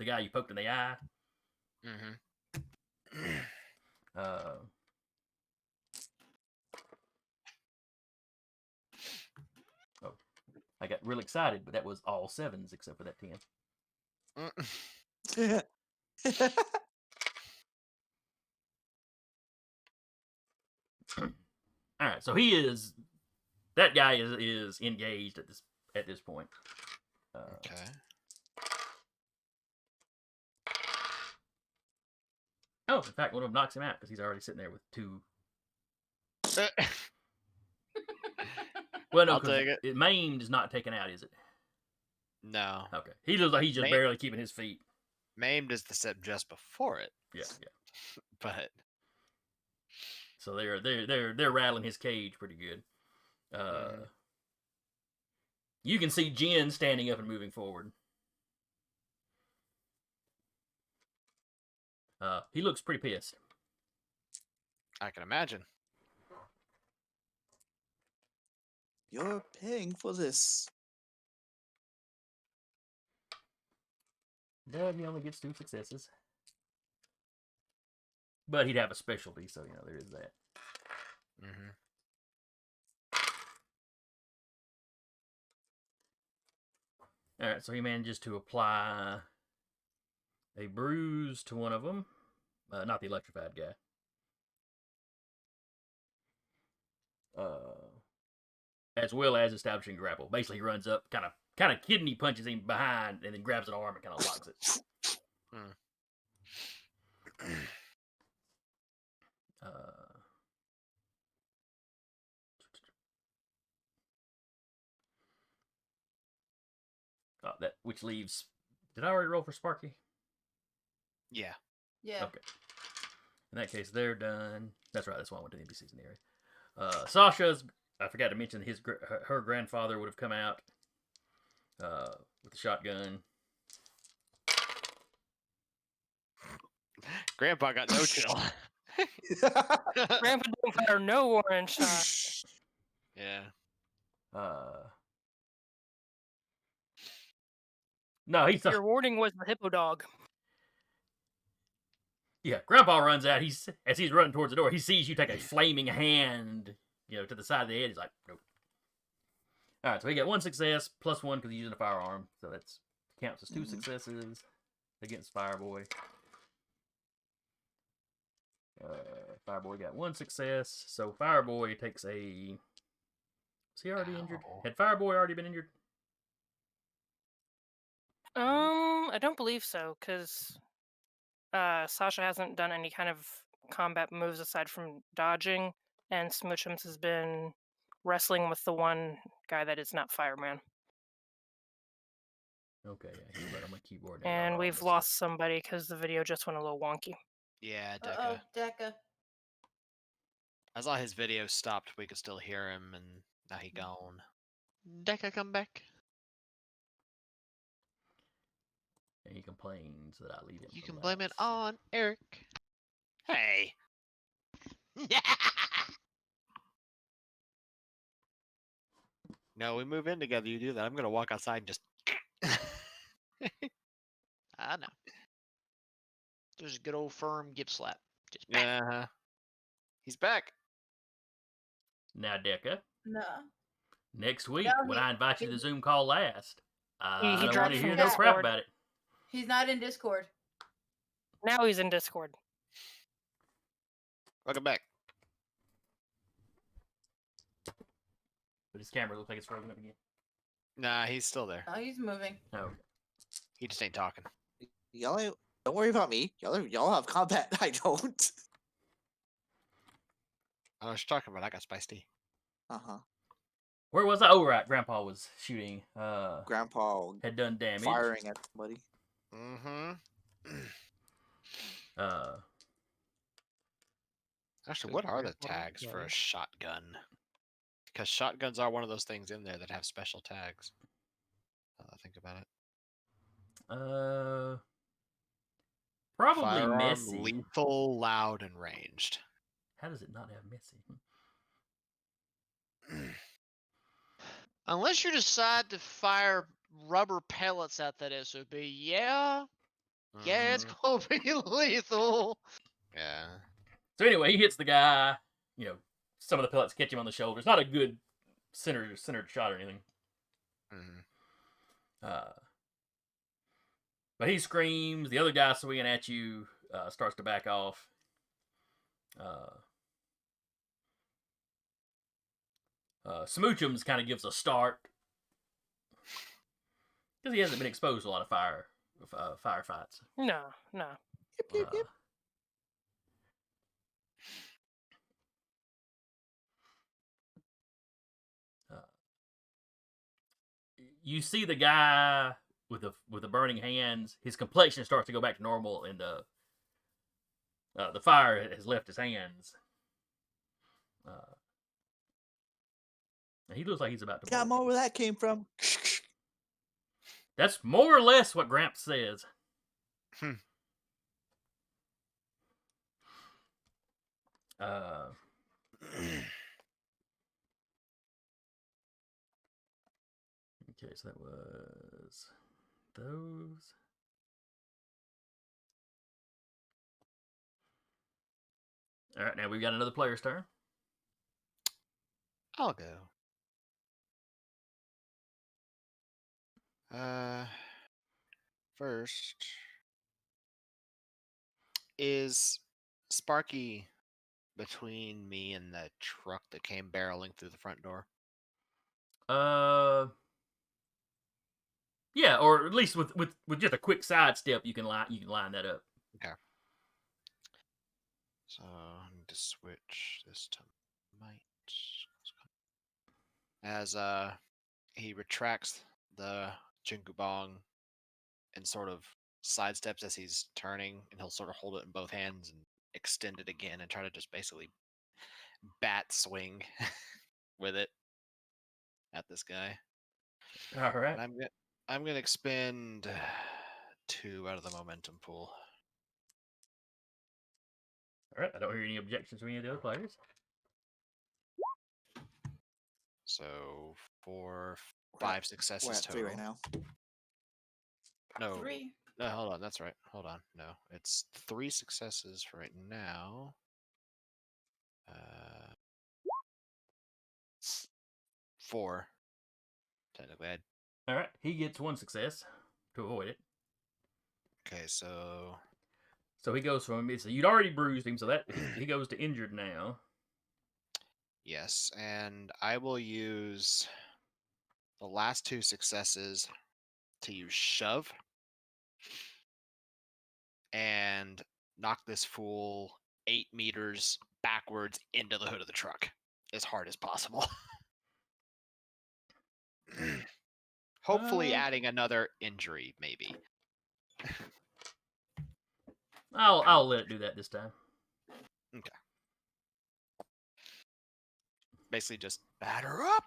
guy you poked in the eye. Mm-hmm. Oh, I got real excited, but that was all 7s except for that 10. All right, so that guy is engaged at this point. Okay. Oh, in fact, one of them knocks him out because he's already sitting there with 2. Well, no, I'll take it. Maimed is not taken out, is it? No. Okay, he looks like he's just Maimed- barely keeping his feet. Maimed is the step just before it, Yeah. but So they're rattling his cage pretty good. You can see Jen standing up and moving forward. He looks pretty pissed. I can imagine. You're paying for this. Dub, he only gets 2 successes. But he'd have a specialty, so there is that. Mm-hmm. Alright, so he manages to apply a bruise to one of them. Not the electrified guy. As well as establishing grapple. Basically, he runs up, kind of kidney punches him behind, and then grabs an arm and kind of locks it. That which leaves. Did I already roll for Sparky? Yeah. Yeah. Okay. In that case, they're done. That's right. That's why I went to the NPCs in the area. Sasha's, I forgot to mention, her grandfather would have come out with a shotgun. Grandpa got no chill. Grandpa didn't fire no warning shot. Yeah. No, he's Your warning was the hippo dog. Yeah, Grandpa runs out. As he's running towards the door, he sees you take a flaming hand, to the side of the head. He's like, nope. All right, so he got 1 success plus 1 because he's using a firearm, so that's counts as 2 successes against Fireboy. Fireboy got 1 success, so Fireboy takes a. Was he already injured? Had Fireboy already been injured? I don't believe so, because Sasha hasn't done any kind of combat moves aside from dodging, and Smoochums has been wrestling with the one guy that is not Fireman. Okay, yeah, he's right on my keyboard. And we've lost somebody because the video just went a little wonky. Yeah, Uh-oh, Deca. Deca. I saw his video stopped. We could still hear him, and now he gone. Deca, come back. And he complains that I leave him. You for can blame it last. on Eric. Hey. No, we move in together. You do that. I'm gonna walk outside and just. I know. There's a good old firm gift slap. Just bang. Yeah. He's back. Now, Deca, No. next week No, when he- I invite you to he- the Zoom call last, I He don't dropped want to from hear no crap Discord. about it. He's not in Discord. Now he's in Discord. Welcome back. But his camera looks like it's frozen up again. Nah, he's still there. Oh, he's moving. Oh, He just ain't talking. Don't worry about me. Y'all have combat. I don't. I know what you're talking about. I got spiced tea. where was I? Oh, right. Grandpa was shooting. Grandpa Had done damage. firing at somebody. Mm-hmm. Actually, So what are the Grandpa tags for a died. shotgun? Because shotguns are one of those things in there that have special tags. Think about it. Probably Firearm, messy. lethal, loud, and ranged. How does it not have messy? Unless you decide to fire rubber pellets at that SOB, yeah, it's Mhm. gonna be lethal. Yeah. So anyway, he hits the guy. Some of the pellets catch him on the shoulder. It's not a good centered shot or anything. Mm-hmm. But he screams. The other guy swinging at you starts to back off. Smoochums kind of gives a start because he hasn't been exposed to a lot of firefights. No. Yep. You see the guy with the burning hands. His complexion starts to go back to normal, and the fire has left his hands. And he looks like he's about to. Yeah, Burn. I'm over where that came from. That's more or less what Gramps says. Okay, so that was those. All right, now we've got another player's turn. I'll go. First is Sparky between me and the truck that came barreling through the front door. Yeah, or at least with just a quick sidestep, you can line that up. Okay. So I need to switch this to might. As he retracts the Jingu Bong and sort of sidesteps as he's turning, and he'll sort of hold it in both hands and extend it again and try to just basically bat swing with it at this guy. All right. And I'm gonna expend 2 out of the momentum pool. All right. I don't hear any objections from any of the other players. So 4, We're at- 5 successes We're at total. 3 right now. No, 3. no, hold on. That's right. Hold on. No, it's 3 successes right now. 4. Technically, All right. He gets 1 success to avoid it. okay. So So he goes from, so you'd already bruised him, so that he goes to injured now. yes, and I will use the last 2 successes to use shove and knock this fool 8 meters backwards into the hood of the truck as hard as possible. Hopefully, adding another injury, maybe. I'll let it do that this time. Basically, just batter up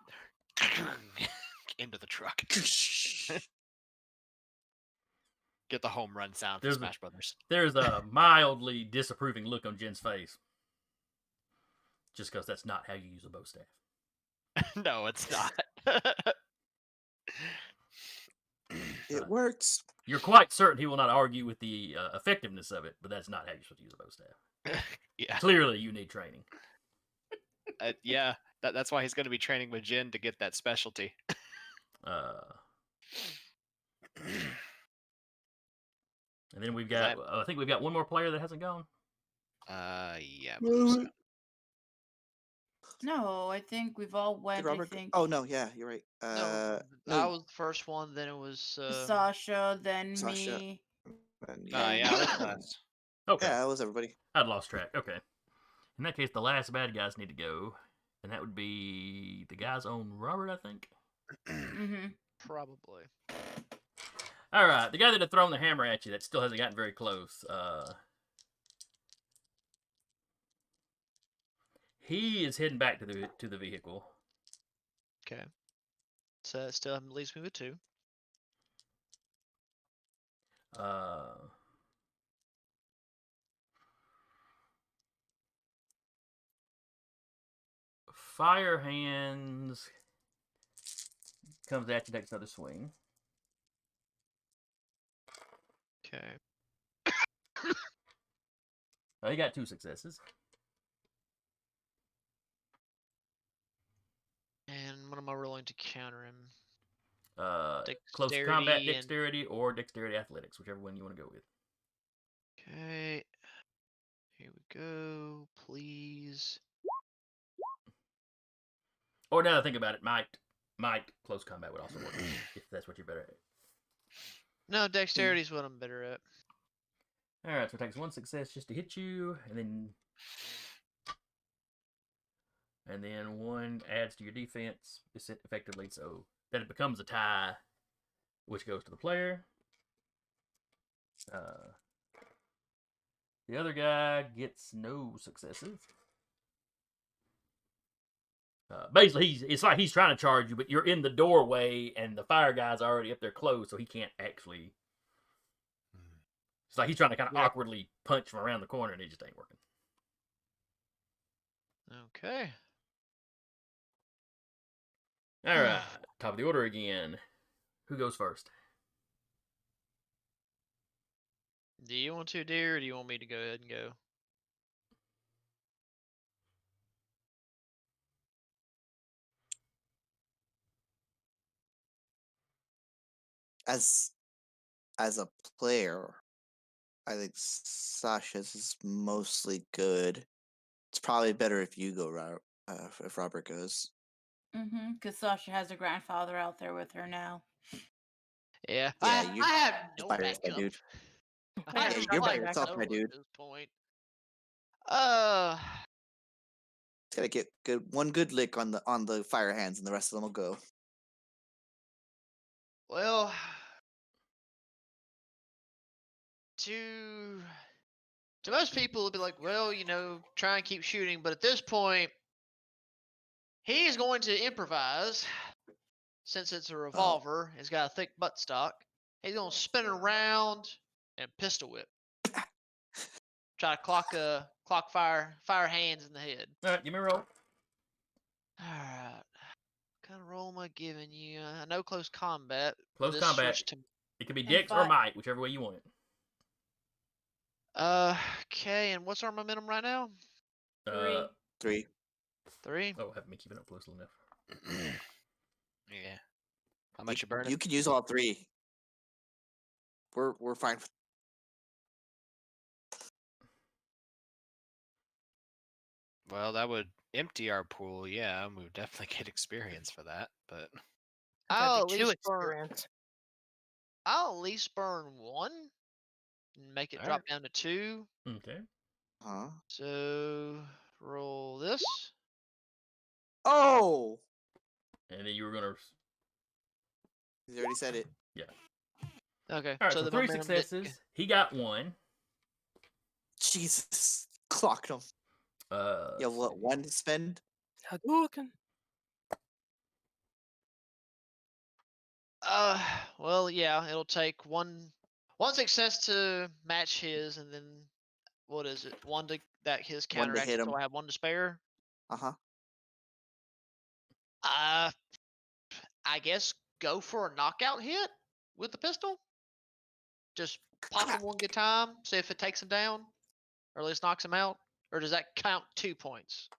into the truck. Get the home run sound for There's a- Smash Brothers. There's a mildly disapproving look on Jen's face. Just because that's not how you use a bow staff. No, it's not. It works. You're quite certain he will not argue with the effectiveness of it, but that's not how you're supposed to use a bow staff. Yeah, Clearly, you need training. yeah. That's why he's going to be training with Jin to get that specialty. And then we've got, I think we've got one more player that hasn't gone. Yeah. I believe so. No, I think we've all went. Did Robert I think. Oh no, yeah, you're right. No, no. I was the first one. Then it was Sasha, then Sasha. me. Yeah, that's last. Okay. Yeah, that was everybody. I'd lost track. Okay. In that case, the last bad guys need to go. And that would be the guys on Robert, I think. Mm-hmm. probably. All right. The guy that had thrown the hammer at you that still hasn't gotten very close. He is heading back to the vehicle. Okay. So that still leaves me with 2. Fire Hands comes at you, takes another swing. Okay. He got 2 successes. And what am I rolling to counter him? Close Dexterity combat and- dexterity or dexterity athletics, whichever one you want to go with. Okay. Here we go. Please. Or now that I think about it, might close combat would also work if that's what you're better at. No, dexterity is what I'm better at. All right, so it takes 1 success just to hit you, and then 1 adds to your defense effectively, so that it becomes a tie, which goes to the player. The other guy gets no successes. Basically, it's like he's trying to charge you, but you're in the doorway, and the fire guy's already up there close, so he can't actually. It's like he's trying to kind of awkwardly punch from around the corner, and it just ain't working. Okay. All right, top of the order again. Who goes first? Do you want to, dear, or do you want me to go ahead and go? As a player, I think Sasha's is mostly good. It's probably better if you go, if Robert goes. Mm-hmm. Because Sasha has a grandfather out there with her now. Yeah. Yeah, I have no by yourself, backup. dude. I have you're by like yourself, no my at dude. this point. It's gotta get one good lick on the fire hands, and the rest of them will go. Well, to most people, it'll be like, well, try and keep shooting. But at this point, He's going to improvise. Since it's a revolver, it's got a thick buttstock. He's going to spin it around and pistol whip. Try to clock fire hands in the head. All right, give me a roll. Alright. What kind of roll am I giving you? I know close combat. Close This combat. switched to It could be And dex or fi- might, whichever way you want it. okay, and what's our momentum right now? Uh, 3. 3? oh, haven't been keeping up closely enough. Yeah. How much you burning? You can use all 3. We're fine. Well, that would empty our pool. Yeah, we would definitely get experience for that. But I'll That'd at be 2 least burn. experience. I'll at least burn 1 and make it drop Alright. down to 2. Okay. Huh? So roll this. Oh! And then you were gonna. He already said it. Okay. All right, so the 3 momentum didn't successes. He got 1. Jesus. Clocked him. You have let's what, see. 1 to spend? Hadouken. Well, yeah, it'll take one success to match his, and then what is it? 1 to that his One to counteract. hit So him. I have 1 to spare. Uh-huh. I guess go for a knockout hit with the pistol. Just pop him 1 good time, see if it takes him down, or at least knocks him out. Or does that count 2 points?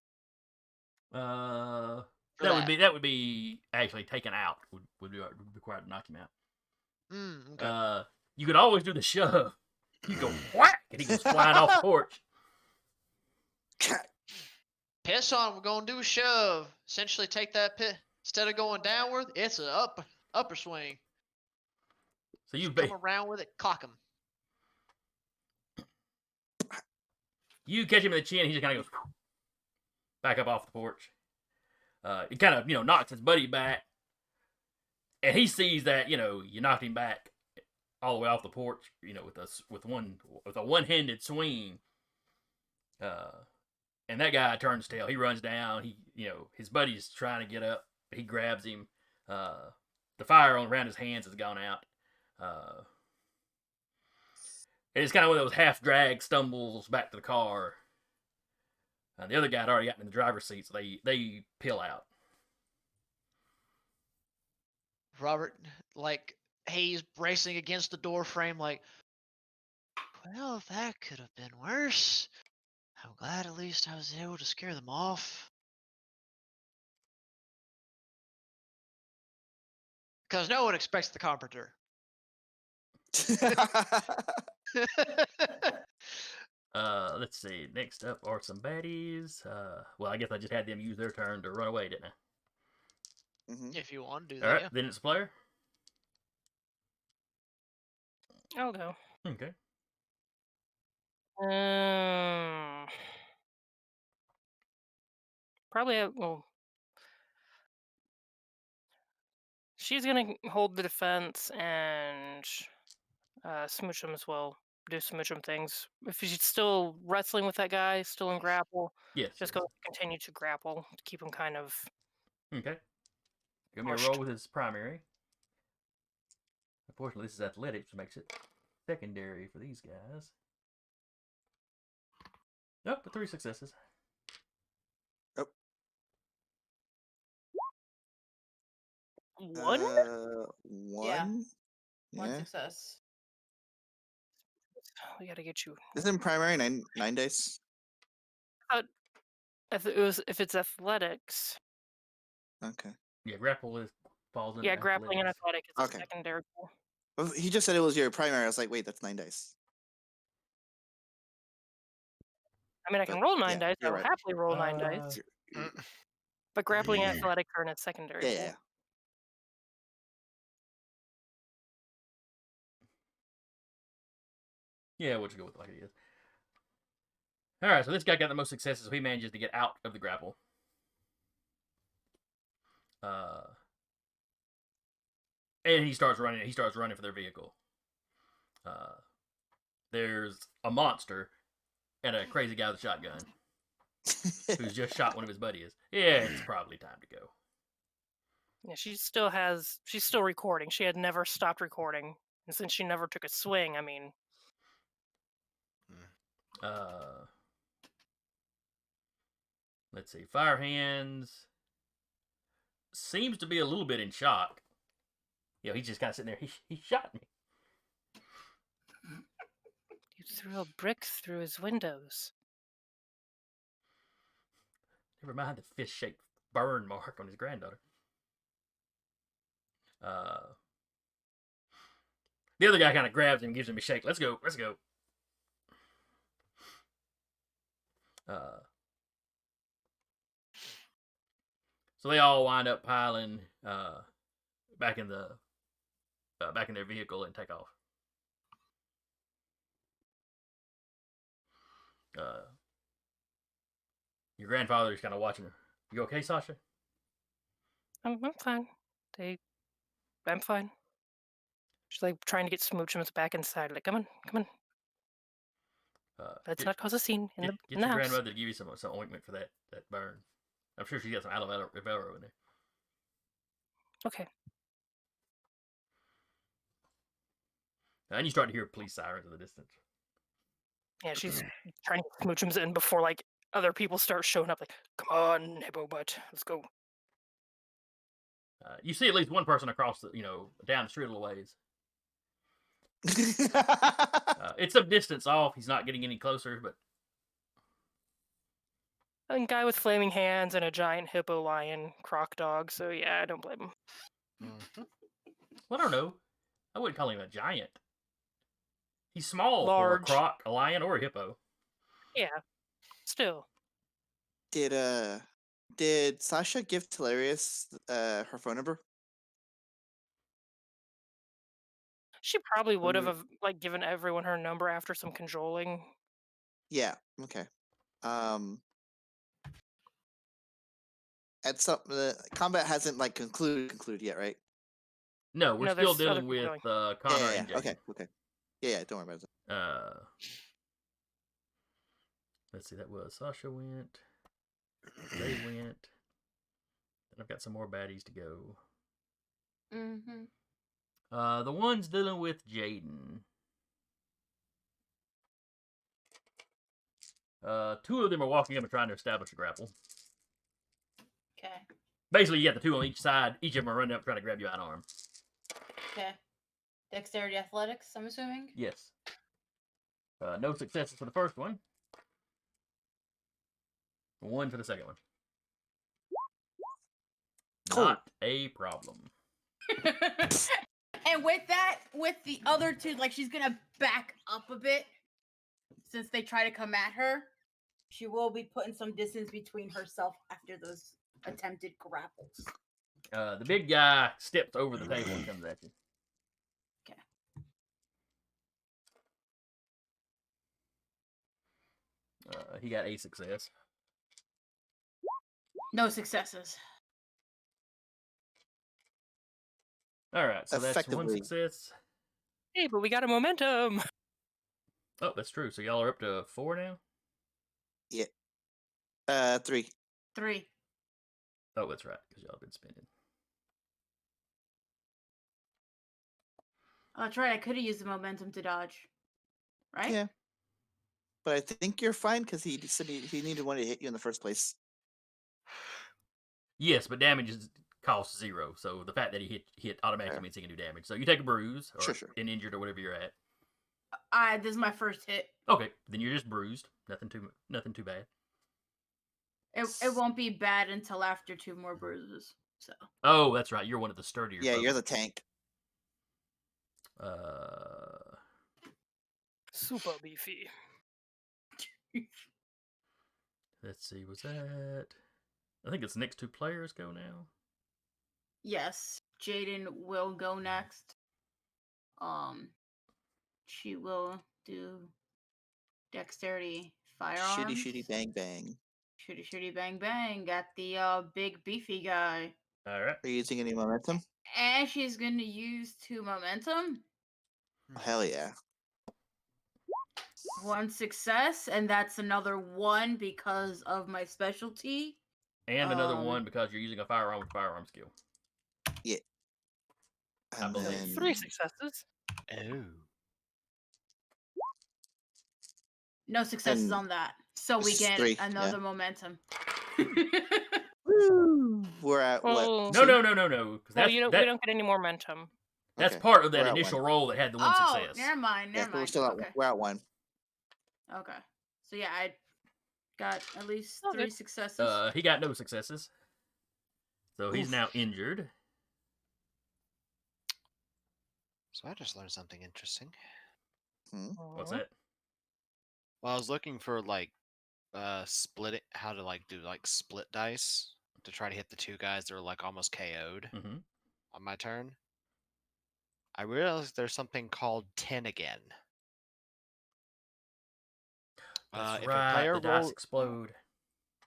That For would be actually taken out. Would be required to knock him out. Okay. You could always do the shove. You go whack, and he goes flying off the porch. Piss on. We're gonna do a shove. Essentially, take that pit instead of going downward. It's a upper swing. So you Come around with it, clock him. You catch him in the chin. He just kind of goes back up off the porch. It kind of knocks his buddy back, and he sees that you knocked him back all the way off the porch. With a one-handed swing. And that guy turns tail. He runs down. His buddy's trying to get up. He grabs him. The fire around his hands has gone out. And it's kind of one of those half-drag stumbles back to the car. The other guy had already gotten in the driver's seat, so they peel out. Robert, he's bracing against the door frame, well, that could have been worse. I'm glad at least I was able to scare them off. Because no one expects the carpenter. Let's see. Next up are some baddies. Well, I guess I just had them use their turn to run away, didn't I? Mm-hmm. If you want to do All that, right, yeah. then it's a player. I'll go. Okay. Probably, she's gonna hold the defense and smooch him as well. Do smooch him things. If she's still wrestling with that guy, still in grapple, Yes. just go continue to grapple to keep him kind of. Okay. Give me a pushed. roll with his primary. Unfortunately, this is athletics, which makes it secondary for these guys. Nope, but 3 successes. One? One? One Yeah. success. We gotta get you. Isn't primary 9 dice? If it's athletics. Okay. Yeah, grapple falls into Yeah, grappling and athletics. athletic is Okay. a secondary goal. Well, he just said it was your primary. I was like, wait, that's 9 dice. I mean, I can But, roll 9 yeah, dice. you're I'll right. happily roll 9 dice. But grappling and athletic are in its secondary Yeah, goal. yeah. Yeah, we'll just go with it like it is. Alright, so this guy got the most successes, so he manages to get out of the grapple. And he starts running for their vehicle. There's a monster and a crazy guy with a shotgun. who's just shot one of his buddies. Yeah, it's probably time to go. Yeah, she's still recording. She had never stopped recording. And since she never took a swing, I mean, Let's see. Fire Hands seems to be a little bit in shock. You know, he's just kind of sitting there. He shot me. you threw a brick through his windows. Never mind the fish-shaped burn mark on his granddaughter. The other guy kind of grabs him and gives him a shake. Let's go. Let's go. So they all wind up piling back in their vehicle and take off. Your grandfather's kind of watching her. You okay, Sasha? I'm fine. I'm fine. She's like trying to get Smoochums back inside. Like, come on. Let's not cause a scene in Get the your house. grandmother to give you some ointment for that burn. I'm sure she got some aloe vera in there. Okay. And you start to hear police sirens in the distance. Yeah, she's trying to get Smoochums in before like other people start showing up. Like, come on, hippo butt, let's go. You see at least one person across down the street a little ways. It's some distance off. He's not getting any closer, but A guy with flaming hands and a giant hippo lion croc dog. So yeah, I don't blame him. well, I don't know. I wouldn't call him a giant. He's small Large. for a croc, a lion, or a hippo. Yeah, still. Did Sasha give Hilarious her phone number? She probably would have like given everyone her number after some cajoling. Yeah. Okay. At some combat hasn't like concluded yet, right? No, we're No, still there's other dealing people with going. Connor Yeah. and Jason. Okay. Yeah. Don't worry about it. Let's see. That was Sasha went. They went. And I've got some more baddies to go. The ones dealing with Jaden. Two of them are walking up and trying to establish a grapple. Okay. Basically, you got the two on each side. Each of them are running up trying to grab you by an arm. Okay. Dexterity athletics, I'm assuming? Yes. No successes for the first one. One for the second one. Cool. Not a problem. And with the other two, like she's gonna back up a bit since they try to come at her. She will be putting some distance between herself after those attempted grapples. The big guy steps over the table and comes at you. Okay. He got a success. No successes. All right, so that's one Effectively. success. Hey, but we got a momentum. Oh, that's true. So y'all are up to 4 now? Yeah. 3. 3. Oh, that's right, because y'all have been spending. Oh, that's right. I could have used the momentum to dodge. Right? Yeah. But I think you're fine because he said he needed one to hit you in the first place. Yes, but damage costs 0. So the fact that he hit automatically means he can do damage. So you take a bruise or Sure. an injured or whatever you're at. This is my first hit. Okay, then you're just bruised. Nothing too bad. It won't be bad until after 2 more bruises. So. Oh, that's right. You're one of the sturdier. Yeah, folks. you're the tank. Super beefy. Let's see. Was that? I think it's next 2 players go now. Yes, Jaden will go next. She will do dexterity firearms. Shooty bang bang. Shooty bang bang at the big beefy guy. All right. Are you using any momentum? And she's gonna use 2 momentum. Hell yeah. 1 success, and that's another 1 because of my specialty. And another 1 because you're using a firearm with firearm skill. Yeah. I And believe. then 3 successes. Oh. No successes And on that. So we it's get 3, yeah. another momentum. Woo! We're at Well, what? No, 2? no, no, no, no. Because Well, that's we don't get any more momentum. that's Okay, part of we're that at initial 1. roll that had the 1 Oh, success. never mind. Yeah, Never so we're mind. still at Okay. we're at 1. Okay. So yeah, I got at least Oh, 3 good. successes. He got no successes. So he's Oof. now injured. So I just learned something interesting. What's Aw. that? Well, I was looking for like split it, how to like do like split dice to try to hit the 2 guys that are like almost KO'd Mm-hmm. on my turn. I realized there's something called 10 again. That's If right. a player The dice explode.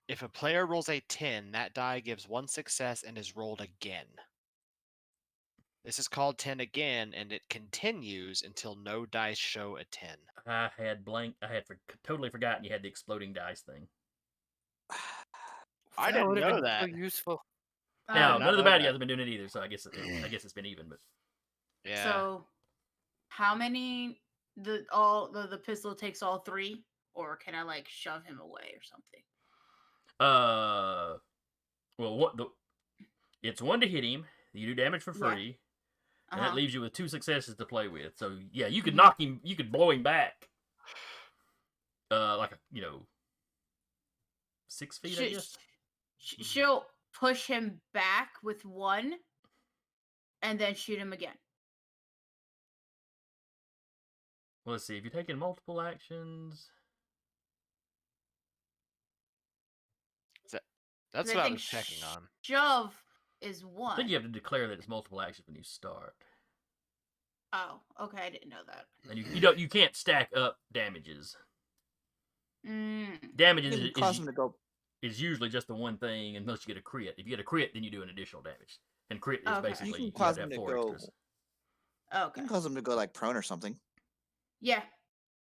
if a player rolls a 10, that die gives 1 success and is rolled again. This is called 10 again, and it continues until no dice show a 10. I had totally forgotten you had the exploding dice thing. I That didn't would have know been that. so useful. Now, did none not of the know bad that. guys have been doing it either, so I guess it's been even. But Yeah. So how many the pistol takes all 3? Or can I like shove him away or something? well, it's 1 to hit him. You do damage for Yeah. free, and that Uh-huh. leaves you with 2 successes to play with. So yeah, you could Mhm. knock him. You could blow him back. Like 6 feet, I guess. She'll push him back with 1 and then shoot him again. Well, let's see. If you're taking multiple actions, That's 'Cause what I think was checking on. Shove is I 1. think you have to declare that it's multiple actions when you start, Oh, okay, I didn't know that. and you can't stack up damages. Mm. Damages You can cause him to go. is usually just the one thing unless you get a crit. If you get a crit, then you do an additional damage. And crit is Okay. You basically can you have cause to him have to 4 go. extras. You Okay. can cause him to go like prone or something. Yeah.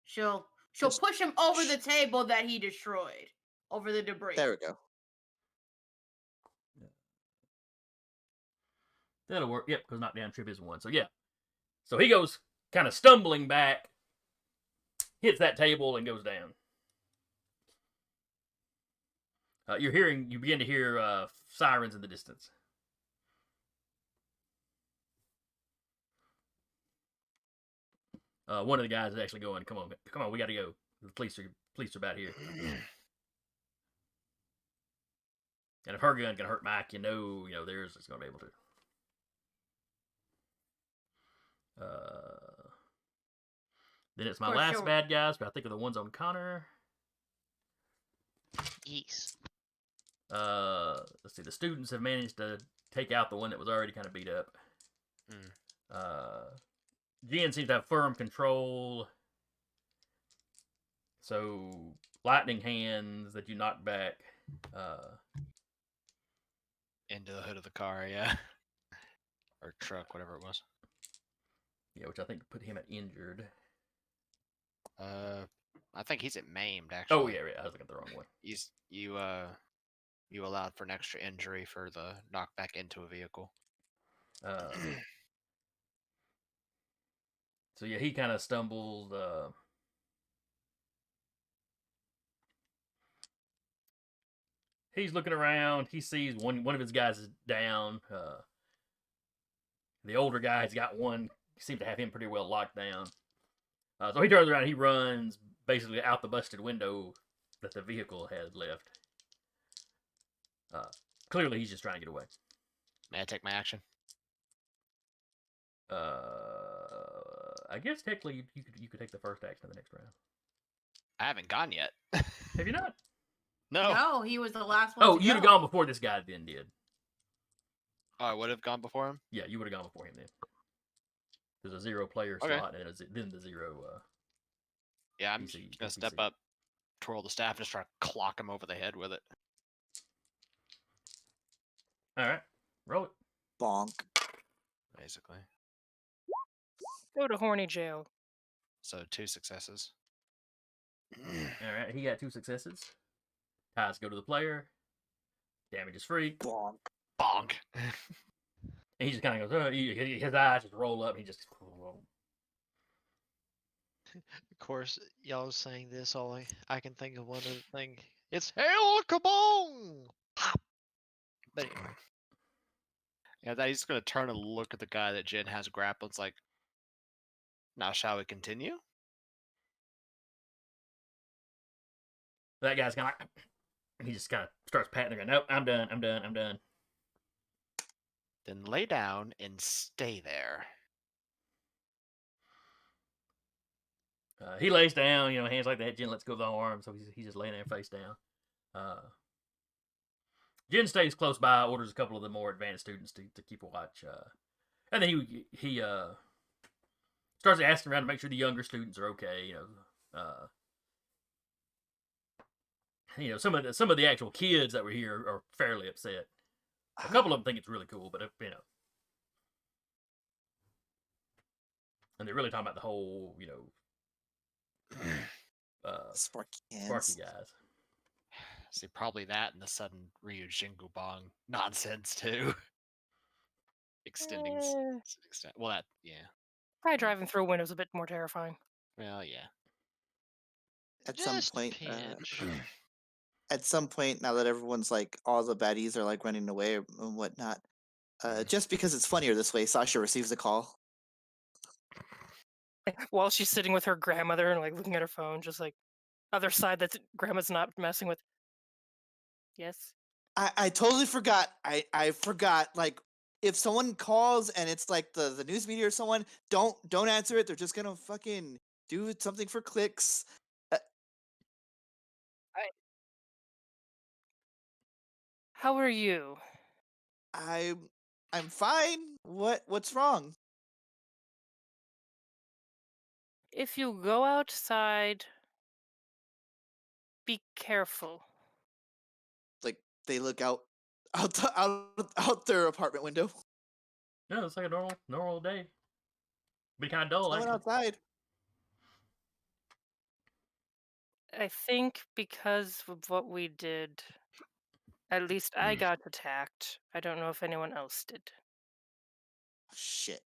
She'll Just push him over the table that he destroyed. Over the debris. There we go. That'll work. Yep, because knockdown trip is 1. So yeah. So he goes kind of stumbling back, hits that table, and goes down. You begin to hear sirens in the distance. One of the guys is actually going, come on, we got to go. The police are about here. And if her gun can hurt Mike, theirs is going to be able to. Then it's my For last sure. bad guys, but I think of the ones on Connor. Yes. Let's see. The students have managed to take out the one that was already kind of beat up. Jen seems to have firm control. So lightning hands that you knock back. Into the hood of the car, yeah. Or truck, whatever it was. Yeah, which I think put him at injured. I think he's at maimed, actually. Oh yeah, I was looking at the wrong one. You allowed for an extra injury for the knockback into a vehicle. So yeah, he kind of stumbles. He's looking around. He sees one of his guys is down. The older guy's got one. Seems to have him pretty well locked down. So he turns around and he runs basically out the busted window that the vehicle had left. Clearly, he's just trying to get away. May I take my action? I guess technically you could take the first action in the next round. I haven't gone yet. Have you not? No. No, he was the last one. Oh, to you'd have go. gone before this guy then did. Oh, I would have gone before him? Yeah, you would have gone before him then. There's a 0 player Okay. slot and then the 0. Yeah, I'm PC, just gonna NPC. step up, twirl the staff, and just try to clock him over the head with it. All right, roll it. Bonk. Basically. Go to horny jail. So 2 successes. All right, he got 2 successes. Ties go to the player. Damage is free. Bonk. Bonk. And he just kind of goes, his eyes just roll up. And he just. Of course, y'all saying this, all I can think of one other thing. It's hell kabong! Pop! But anyway, Yeah, that he's gonna turn and look at the guy that Jen has grappled. It's like, now shall we continue? That guy's kind of like. He just kind of starts patting her. Nope, I'm done. I'm done. I'm done. Then lay down and stay there. He lays down, hands like that. Jen lets go of the arm, so he's just laying there face down. Jen stays close by, orders a couple of the more advanced students to keep a watch. And then he starts asking around to make sure the younger students are okay. Some of the actual kids that were here are fairly upset. A couple of them think it's really cool, but and they're really talking about the whole, Sparky hands. Sparky guys. See, probably that and the sudden Ryu Jingubong nonsense too. Extending. Well, that Probably driving through a window is a bit more terrifying. Well, yeah. At just some point, pinch. at some point, now that everyone's like, all the baddies are like running away and whatnot, just because it's funnier this way, Sasha receives a call. While she's sitting with her grandmother and like looking at her phone, just like other side that grandma's not messing with. Yes. I totally forgot. I forgot. Like, if someone calls and it's like the news media or someone, don't answer it. They're just gonna fucking do something for clicks. How are you? I'm fine. What's wrong? If you go outside, be careful. Like, they look out their apartment window. No, it's like a normal day. Be kind of dull, Someone actually. outside. I think because of what we did, at least I got attacked. I don't know if anyone else did. Shit.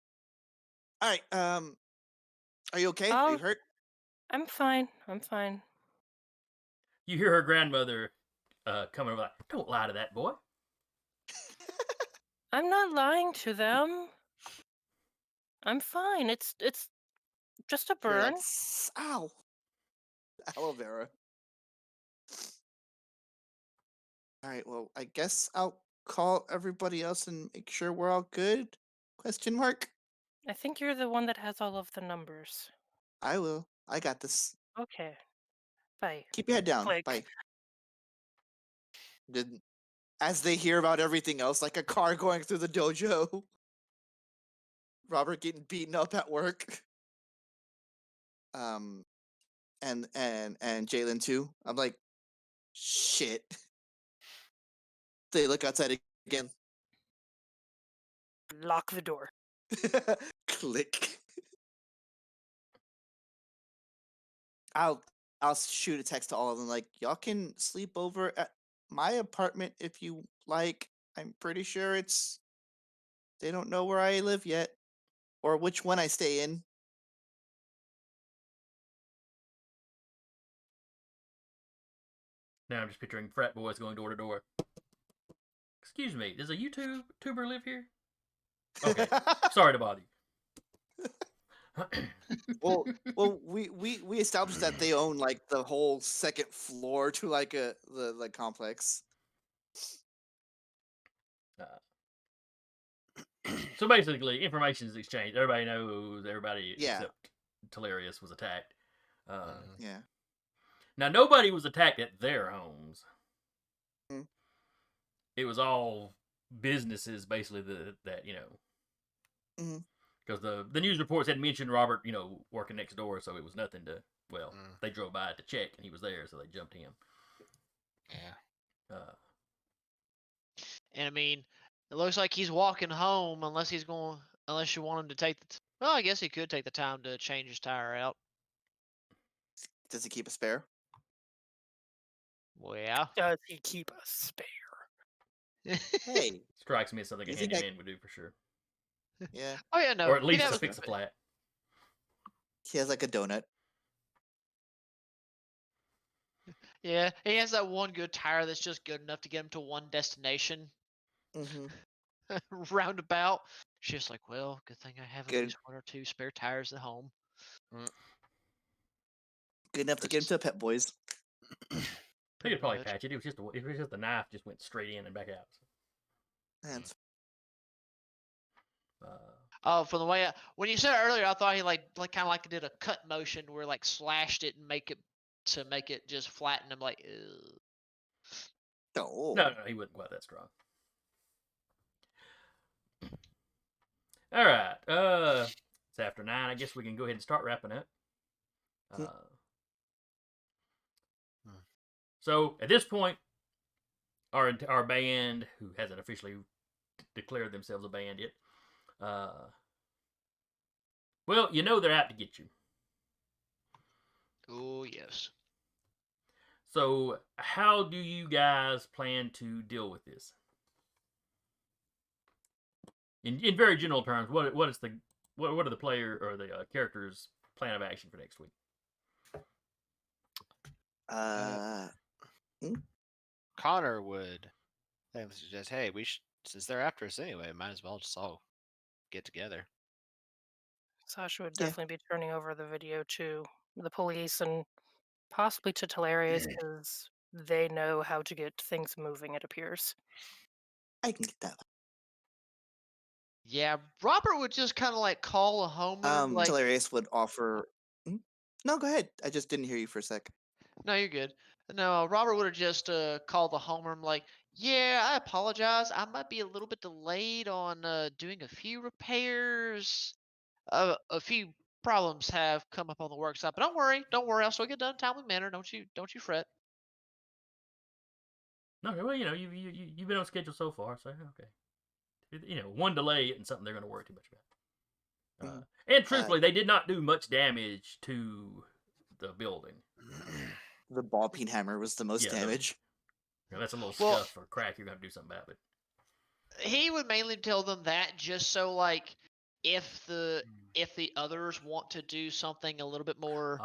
All right. Are you okay? Are you hurt? I'm fine. I'm fine. You hear her grandmother coming over like, don't lie to that boy. I'm not lying to them. I'm fine. It's just a You're burn. like, ow. Aloe vera. All right. Well, I guess I'll call everybody else and make sure we're all good. Question mark. I think you're the one that has all of the numbers. I will. I got this. Okay. Bye. Keep your head down. Click. Bye. As they hear about everything else, like a car going through the dojo, Robert getting beaten up at work, and Jalen too. I'm like, shit. They look outside again. Lock the door. Click. I'll shoot a text to all of them like, y'all can sleep over at my apartment if you like. I'm pretty sure they don't know where I live yet or which one I stay in. Now I'm just picturing frat boys going door to door. Excuse me, does a YouTuber live here? Okay, sorry to bother you. well, we established that they own like the whole second floor to like the complex. So basically, information is exchanged. Everybody knows everybody Yeah. except Telerius was attacked. Yeah. Now nobody was attacked at their homes. Mhm. It was all businesses, basically that Mhm. because the news reports had mentioned Robert, working next door, so it was nothing to. Well, they drove by to check, and he was there, so they jumped him. Yeah. And I mean, it looks like he's walking home unless you want him to take well, I guess he could take the time to change his tire out. Does he keep a spare? Well, yeah. Does he keep a spare? Hey, Strikes me as something a You think I- handyman would do for sure. yeah, Oh yeah, no. Or at he'd least have to a fix a spare. flat. he has like a donut. Yeah, he has that one good tire that's just good enough to get him to one destination. Mm-hmm. Roundabout. She's just like, well, good thing I have at Good. least 1 or 2 spare tires at home. Good enough to get him to Pet Boys. They Pretty could probably much. patch it. It was just the knife just went straight in and back out. That's Oh, from the way when you said it earlier, I thought he like kind of like did a cut motion where like slashed it and make it just flatten. I'm like, ugh. oh. No, he wasn't quite that strong. All right. It's after 9. I guess we can go ahead and start wrapping up. So at this point, our band, who hasn't officially declared themselves a band yet, well, you know they're out to get you. Oh yes. So how do you guys plan to deal with this? In very general terms, what are the player or the characters' plan of action for next week? Connor would suggest, hey, since they're after us anyway, might as well just all get together. Sasha would Yeah. definitely be turning over the video to the police and possibly to Talarius because they know how to get things moving, it appears. I can get that. Yeah, Robert would just kind of like call a homer. Like, Hilarious would offer. No, go ahead. I just didn't hear you for a sec. no, you're good. No, Robert would have just called the homer. I'm like, yeah, I apologize. I might be a little bit delayed on doing a few repairs. A few problems have come up on the workshop, but don't worry, I'll still get done in a timely manner. Don't you fret. No, well, you've been on schedule so far, so okay. One delay isn't something they're going to worry too much about. And truthfully, they did not do much damage to the building. The ball peen hammer was the most damage. That's a little scuff or crack you're going to do something about. But he would mainly tell them that just so like if the others want to do something a little bit more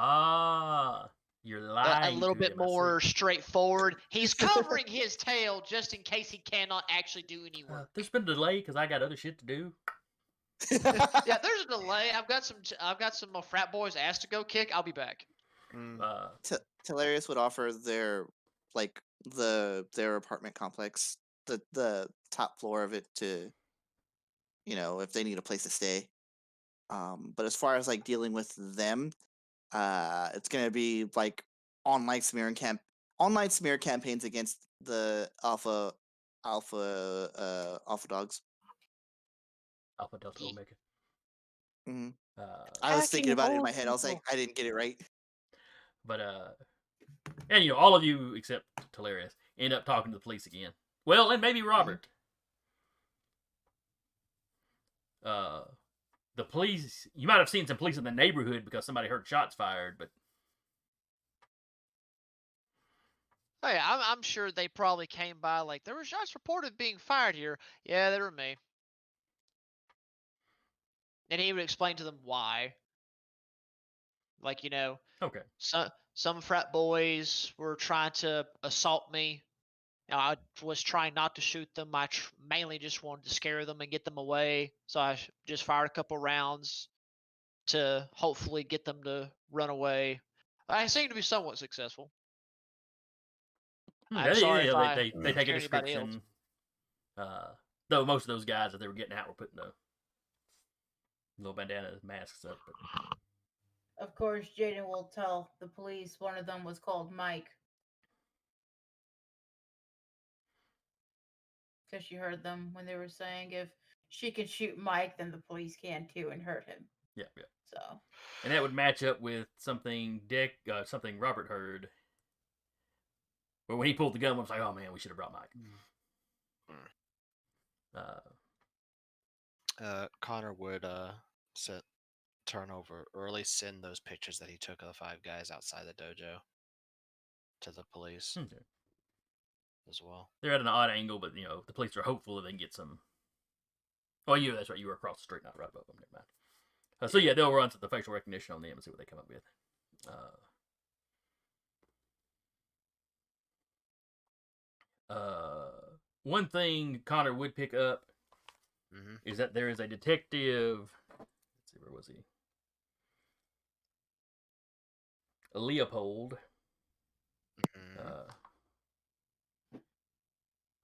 you're lying a little to bit them, I more see. straightforward, he's covering his tail just in case he cannot actually do any work. There's been a delay because I got other shit to do. Yeah, there's a delay. I've got some frat boys' ass to go kick. I'll be back. Hilarious would offer their their apartment complex, the top floor of it, to if they need a place to stay. But as far as like dealing with them, it's gonna be like online smear campaigns against the Alpha Dawgs. Alpha Delta Omega. Mm-hmm. I was thinking about it in my head. I was like, I didn't get it right. But and all of you except Talarius end up talking to the police again. Well, and maybe Robert. The police. You might have seen some police in the neighborhood because somebody heard shots fired, but. Oh yeah, I'm sure they probably came by like there were shots reported being fired here. Yeah, they were me. And he would explain to them why. Like, okay. Some frat boys were trying to assault me. I was trying not to shoot them. I mainly just wanted to scare them and get them away. So I just fired a couple rounds to hopefully get them to run away. I seem to be somewhat successful. I'm sorry if they take a description. Though most of those guys that they were getting out were putting the little bandana masks up. But... Of course, Jaden will tell the police one of them was called Mike. Because she heard them when they were saying if she can shoot Mike, then the police can too and hurt him. Yeah. So. And that would match up with something something Robert heard. But when he pulled the gun, I was like, oh man, we should have brought Mike. Connor would turn over, or at least send those pictures that he took of the 5 guys outside the dojo to the police Okay. as well. They're at an odd angle, but the police are hopeful that they can get some. Oh, that's right. You were across the street, not right above them. Never mind. So yeah, they'll run the facial recognition on them and see what they come up with. One thing Connor would pick up is that there is a detective. Let's see, where was he? Leopold.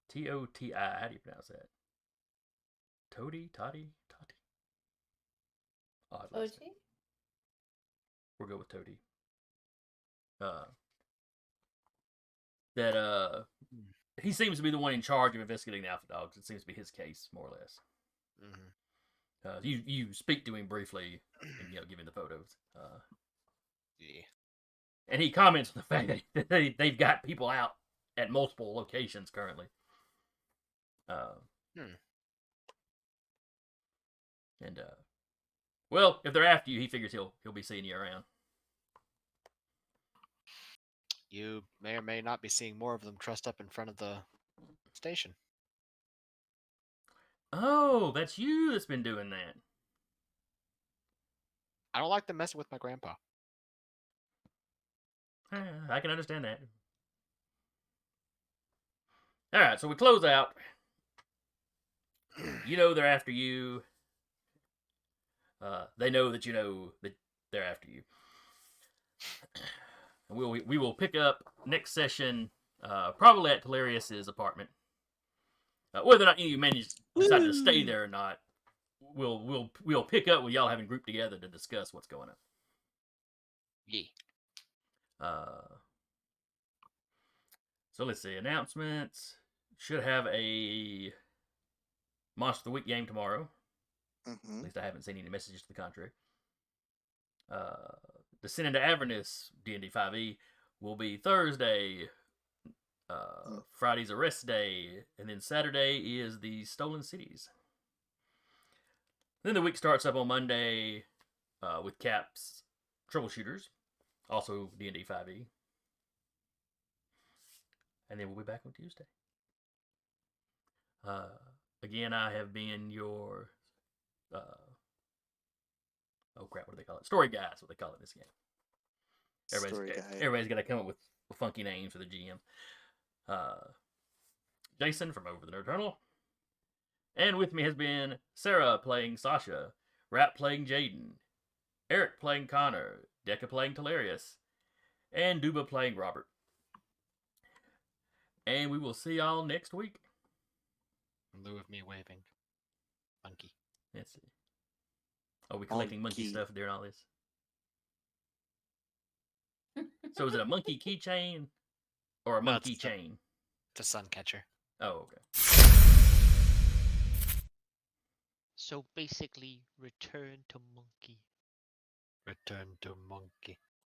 Toti. How do you pronounce that? Toti? Odd last name. We'll go with Toti. That he seems to be the one in charge of investigating the Alpha Dawgs. It seems to be his case, more or less. You speak to him briefly, and give him the photos. Yeah. And he comments on the fact that they've got people out at multiple locations currently. And well, if they're after you, he figures he'll be seeing you around. You may or may not be seeing more of them trussed up in front of the station. Oh, that's you that's been doing that. I don't like them messing with my grandpa. I can understand that. All right, so we close out. You know they're after you. They know that you know that they're after you. We will pick up next session, probably at Hilarious' apartment. Whether or not you decide to stay there or not, we'll pick up with y'all having grouped together to discuss what's going on. Yeah. So let's see. Announcements. Should have a Monster of the Week game tomorrow. At least I haven't seen any messages to the contrary. Descend into Avernus D&D 5e will be Thursday. Friday's Arrest Day. And then Saturday is the Stolen Cities. Then the week starts up on Monday with Cap's Troubleshooters. Also D&D 5e. And then we'll be back on Tuesday. Again, I have been your... oh crap, what do they call it? Story guy is what they call it in this game. Everybody's got to come up with funky names for the GM. Jason from Over the Nerdturnal. And with me has been Sarah playing Sasha, Rat playing Jaden, Eric playing Connor, Decca playing Talarius, and Duba playing Robert. And we will see y'all next week. In lieu of me waving. Monkey. Let's see. Are we collecting monkey stuff during all this? So is it a monkey keychain or a monkey chain? It's a sun catcher. Oh, okay. So basically, return to monkey. Return to monkey.